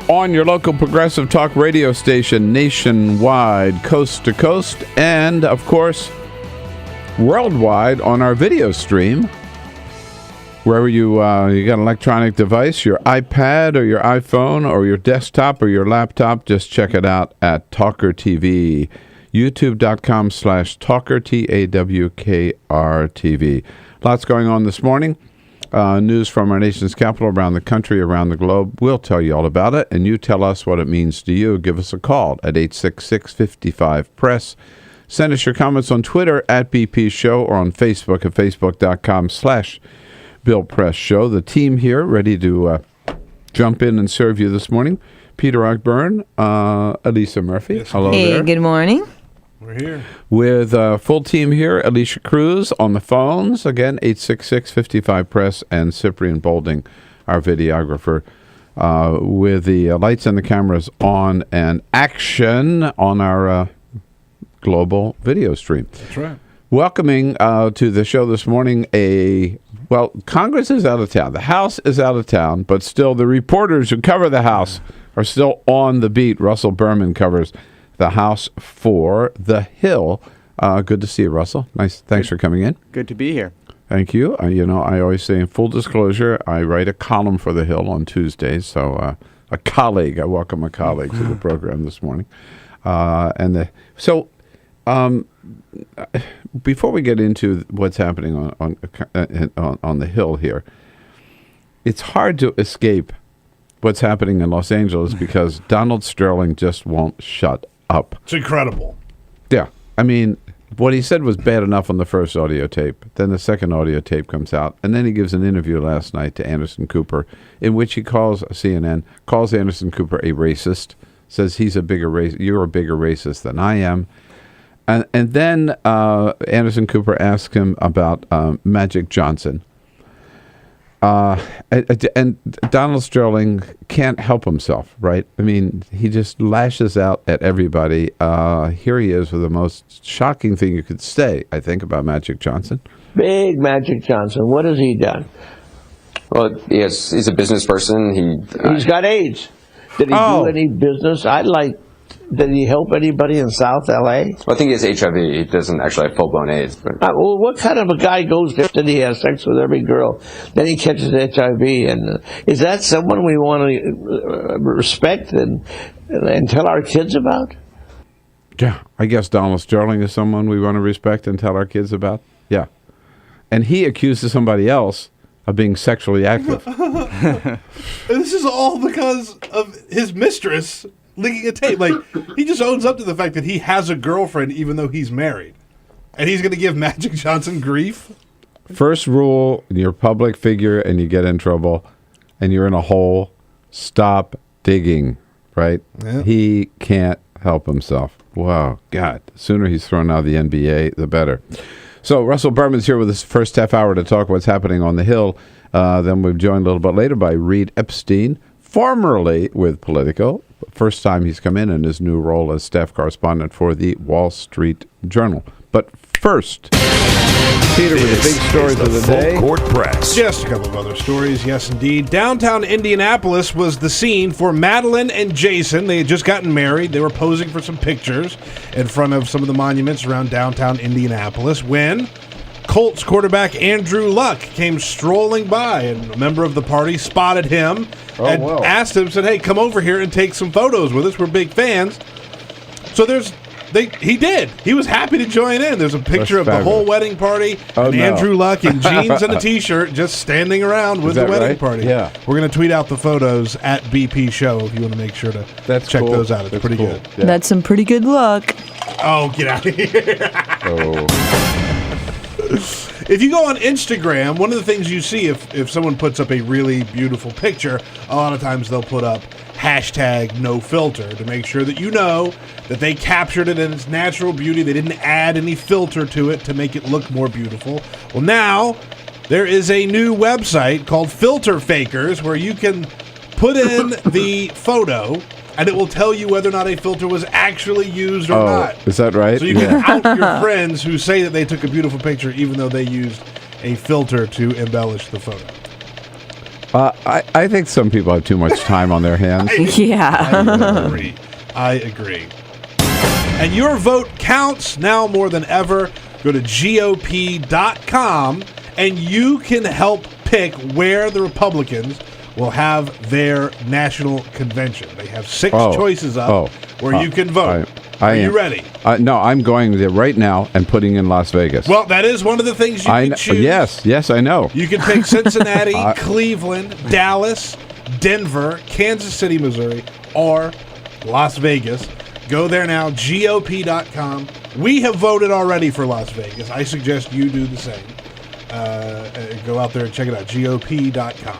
on your local progressive talk radio station nationwide, coast to coast, and, of course, worldwide on our video stream. Wherever you got an electronic device, your iPad or your iPhone or your desktop or your laptop, just check it out at TawkrTV, youtube.com/Tawkr, TAWKR-TV. Lots going on this morning. News from our nation's capital, around the country, around the globe. We'll tell you all about it, and you tell us what it means to you. Give us a call at 866-55-PRESS. Send us your comments on Twitter at BP Show or on Facebook at facebook.com/Bill Press Show. The team here ready to jump in and serve you this morning. Peter Ogburn, Elisa Murphy. Yes, hello hey, there. Good morning. We're here. With a full team here, Alicia Cruz on the phones. Again, 866-55-PRESS, and Cyprian Bolding, our videographer, with the lights and the cameras on and action on our global video stream. That's right. Welcoming to the show this morning Congress is out of town. The House is out of town, but still the reporters who cover the House are still on the beat. Russell Berman covers the House for The Hill. Good to see you, Russell. Nice. Thanks for coming in. Good to be here. Thank you. I always say, in full disclosure, I write a column for The Hill on Tuesdays. So I welcome a colleague to the program this morning. Before we get into what's happening on the Hill here, it's hard to escape what's happening in Los Angeles because Donald Sterling just won't shut up. It's incredible. Yeah. I mean, what he said was bad enough on the first audio tape. Then the second audio tape comes out. And then he gives an interview last night to Anderson Cooper in which he calls Anderson Cooper a racist, says you're a bigger racist than I am. And then Anderson Cooper asks him about Magic Johnson. And Donald Sterling can't help himself, right? I mean, he just lashes out at everybody. Here he is with the most shocking thing you could say, I think, about Magic Johnson. Big Magic Johnson. What has he done? Well, he's a business person. He's got AIDS. Did he do any business? Did he help anybody in South L.A.? Well, I think he has HIV. He doesn't actually have full-blown AIDS. But. Well, what kind of a guy goes there that he has sex with every girl? Then he catches HIV. And is that someone we want to respect and tell our kids about? Yeah, I guess Donald Sterling is someone we want to respect and tell our kids about. Yeah. And he accuses somebody else of being sexually active. This is all because of his mistress leaking a tape. He just owns up to the fact that he has a girlfriend even though he's married. And he's going to give Magic Johnson grief? First rule, you're a public figure and you get in trouble and you're in a hole, stop digging, right? Yeah. He can't help himself. Wow, God. The sooner he's thrown out of the NBA, the better. So Russell Berman's here with us first half hour to talk what's happening on the Hill. Then we're joined a little bit later by Reid Epstein, formerly with Politico. First time he's come in his new role as staff correspondent for the Wall Street Journal. But first, Peter with the big stories of the day. Court Press. Just a couple of other stories, yes indeed. Downtown Indianapolis was the scene for Madeline and Jason. They had just gotten married. They were posing for some pictures in front of some of the monuments around downtown Indianapolis when Colts quarterback Andrew Luck came strolling by, and a member of the party spotted him and asked him, said, "Hey, come over here and take some photos with us. We're big fans." So he did. He was happy to join in. There's a picture of the whole wedding party and Andrew Luck in jeans and a T-shirt just standing around with the wedding party. Yeah. We're going to tweet out the photos at BP Show if you want to make sure to check those out. It's pretty good. Yeah. That's some pretty good luck. Oh, get out of here. If you go on Instagram, one of the things you see if someone puts up a really beautiful picture, a lot of times they'll put up #NoFilter to make sure that you know that they captured it in its natural beauty. They didn't add any filter to it to make it look more beautiful. Well, now there is a new website called Filter Fakers where you can put in the photo and it will tell you whether or not a filter was actually used or not. Is that right? So you can out your friends who say that they took a beautiful picture even though they used a filter to embellish the photo. I think some people have too much time on their hands. I agree. And your vote counts now more than ever. Go to GOP.com and you can help pick where the Republicans will have their national convention. They have 6 choices up where you can vote. Are you ready? No, I'm going there right now and putting in Las Vegas. Well, that is one of the things you can choose. Yes, I know. You can pick Cincinnati, Cleveland, Dallas, Denver, Kansas City, Missouri, or Las Vegas. Go there now, GOP.com. We have voted already for Las Vegas. I suggest you do the same. Go out there and check it out, GOP.com.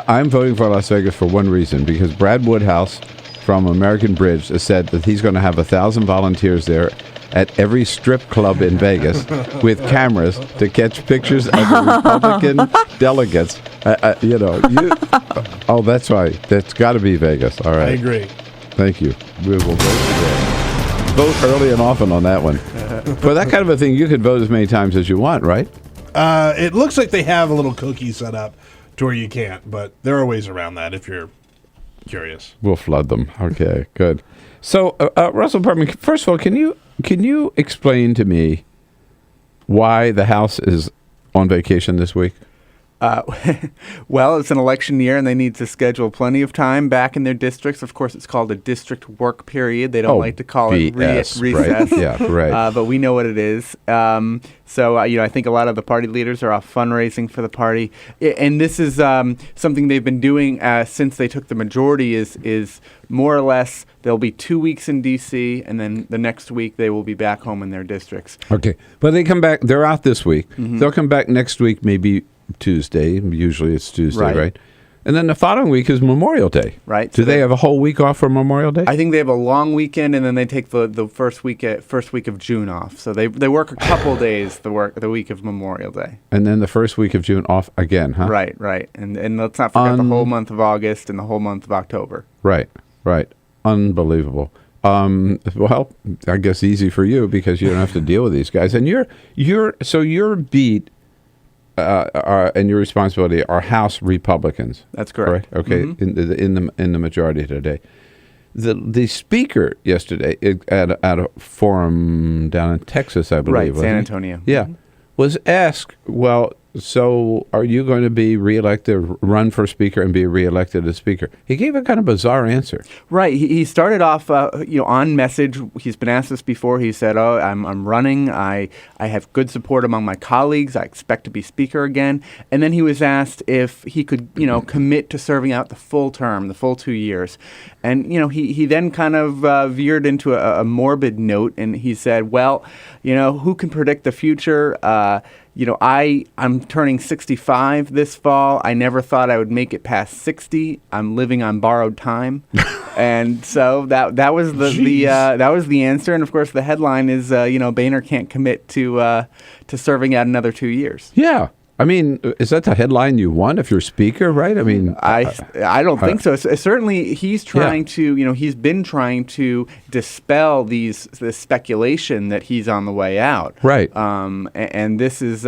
I'm voting for Las Vegas for one reason, because Brad Woodhouse from American Bridge has said that he's going to have 1,000 volunteers there at every strip club in Vegas with cameras to catch pictures of the Republican delegates. That's right. That's got to be Vegas. All right. I agree. Thank you. We will vote today. Vote early and often on that one. For that kind of a thing, you could vote as many times as you want, right? It looks like they have a little cookie set up to where you can't, but there are ways around that if you're curious. We'll flood them. Okay, good. So, Russell Berman, first of all, can you explain to me why the House is on vacation this week? Well, it's an election year, and they need to schedule plenty of time back in their districts. Of course, it's called a district work period. They don't like to call it recess. Right? Yeah, right. But we know what it is. I think a lot of the party leaders are off fundraising for the party. And this is something they've been doing since they took the majority is more or less they'll be 2 weeks in D.C., and then the next week they will be back home in their districts. Okay. But they come back. They're out this week. Mm-hmm. They'll come back next week, maybe Tuesday. Usually it's Tuesday, right? And then the following week is Memorial Day. Right. Do they have a whole week off for Memorial Day? I think they have a long weekend, and then they take the first week of June off. So they work a couple days the week of Memorial Day. And then the first week of June off again, huh? Right. And let's not forget the whole month of August and the whole month of October. Right. Unbelievable. Well, I guess easy for you because you don't have to deal with these guys. And your beat and your responsibility are House Republicans. That's correct. Okay, Mm-hmm. in the majority today. The speaker yesterday at a forum down in Texas, I believe, right, San Antonio. Yeah, was asked, well, so are you going to be reelected, run for speaker and be reelected as speaker? He gave a kind of bizarre answer. Right. He started off, on message. He's been asked this before. He said, I'm running. I have good support among my colleagues. I expect to be speaker again. And then he was asked if he could, commit to serving out the full term, the full 2 years. And, he then kind of veered into a morbid note. And he said, well, who can predict the future? I'm turning 65 this fall. I never thought I would make it past 60. I'm living on borrowed time. And so that was the answer. And of course the headline is Boehner can't commit to serving out another 2 years. Yeah. I mean, is that the headline you want if you're speaker, right? I mean, I don't think so. Certainly, he's trying to, he's been trying to dispel this speculation that he's on the way out. Right. And this is,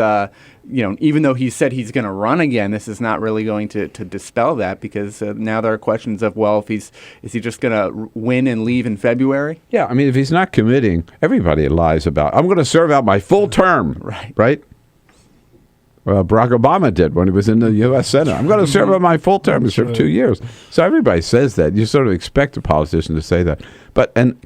even though he said he's going to run again, this is not really going to dispel that because now there are questions of, well, is he just going to win and leave in February? Yeah. I mean, if he's not committing, everybody lies about, I'm going to serve out my full term. Right. Right? Barack Obama did when he was in the U.S. Senate. I'm going to serve on my full term. He served 2 years. So everybody says that. You sort of expect a politician to say that. And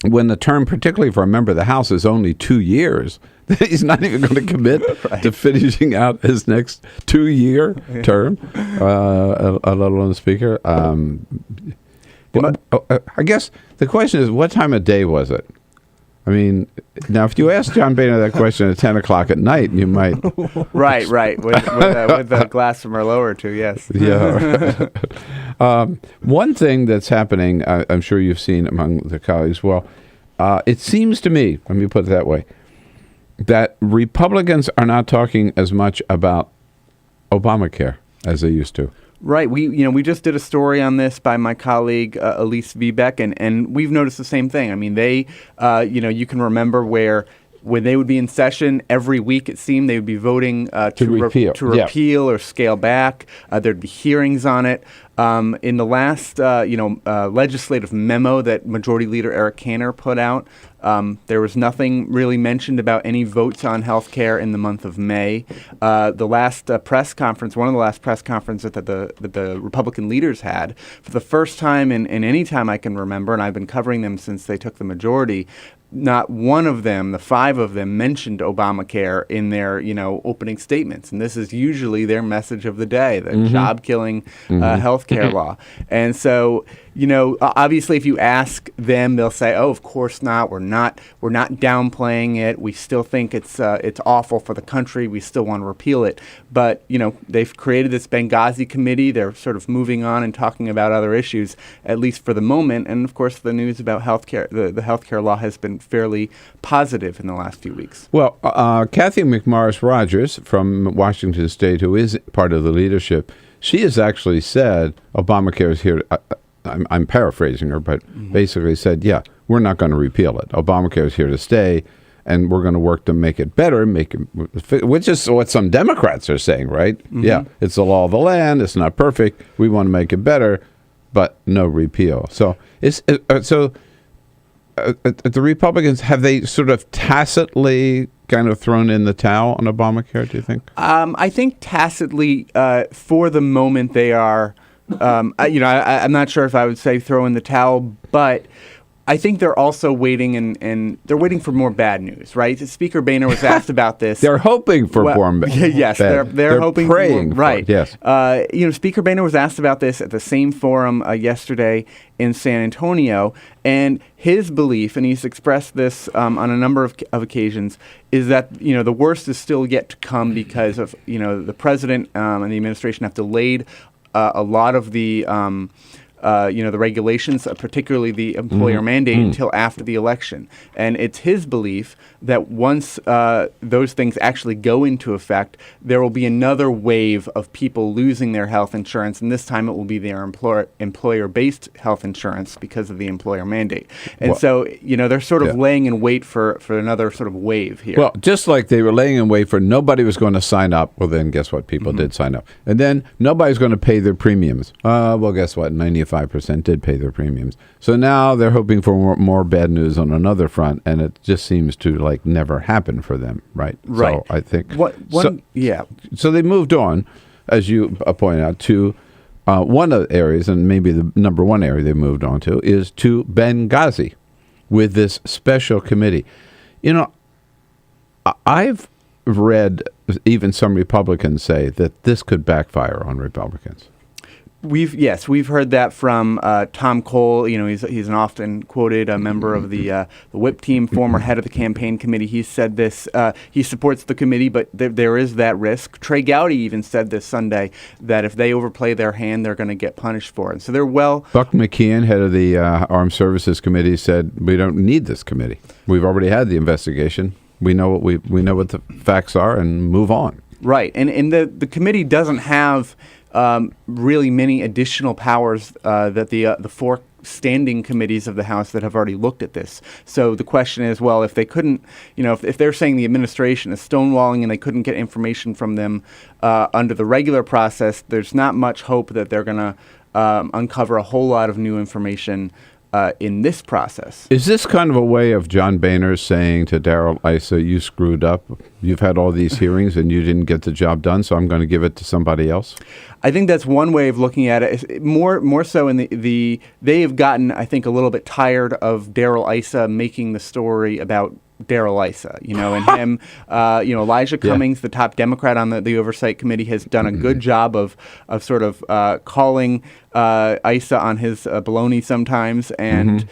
when the term, particularly for a member of the House, is only 2 years, he's not even going to commit to finishing out his next 2-year term, let alone Speaker. I guess the question is, what time of day was it? I mean, now if you ask John Boehner that question at 10 o'clock at night, you might... Right, with a glass of Merlot or two, yes. Yeah. One thing that's happening, I'm sure you've seen among the colleagues, it seems to me, let me put it that way, that Republicans are not talking as much about Obamacare as they used to. Right. We just did a story on this by my colleague Elise Viebeck, and we've noticed the same thing. I mean, they, you can remember when they would be in session every week, it seemed they would be voting to repeal or scale back. There'd be hearings on it. In the last, legislative memo that Majority Leader Eric Cantor put out, there was nothing really mentioned about any votes on health care in the month of May. The last press conference, one of the last press conferences that the Republican leaders had, for the first time in any time I can remember, and I've been covering them since they took the majority, not one of them, the 5 of them, mentioned Obamacare in their, opening statements. And this is usually their message of the day, the job-killing health care law. And so, obviously, if you ask them, they'll say, "Oh, of course not. We're not downplaying it. We still think it's awful for the country. We still want to repeal it." But they've created this Benghazi committee. They're sort of moving on and talking about other issues, at least for the moment. And of course, the news about healthcare, the healthcare law, has been fairly positive in the last few weeks. Well, Kathy McMorris Rogers from Washington State, who is part of the leadership, she has actually said Obamacare is here. I'm paraphrasing her, but basically said, yeah, we're not going to repeal it. Obamacare is here to stay, and we're going to work to make it better, which is what some Democrats are saying, right? Yeah, it's the law of the land. It's not perfect. We want to make it better, but no repeal. So the Republicans, have they sort of tacitly kind of thrown in the towel on Obamacare, do you think? I think tacitly, for the moment, they are. I'm not sure if I would say throw in the towel, but I think they're also waiting and they're waiting for more bad news, right? Speaker Boehner was asked about this. They're hoping for more bad. Yes, they're hoping praying for more, right. Yes. Speaker Boehner was asked about this at the same forum yesterday in San Antonio, and his belief, and he's expressed this on a number of occasions, is that the worst is still yet to come because of the president and the administration have delayed a lot of the the regulations, particularly the employer mandate, until after the election. And it's his belief that once those things actually go into effect, there will be another wave of people losing their health insurance, and this time it will be their employer-based health insurance because of the employer mandate. And so, they're sort of laying in wait for another sort of wave here. Well, just like they were laying in wait for nobody was going to sign up, well, then guess what? People did sign up. And then nobody's going to pay their premiums. Well, guess what? 95% did pay their premiums. So now they're hoping for more bad news on another front, and it just seems to never happen for them, right? Right. So I think So they moved on, as you point out, to one of the areas, and maybe the number one area they moved on to, is to Benghazi with this special committee. I've read even some Republicans say that this could backfire on Republicans. We've heard that from Tom Cole. He's an often quoted member of the whip team, former head of the campaign committee. He said this. He supports the committee, but there is that risk. Trey Gowdy even said this Sunday that if they overplay their hand, they're going to get punished for it. So they're Buck McKeon, head of the Armed Services Committee, said we don't need this committee. We've already had the investigation. We know what we know what the facts are, and move on. Right, and the committee doesn't have really many additional powers that the 4 standing committees of the House that have already looked at this. So the question is, well, if they couldn't, if they're saying the administration is stonewalling and they couldn't get information from them under the regular process, there's not much hope that they're going to uncover a whole lot of new information in this process. Is this kind of a way of John Boehner saying to Darrell Issa, you screwed up, you've had all these hearings and you didn't get the job done, so I'm going to give it to somebody else? I think that's one way of looking at it. More so in the they have gotten, I think, a little bit tired of Darrell Issa making the story about Darrell Issa, and him, Elijah Cummings, the top Democrat on the Oversight Committee, has done a good job of sort of calling Issa on his baloney sometimes, and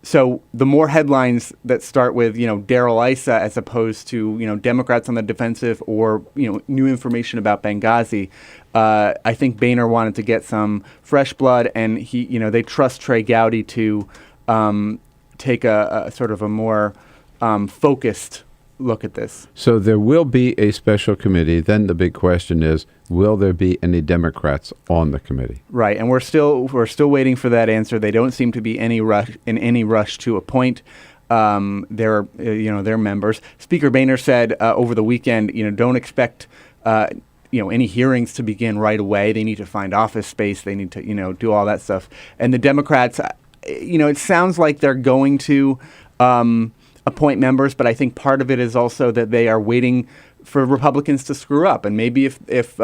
so the more headlines that start with Darrell Issa as opposed to Democrats on the defensive or new information about Benghazi, I think Boehner wanted to get some fresh blood, and they trust Trey Gowdy to take a sort of a more focused look at this. So there will be a special committee. Then the big question is, will there be any Democrats on the committee? Right, and we're still waiting for that answer. They don't seem to be in any rush to appoint their members. Speaker Boehner said over the weekend, don't expect any hearings to begin right away. They need to find office space. They need to do all that stuff. And the Democrats, it sounds like they're going to appoint members, but I think part of it is also that they are waiting for Republicans to screw up. And maybe if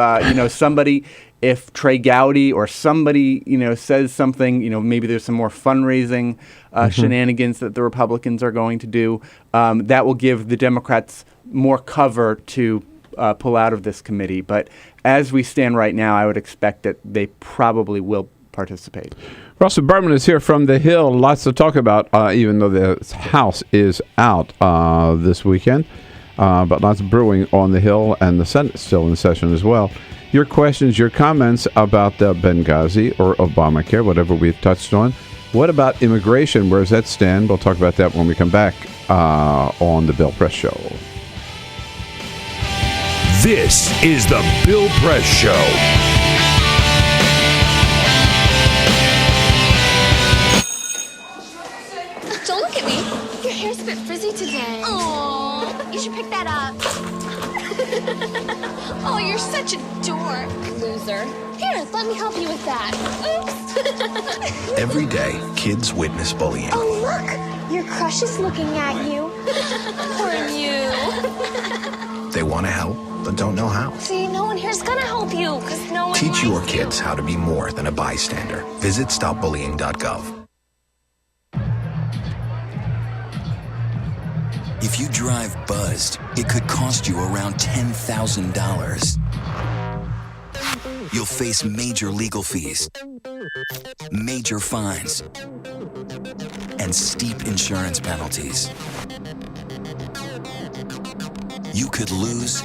Trey Gowdy or somebody, says something, maybe there's some more fundraising shenanigans that the Republicans are going to do, that will give the Democrats more cover to pull out of this committee. But as we stand right now, I would expect that they probably will participate. Russell Berman is here from the Hill. Lots to talk about, even though the House is out this weekend. But lots brewing on the Hill, and the Senate still in session as well. Your questions, your comments about Benghazi or Obamacare, whatever we've touched on. What about immigration? Where does that stand? We'll talk about that when we come back on the Bill Press Show. This is the Bill Press Show. Don't look at me. Your hair's a bit frizzy today. Aww, you should pick that up. Oh, you're such a dork. Loser. Here, let me help you with that. Oops. Every day, kids witness bullying. Oh, look, your crush is looking at you. Poor you. They want to help, but don't know how. See, no one here's gonna help you, because no one Teach your likes kids how to be more than a bystander. Visit stopbullying.gov. If you drive buzzed, it could cost you around $10,000. You'll face major legal fees, major fines, and steep insurance penalties. You could lose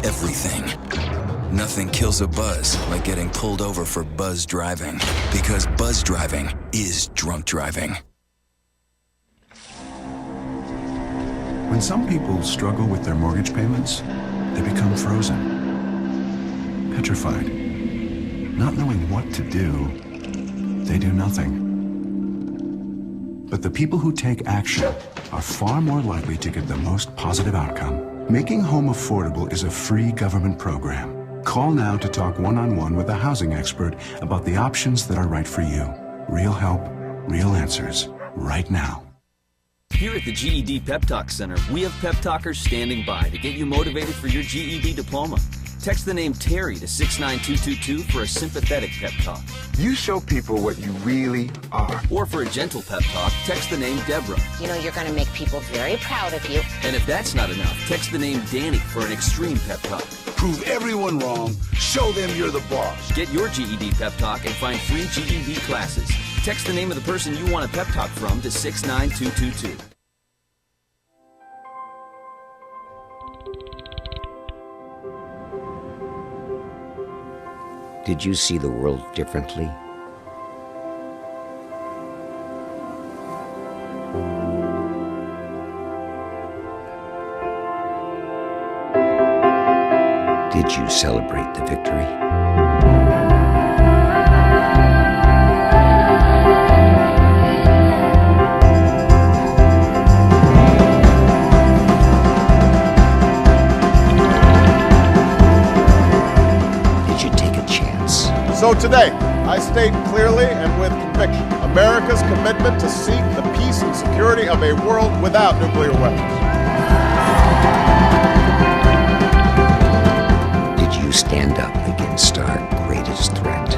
everything. Nothing kills a buzz like getting pulled over for buzz driving, because buzz driving is drunk driving. When some people struggle with their mortgage payments, they become frozen, petrified. Not knowing what to do, they do nothing. But the people who take action are far more likely to get the most positive outcome. Making home affordable is a free government program. Call now to talk one-on-one with a housing expert about the options that are right for you. Real help, real answers, right now. Here at the GED Pep Talk Center, we have pep talkers standing by to get you motivated for your GED diploma. Text the name Terry to 69222 for a sympathetic pep talk. You show people what you really are. Or for a gentle pep talk, text the name Deborah. You know you're going to make people very proud of you. And if that's not enough, text the name Danny for an extreme pep talk. Prove everyone wrong. Show them you're the boss. Get your GED pep talk and find free GED classes. Text the name of the person you want a pep talk from to 69222. Did you see the world differently? Did you celebrate the victory? So today, I state clearly and with conviction, America's commitment to seek the peace and security of a world without nuclear weapons. Did you stand up against our greatest threat?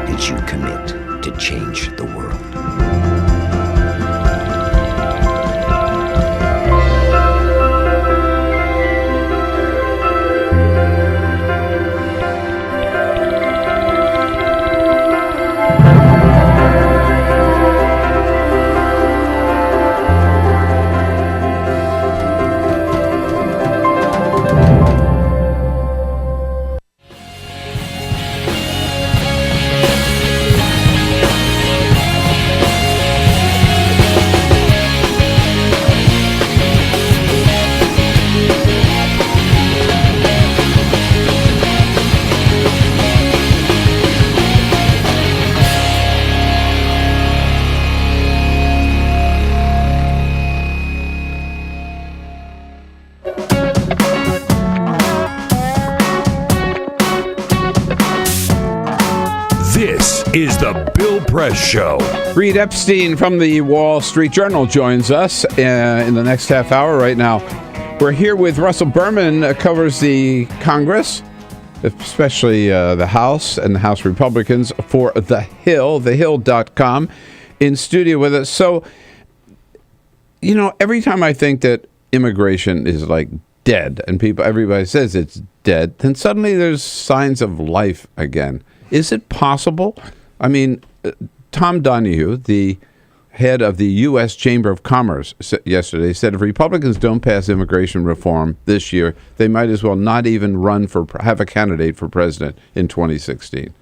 Did you commit to change the world? This is the Bill Press Show. Reid Epstein from the Wall Street Journal joins us in the next half hour right now. We're here with Russell Berman, covers the Congress, especially the House and the House Republicans for The Hill, thehill.com, in studio with us. So, you know, every time I think that immigration is like dead and everybody says it's dead, then suddenly there's signs of life again. Is it possible? I mean, Tom Donahue, the head of the U.S. Chamber of Commerce, yesterday said if Republicans don't pass immigration reform this year, they might as well not even have a candidate for president in 2016.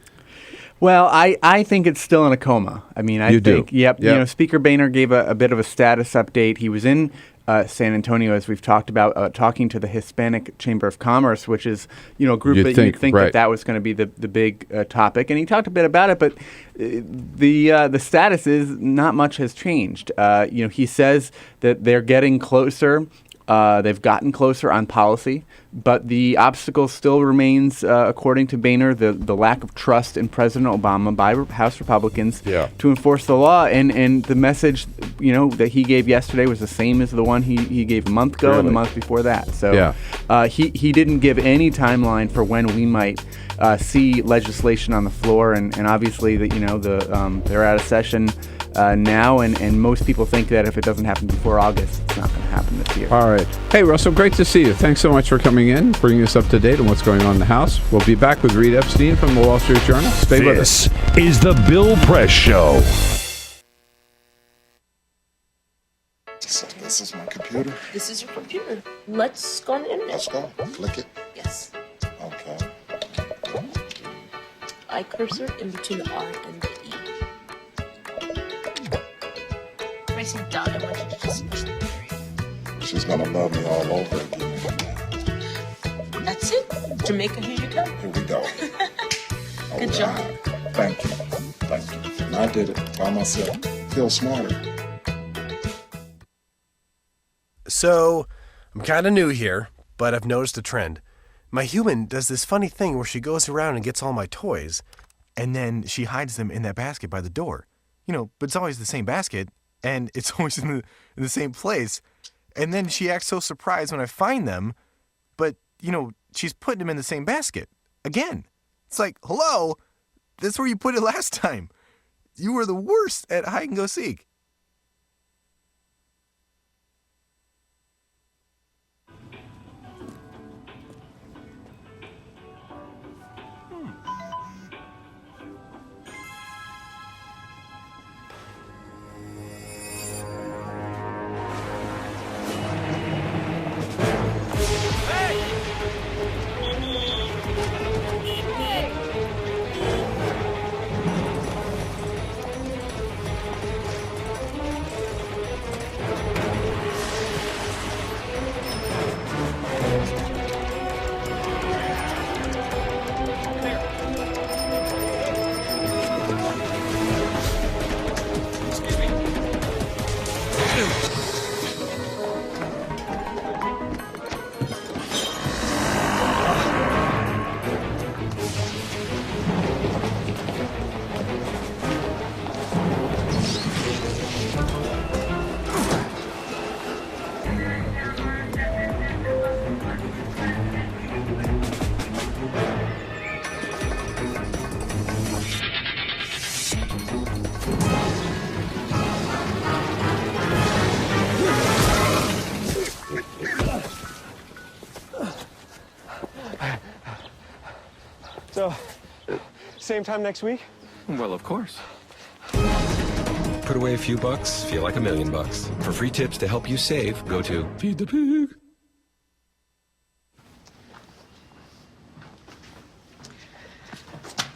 Well, I think it's still in a coma. I mean, I think, yep. You know, Speaker Boehner gave a bit of a status update. He was in San Antonio, as we've talked about, talking to the Hispanic Chamber of Commerce, which is, you know, a group you'd think right. that was going to be the big topic. And he talked a bit about it, but the status is not much has changed. You know, he says that they're getting closer. They've gotten closer on policy, but the obstacle still remains, according to Boehner, the lack of trust in President Obama by House Republicans to enforce the law. And the message, you know, that he gave yesterday was the same as the one he gave a month ago and the month before that. So he didn't give any timeline for when we might see legislation on the floor. And obviously, they're out of session now, and most people think that if it doesn't happen before August, it's not going to happen this year. All right. Hey, Russell, great to see you. Thanks so much for coming in, bringing us up to date on what's going on in the House. We'll be back with Reid Epstein from the Wall Street Journal. Stay with us. This is the Bill Press Show. So this is my computer. This is your computer. Let's go on the internet. Let's go. Click it. Yes. Okay. I cursor in between the R and the E. Pressing down, I want you to just push the period. She's gonna love me all over again. That's it. Jamaica, here you go. Here we go. Good job. Thank you. Thank you. And I did it by myself. Feel smarter. So, I'm kind of new here, but I've noticed a trend. My human does this funny thing where she goes around and gets all my toys, and then she hides them in that basket by the door. You know, but it's always the same basket, and it's always in the same place. And then she acts so surprised when I find them, but, you know, she's putting them in the same basket. Again. It's like, hello, that's where you put it last time. You were the worst at hide and go seek. Same time next week? Well, of course. Put away a few bucks, feel like $1 million. For free tips to help you save, go to Feed the Pig.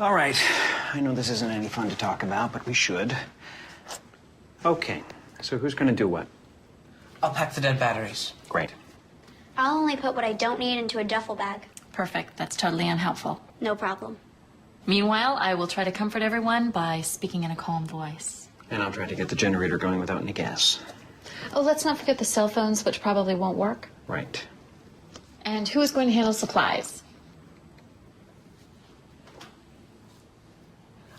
All right. I know this isn't any fun to talk about, but we should. Okay. So who's going to do what? I'll pack the dead batteries. Great. I'll only put what I don't need into a duffel bag. Perfect. That's totally unhelpful. No problem. Meanwhile, I will try to comfort everyone by speaking in a calm voice. And I'll try to get the generator going without any gas. Oh, let's not forget the cell phones, which probably won't work. Right. And who is going to handle supplies?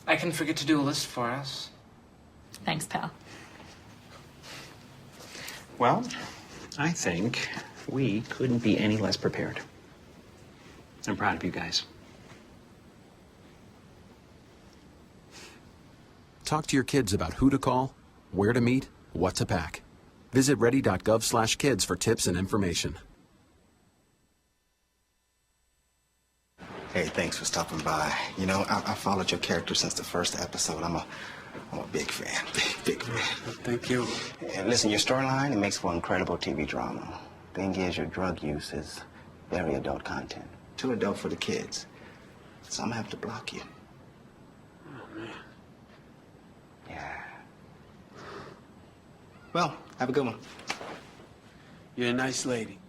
I can forget to do a list for us. Thanks, pal. Well, I think we couldn't be any less prepared. I'm proud of you guys. Talk to your kids about who to call, where to meet, what to pack. Visit ready.gov/kids for tips and information. Hey, thanks for stopping by. You know, I followed your character since the first episode. I'm a big fan. Big fan. Thank you. And listen, your storyline, it makes for incredible TV drama. Thing is, your drug use is very adult content. Too adult for the kids. So I'm gonna have to block you. Oh, man. Yeah. Well, have a good one. You're a nice lady.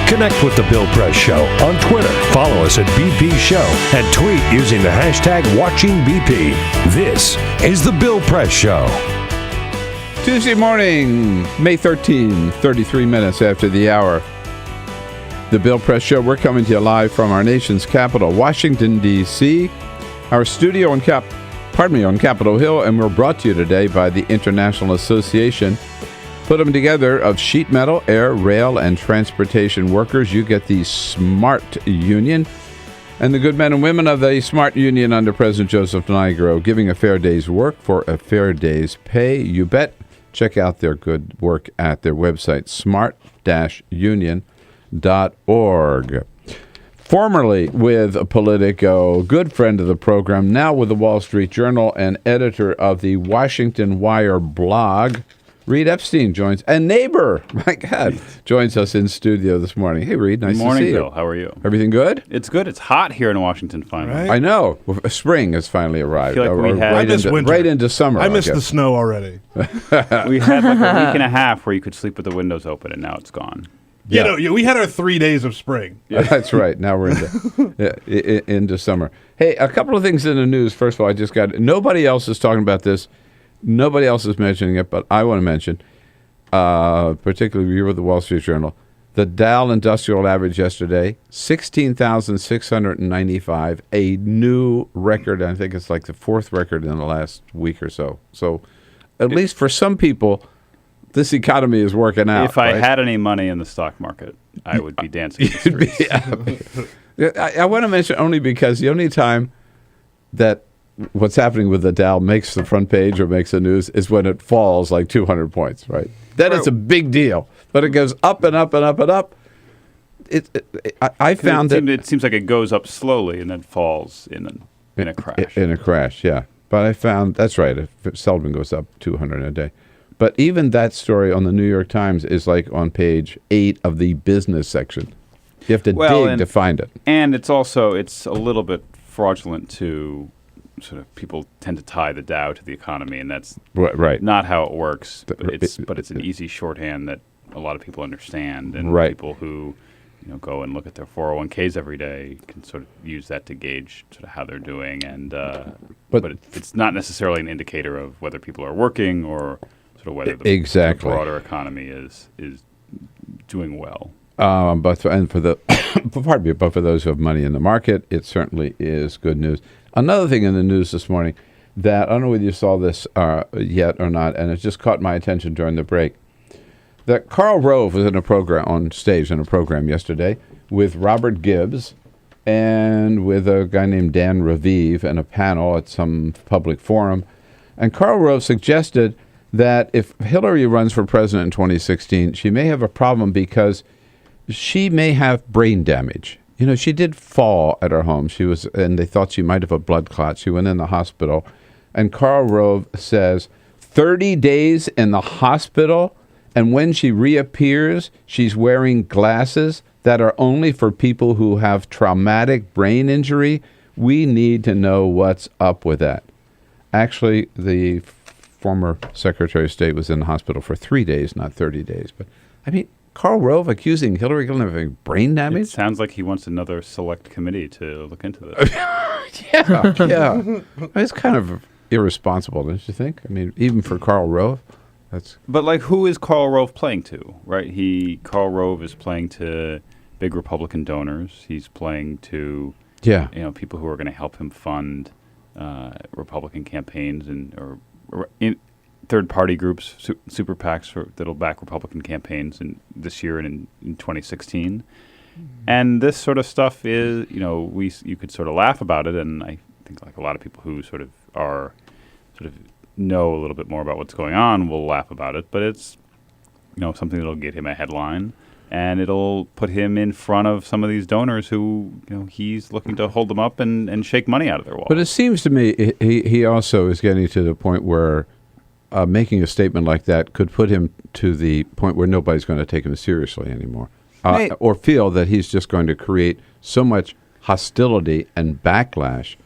Connect with The Bill Press Show on Twitter. Follow us at BP Show and tweet using the hashtag WatchingBP. This is The Bill Press Show. Tuesday morning, May 13, 33 minutes after the hour. The Bill Press Show, we're coming to you live from our nation's capital, Washington, D.C., our studio on Capitol Hill, and we're brought to you today by the International Association. Put them together of sheet metal, air, rail, and transportation workers. You get the SMART Union. And the good men and women of the SMART Union under President Joseph Nigro, giving a fair day's work for a fair day's pay. You bet. Check out their good work at their website, smart-union.org. Formerly with Politico, good friend of the program, now with the Wall Street Journal and editor of the Washington Wire blog, Reid Epstein joins, and neighbor, my God, joins us in studio this morning. Hey, Reid, nice to see you. Good morning, Bill. How are you? Everything good? It's good. It's hot here in Washington, finally. Right? I know. Spring has finally arrived. I feel like right into summer. I missed the snow already. We had like a week and a half where you could sleep with the windows open, and now it's gone. Yeah. We had our 3 days of spring. Yeah. That's right. Now we're into summer. Hey, a couple of things in the news. First of all, nobody else is talking about this. Nobody else is mentioning it, but I want to mention, particularly you with the Wall Street Journal, the Dow Industrial Average yesterday, 16,695, a new record. I think it's like the fourth record in the last week or so. So at least for some people, this economy is working out. If I had any money in the stock market, I would be dancing in the streets. I want to mention only because the only time that what's happening with the Dow makes the front page or makes the news is when it falls like 200 points, right? Then it's a big deal. But it goes up and up and up and up. I found that it seems like it goes up slowly and then falls in a crash. In a crash, yeah. But I found that's right. It seldom goes up 200 a day. But even that story on the New York Times is like on page 8 of the business section. You have to dig to find it. And it's a little bit fraudulent to sort of people tend to tie the Dow to the economy, and that's not how it works. But it's an easy shorthand that a lot of people understand, and people who go and look at their 401ks every day can sort of use that to gauge sort of how they're doing. And but it's not necessarily an indicator of whether people are working or sort of whether the broader economy is doing well. But for those who have money in the market, it certainly is good news. Another thing in the news this morning that I don't know whether you saw this yet or not, and it just caught my attention during the break. That Karl Rove was on stage in a program yesterday with Robert Gibbs and with a guy named Dan Raviv and a panel at some public forum. And Karl Rove suggested that if Hillary runs for president in 2016, she may have a problem because she may have brain damage. You know, she did fall at her home. And they thought she might have a blood clot. She went in the hospital. And Karl Rove says 30 days in the hospital, and when she reappears, she's wearing glasses that are only for people who have traumatic brain injury. We need to know what's up with that. Actually, the former Secretary of State was in the hospital for 3 days, not 30 days. But, I mean, Karl Rove accusing Hillary Clinton of having brain damage? It sounds like he wants another select committee to look into this. Yeah. It's kind of irresponsible, don't you think? I mean, even for Karl Rove, that's. But like, who is Karl Rove playing to? Right? Karl Rove is playing to big Republican donors. He's playing to people who are going to help him fund Republican campaigns or third-party groups, super PACs that'll back Republican campaigns this year and in 2016. And this sort of stuff is, you could sort of laugh about it, and I think like a lot of people who sort of know a little bit more about what's going on will laugh about it. But it's, something that'll get him a headline, and it'll put him in front of some of these donors who, he's looking to hold them up and shake money out of their wallet. But it seems to me he also is getting to the point where making a statement like that could put him to the point where nobody's going to take him seriously anymore, or feel that he's just going to create so much hostility and backlash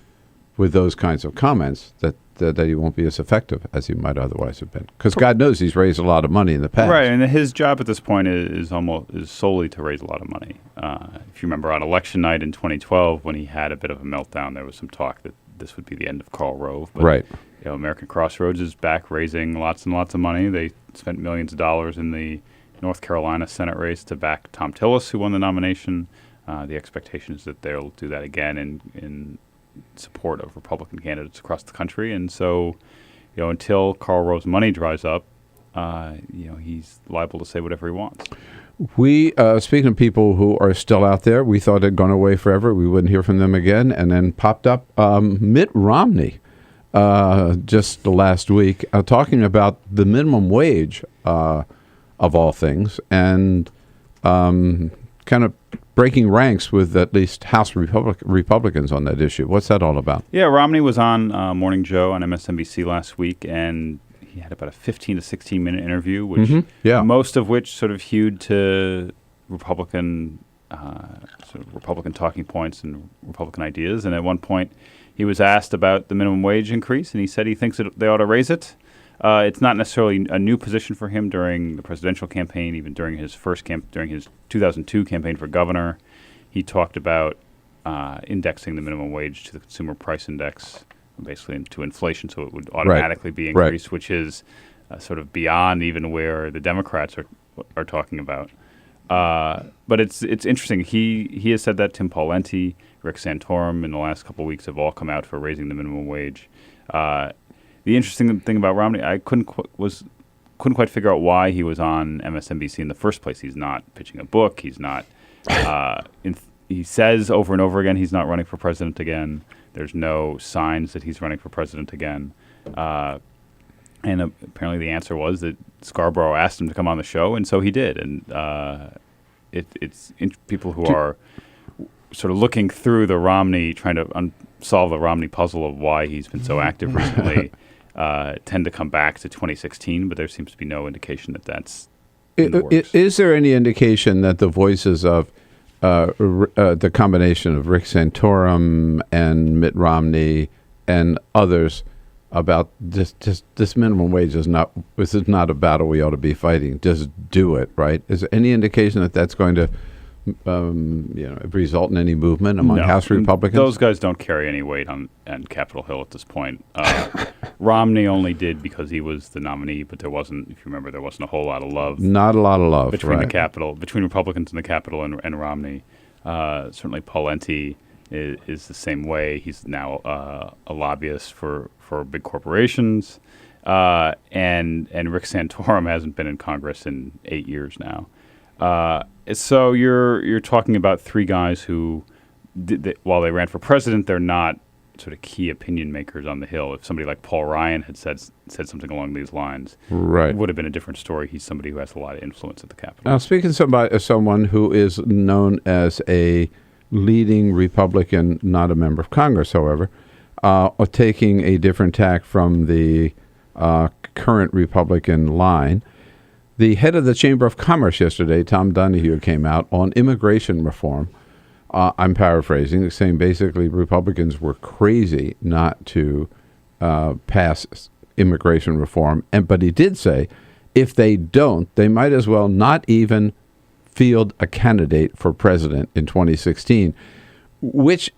with those kinds of comments that he won't be as effective as he might otherwise have been. Because God knows he's raised a lot of money in the past. Right, and his job at this point is solely to raise a lot of money. If you remember on election night in 2012, when he had a bit of a meltdown, there was some talk that this would be the end of Karl Rove. But, right. American Crossroads is back raising lots and lots of money. They spent millions of dollars in the North Carolina Senate race to back Tom Tillis, who won the nomination. The expectation is that they'll do that again in support of Republican candidates across the country. And so, until Karl Rove's money dries up, he's liable to say whatever he wants. We, speaking of people who are still out there, we thought had gone away forever. We wouldn't hear from them again. And then popped up Mitt Romney just the last week talking about the minimum wage of all things and kind of breaking ranks with at least House Republicans on that issue. What's that all about? Yeah, Romney was on Morning Joe on MSNBC last week, and he had about a 15 to 16-minute interview, which most of which sort of hewed to Republican talking points and Republican ideas. And at one point, he was asked about the minimum wage increase, and he said he thinks that they ought to raise it. It's not necessarily a new position for him during the presidential campaign, even during his during his 2002 campaign for governor. He talked about indexing the minimum wage to the consumer price index, basically to inflation, so it would automatically be increased, which is sort of beyond even where the Democrats are talking about. But it's interesting. He has said that. Tim Pawlenty, Rick Santorum in the last couple of weeks have all come out for raising the minimum wage. The interesting thing about Romney, I couldn't quite figure out why he was on MSNBC in the first place. He's not pitching a book. He's not. He says over and over again he's not running for president again. There's no signs that he's running for president again. And apparently the answer was that Scarborough asked him to come on the show, and so he did. And it's people who are sort of looking through the Romney, trying to solve the Romney puzzle of why he's been so active recently, tend to come back to 2016, but there seems to be no indication that that's in the works. Is there any indication that the voices of the combination of Rick Santorum and Mitt Romney and others about this minimum wage is not a battle we ought to be fighting? Just do it, right? Is there any indication that that's going to result in any movement among House Republicans? Those guys don't carry any weight on Capitol Hill at this point. Romney only did because he was the nominee, but there wasn't, if you remember, there wasn't a whole lot of love. Not a lot of love between the Capitol, between Republicans in the Capitol and Romney. Certainly, Pawlenty is the same way. He's now a lobbyist for big corporations, and Rick Santorum hasn't been in Congress in 8 years now. So you're talking about three guys who while they ran for president, they're not sort of key opinion makers on the Hill. If somebody like Paul Ryan had said something along these lines, right, it would have been a different story. He's somebody who has a lot of influence at the Capitol. Now, speaking of someone who is known as a leading Republican, not a member of Congress, however, taking a different tack from the current Republican line, the head of the Chamber of Commerce yesterday, Tom Donahue, came out on immigration reform. I'm paraphrasing, saying basically Republicans were crazy not to pass immigration reform. But he did say if they don't, they might as well not even field a candidate for president in 2016, which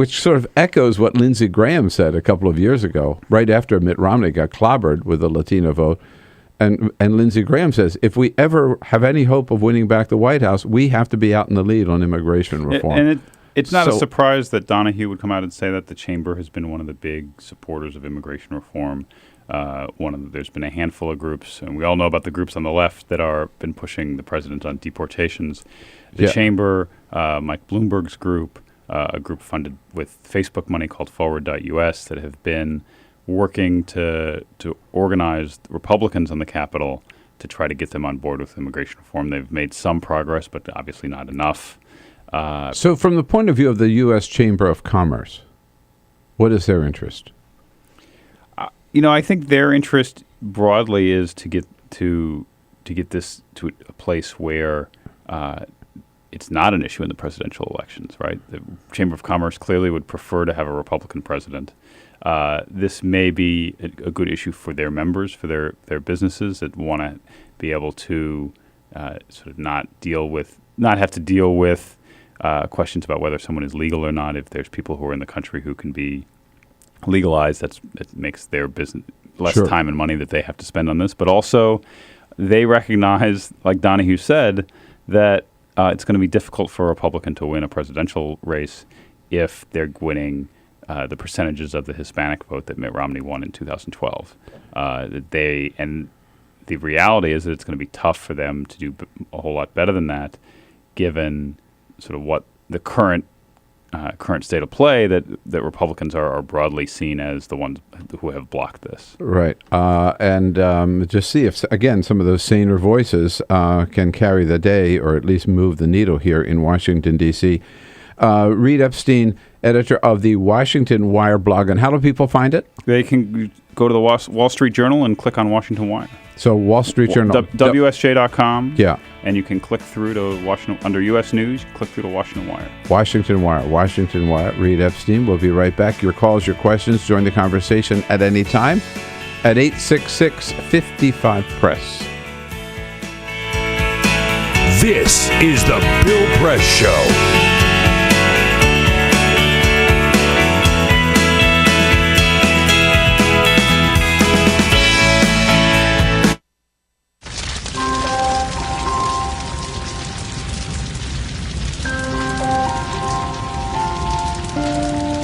sort of echoes what Lindsey Graham said a couple of years ago, right after Mitt Romney got clobbered with the Latino vote. And Lindsey Graham says, if we ever have any hope of winning back the White House, we have to be out in the lead on immation reform. And it's not a surprise that Donahue would come out and say that the chamber has been one of the big supporters of immigration reform. There's been a handful of groups, and we all know about the groups on the left that are been pushing the president on deportations. The chamber, Mike Bloomberg's group, a group funded with Facebook money called Forward.us that have been working to organize Republicans on the Capitol to try to get them on board with immigration reform. They've made some progress, but obviously not enough. So from the point of view of the U.S. Chamber of Commerce, what is their interest? I think their interest broadly is to get this to a place where it's not an issue in the presidential elections, right? The Chamber of Commerce clearly would prefer to have a Republican president. This may be a good issue for their members, for their businesses that want to be able to sort of not have to deal with questions about whether someone is legal or not. If there's people who are in the country who can be legalized, that makes their business less time and money that they have to spend on this. But also, they recognize, like Donahue said, that it's going to be difficult for a Republican to win a presidential race if they're winning the percentages of the Hispanic vote that Mitt Romney won in 2012. And the reality is that it's going to be tough for them to do a whole lot better than that, given sort of what the current state of play that Republicans are broadly seen as the ones who have blocked this. Right. And just see if, again, some of those saner voices can carry the day or at least move the needle here in Washington, D.C. Reid Epstein, editor of the Washington Wire blog. And how do people find it? They can go to the Wall Street Journal and click on Washington Wire. So Wall Street Journal. WSJ.com. Yeah. And you can click through to Washington, under U.S. News, click through to Washington Wire. Washington Wire. Reid Epstein. We'll be right back. Your calls, your questions. Join the conversation at any time at 866-55-PRESS. This is the Bill Press Show.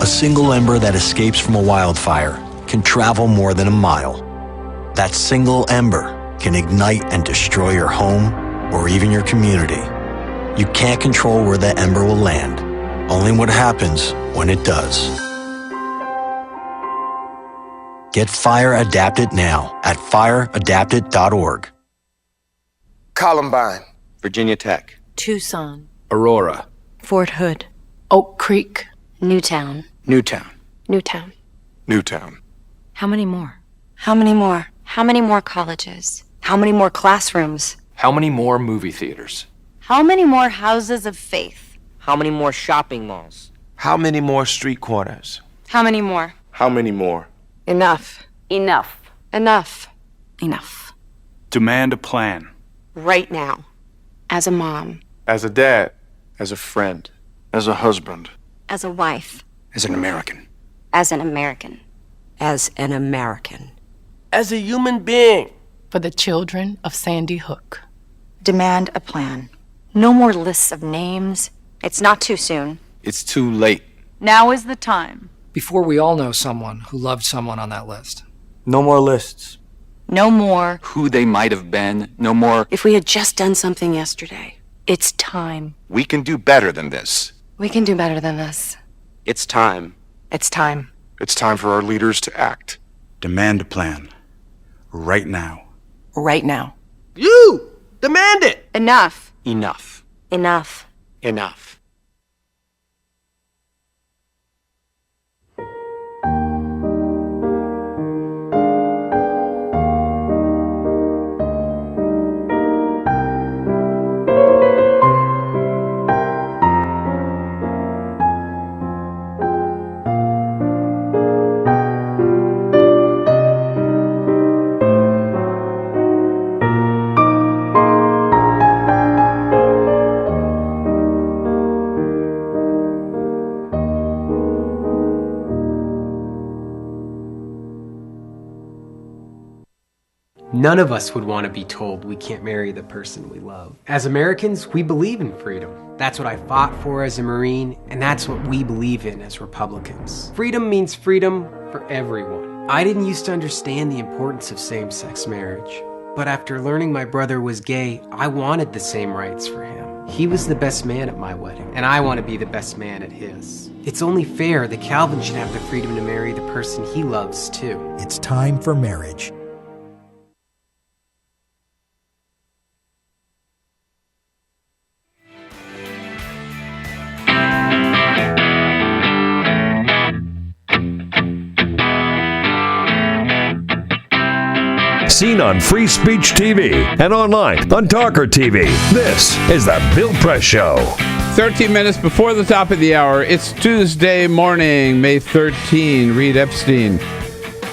A single ember that escapes from a wildfire can travel more than a mile. That single ember can ignite and destroy your home or even your community. You can't control where that ember will land, only what happens when it does. Get Fire Adapted now at fireadapted.org. Columbine, Virginia Tech, Tucson, Aurora, Fort Hood, Oak Creek, Newtown. Newtown, Newtown. Newtown. How many more? How many more? How many more colleges? How many more classrooms? How many more movie theaters? How many more houses of faith? How many more shopping malls? How many more street corners? How many more? How many more? Enough. Enough. Enough. Enough. Demand a plan. Right now. As a mom. As a dad. As a friend. As a husband. As a wife. As an American. As an American. As an American. As a human being. For the children of Sandy Hook. Demand a plan. No more lists of names. It's not too soon. It's too late. Now is the time. Before we all know someone who loved someone on that list. No more lists. No more. Who they might have been. No more. If we had just done something yesterday. It's time. We can do better than this. We can do better than this. It's time. It's time. It's time for our leaders to act. Demand a plan. Right now. Right now. You! Demand it! Enough. Enough. Enough. Enough. None of us would want to be told we can't marry the person we love. As Americans, we believe in freedom. That's what I fought for as a Marine, and that's what we believe in as Republicans. Freedom means freedom for everyone. I didn't used to understand the importance of same-sex marriage, but after learning my brother was gay, I wanted the same rights for him. He was the best man at my wedding, and I want to be the best man at his. It's only fair that Calvin should have the freedom to marry the person he loves, too. It's time for marriage. Seen on Free Speech TV and online on TawkrTV. This is the Bill Press Show. 13 minutes before the top of the hour. It's Tuesday morning, May 13. Reid Epstein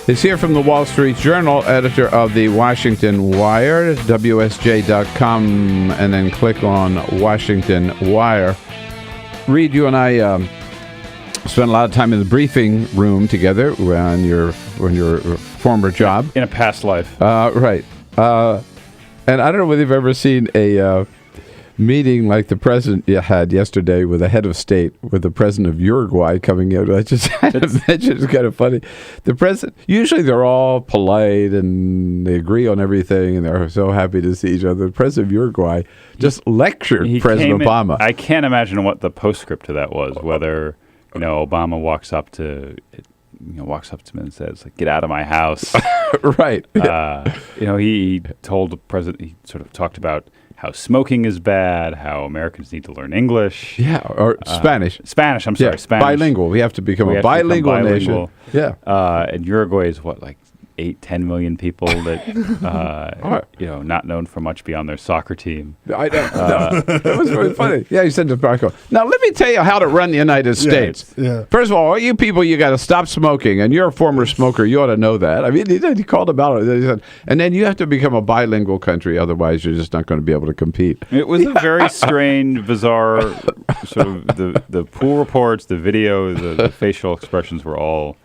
is here from the Wall Street Journal, editor of the Washington Wire, WSJ.com, and then click on Washington Wire. Reid, you and I spent a lot of time in the briefing room together on your former job. In a past life. Right. And I don't know whether you've ever seen a meeting like the president had yesterday with the head of state, with the president of Uruguay coming in. I just mentioned it's kind of funny. The president, usually they're all polite and they agree on everything and they're so happy to see each other. The president of Uruguay just lectured President Obama. I can't imagine what the postscript to that was, whether, Obama walks up to him and says, like, "Get out of my house." Right. He told the president, he sort of talked about how smoking is bad, how Americans need to learn English. Yeah, or Spanish. Spanish, I'm sorry, Spanish. Bilingual. We have to become a bilingual nation. Yeah. And Uruguay is what, like 8-10 million people that, not known for much beyond their soccer team. I know. That was really funny. Yeah, he said to Barack. Now, let me tell you how to run the United States. Yeah. First of all you people, you got to stop smoking. And you're a former smoker. You ought to know that. I mean, he called him out. He said, and then you have to become a bilingual country. Otherwise, you're just not going to be able to compete. It was a very strange, bizarre sort of the pool reports, the video, the facial expressions were all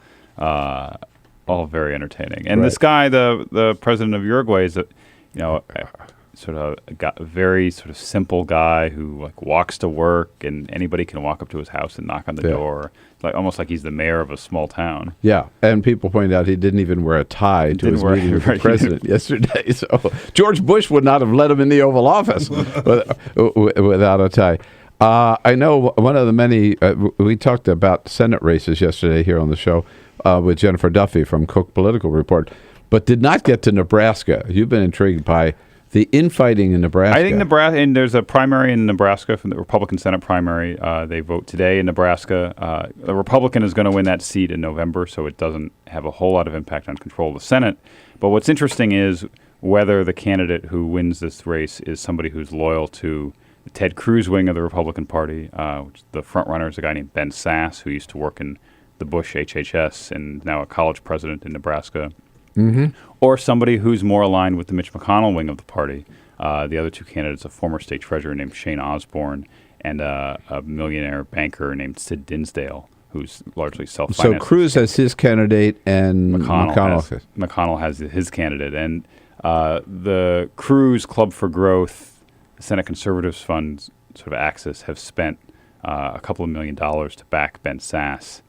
very entertaining. And this guy, the president of Uruguay, is sort of a very sort of simple guy who like walks to work, and anybody can walk up to his house and knock on the door, like almost like he's the mayor of a small town. Yeah, and people pointed out he didn't even wear a tie to his meeting with the president yesterday. So George Bush would not have let him in the Oval Office without a tie. I know one of the many, we talked about Senate races yesterday here on the show with Jennifer Duffy from Cook Political Report, but did not get to Nebraska. You've been intrigued by the infighting in Nebraska. I think Nebraska, and there's a primary in Nebraska from the Republican Senate primary. They vote today in Nebraska. The Republican is going to win that seat in November, so it doesn't have a whole lot of impact on control of the Senate. But what's interesting is whether the candidate who wins this race is somebody who's loyal to the Ted Cruz wing of the Republican Party. Which the front runner is a guy named Ben Sasse, who used to work in the Bush HHS and now a college president in Nebraska. Mm-hmm. Or somebody who's more aligned with the Mitch McConnell wing of the party. The other two candidates, a former state treasurer named Shane Osborne and a millionaire banker named Sid Dinsdale, who's largely self-financed. So Cruz has his candidate and McConnell has his candidate. And the Cruz Club for Growth, the Senate Conservatives Fund, sort of Axis, have spent a couple of $1 million to back Ben Sasse.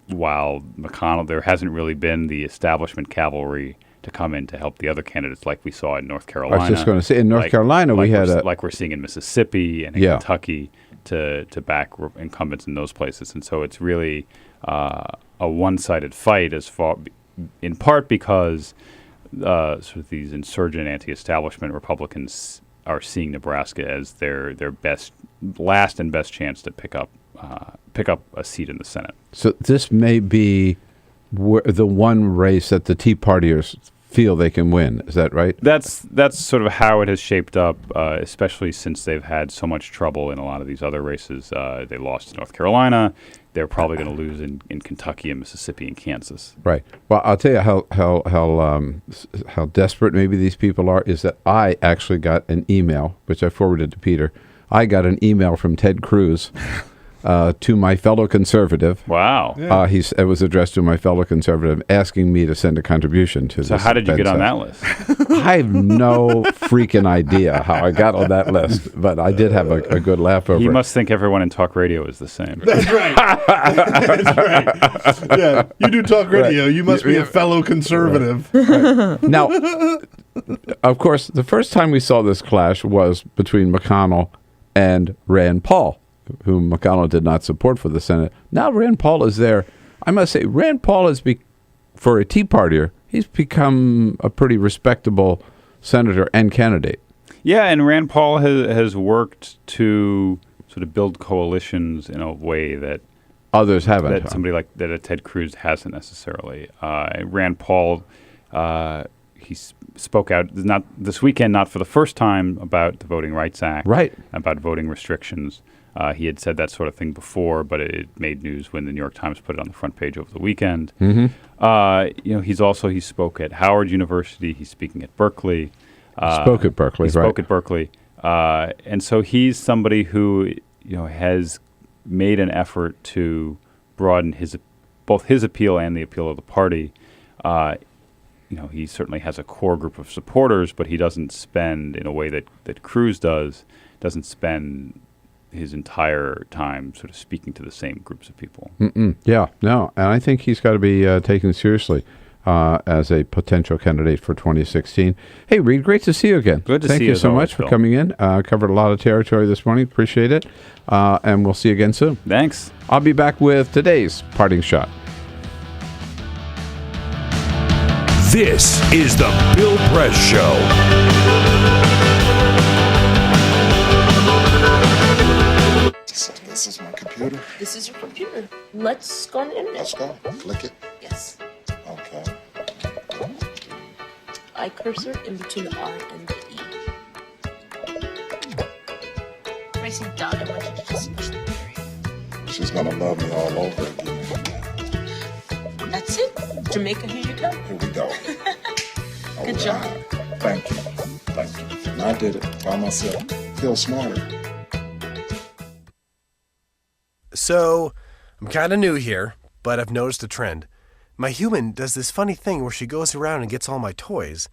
While McConnell, there hasn't really been the establishment cavalry to come in to help the other candidates like we saw in North Carolina. I was just going to say, in North Carolina, we had like we're seeing in Mississippi and in Kentucky. to back incumbents in those places. And so it's really a one-sided fight in part because sort of these insurgent anti-establishment Republicans are seeing Nebraska as their last and best chance to pick up a seat in the Senate. So this may be the one race that the Tea Partiers feel they can win. Is that right? That's sort of how it has shaped up, especially since they've had so much trouble in a lot of these other races. They lost in North Carolina. They're probably going to lose in Kentucky and Mississippi and Kansas. Right. Well, I'll tell you how desperate maybe these people are is that I actually got an email, which I forwarded to Peter. I got an email from Ted Cruz to my fellow conservative. Wow. Yeah. It was addressed to my fellow conservative asking me to send a contribution to this. So how did you get on that list? I have no freaking idea how I got on that list, but I did have a good laugh over it. You must think everyone in talk radio is the same. That's right. That's right. Yeah, you do talk radio. Right. You must be a fellow conservative. Right. Now, of course, the first time we saw this clash was between McConnell and Rand Paul, whom McConnell did not support for the Senate. Now Rand Paul is there. I must say, Rand Paul is, for a Tea Partier, he's become a pretty respectable senator and candidate. Yeah, and Rand Paul has worked to sort of build coalitions in a way that others haven't. That somebody like that a Ted Cruz hasn't necessarily. Rand Paul, he spoke out this weekend, not for the first time, about the Voting Rights Act, right? About voting restrictions. He had said that sort of thing before, but it made news when the New York Times put it on the front page over the weekend. Mm-hmm. He spoke at Howard University. He's speaking at Berkeley. Spoke at Berkeley, right? Spoke at Berkeley, and so he's somebody who has made an effort to broaden both his appeal and the appeal of the party. He certainly has a core group of supporters, but he doesn't spend in a way that Cruz doesn't spend his entire time sort of speaking to the same groups of people. Yeah, no, and I think he's got to be taken seriously as a potential candidate for 2016. Hey, Reid, great to see you again. Good to see you. Thank you so much for coming in. Covered a lot of territory this morning. Appreciate it. And we'll see you again soon. Thanks. I'll be back with today's parting shot. This is the Bill Press Show. This is my computer. This is your computer. Let's go on the internet. Let's go. Click it. Yes. Okay. I cursor in between the R and the E. Racing dot. I want you to just push the period. She's gonna love me all over again. That's it. Jamaica, here you go. Here we go. Good job. Thank you. Thank you. And I did it by myself. Feel smarter. So, I'm kind of new here, but I've noticed a trend. My human does this funny thing where she goes around and gets all my toys,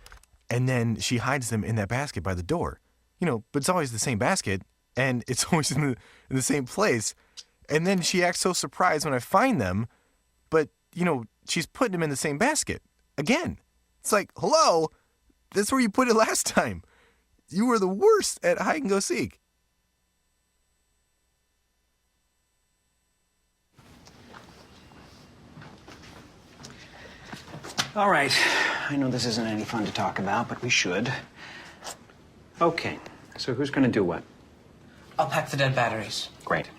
and then she hides them in that basket by the door. But it's always the same basket, and it's always in the same place. And then she acts so surprised when I find them, but, she's putting them in the same basket. Again. It's like, hello? That's where you put it last time. You were the worst at hide and go seek. All right. I know this isn't any fun to talk about, but we should. Okay. So who's going to do what? I'll pack the dead batteries. Great.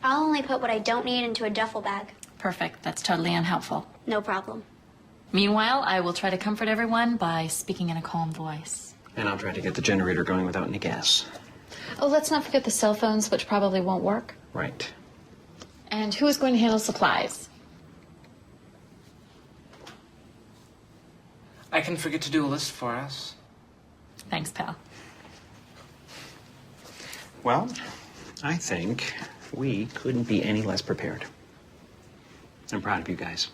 I'll only put what I don't need into a duffel bag. Perfect. That's totally unhelpful. No problem. Meanwhile, I will try to comfort everyone by speaking in a calm voice. And I'll try to get the generator going without any gas. Oh, let's not forget the cell phones, which probably won't work. Right. And who is going to handle supplies? I can forget to do a list for us. Thanks, pal. Well, I think we couldn't be any less prepared. I'm proud of you guys.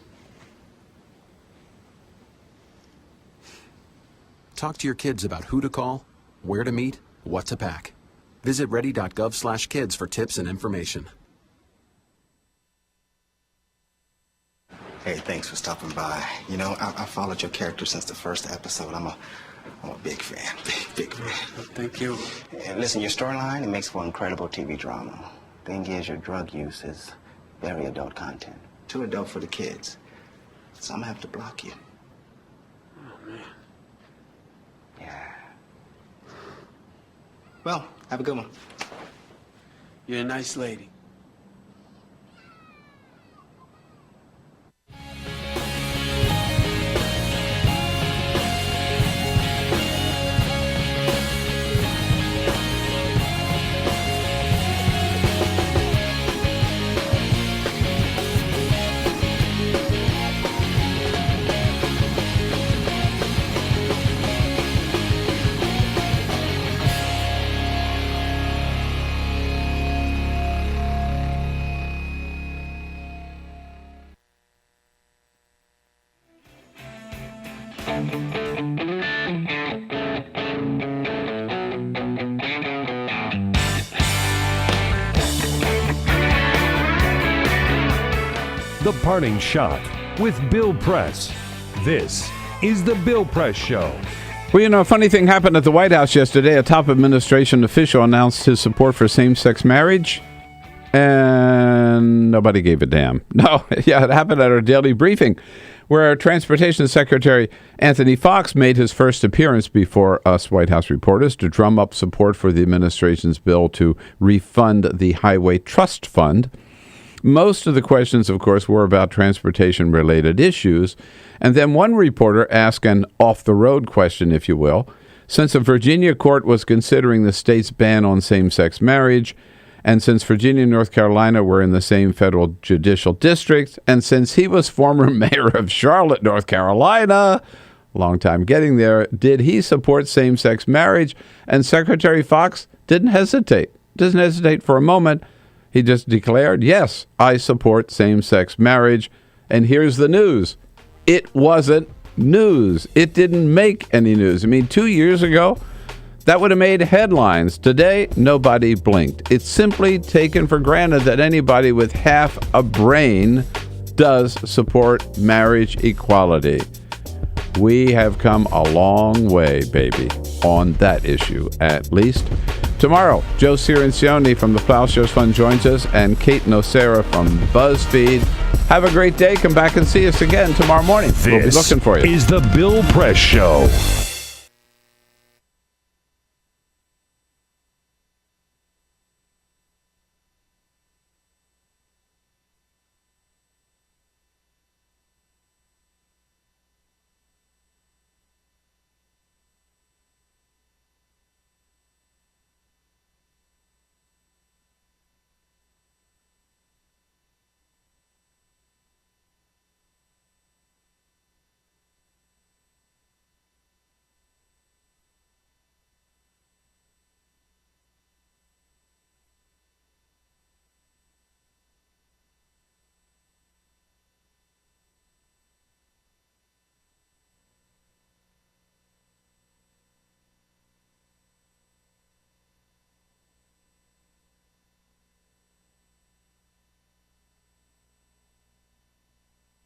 Talk to your kids about who to call, where to meet, what to pack. Visit ready.gov/kids for tips and information. Hey, thanks for stopping by. I followed your character since the first episode. I'm a I'm a big fan. Big fan. Thank you. And listen, your storyline, it makes for incredible TV drama. Thing is, your drug use is very adult content. Too adult for the kids. So I'm gonna have to block you. Oh, man. Yeah. Well, have a good one. You're a nice lady. The Parting Shot with Bill Press. This is the Bill Press Show. Well, you know, a funny thing happened at the White House yesterday. A top administration official announced his support for same-sex marriage, and nobody gave a damn. No, yeah, it happened at our daily briefing, where our Transportation Secretary Anthony Fox made his first appearance before us White House reporters to drum up support for the administration's bill to refund the Highway Trust Fund. Most of the questions, of course, were about transportation-related issues. And then one reporter asked an off-the-road question, if you will. Since a Virginia court was considering the state's ban on same-sex marriage, and since Virginia and North Carolina were in the same federal judicial district, and since he was former mayor of Charlotte, North Carolina, long time getting there, did he support same-sex marriage? And Secretary Fox didn't hesitate. Doesn't hesitate for a moment. He just declared, yes, I support same-sex marriage. And here's the news. It wasn't news. It didn't make any news. I mean, 2 years ago, that would have made headlines. Today, nobody blinked. It's simply taken for granted that anybody with half a brain does support marriage equality. We have come a long way, baby, on that issue, at least. Tomorrow, Joe Cirincione from the Plowshares Fund joins us, and Kate Nocera from BuzzFeed. Have a great day. Come back and see us again tomorrow morning. We'll be looking for you. This is the Bill Press Show.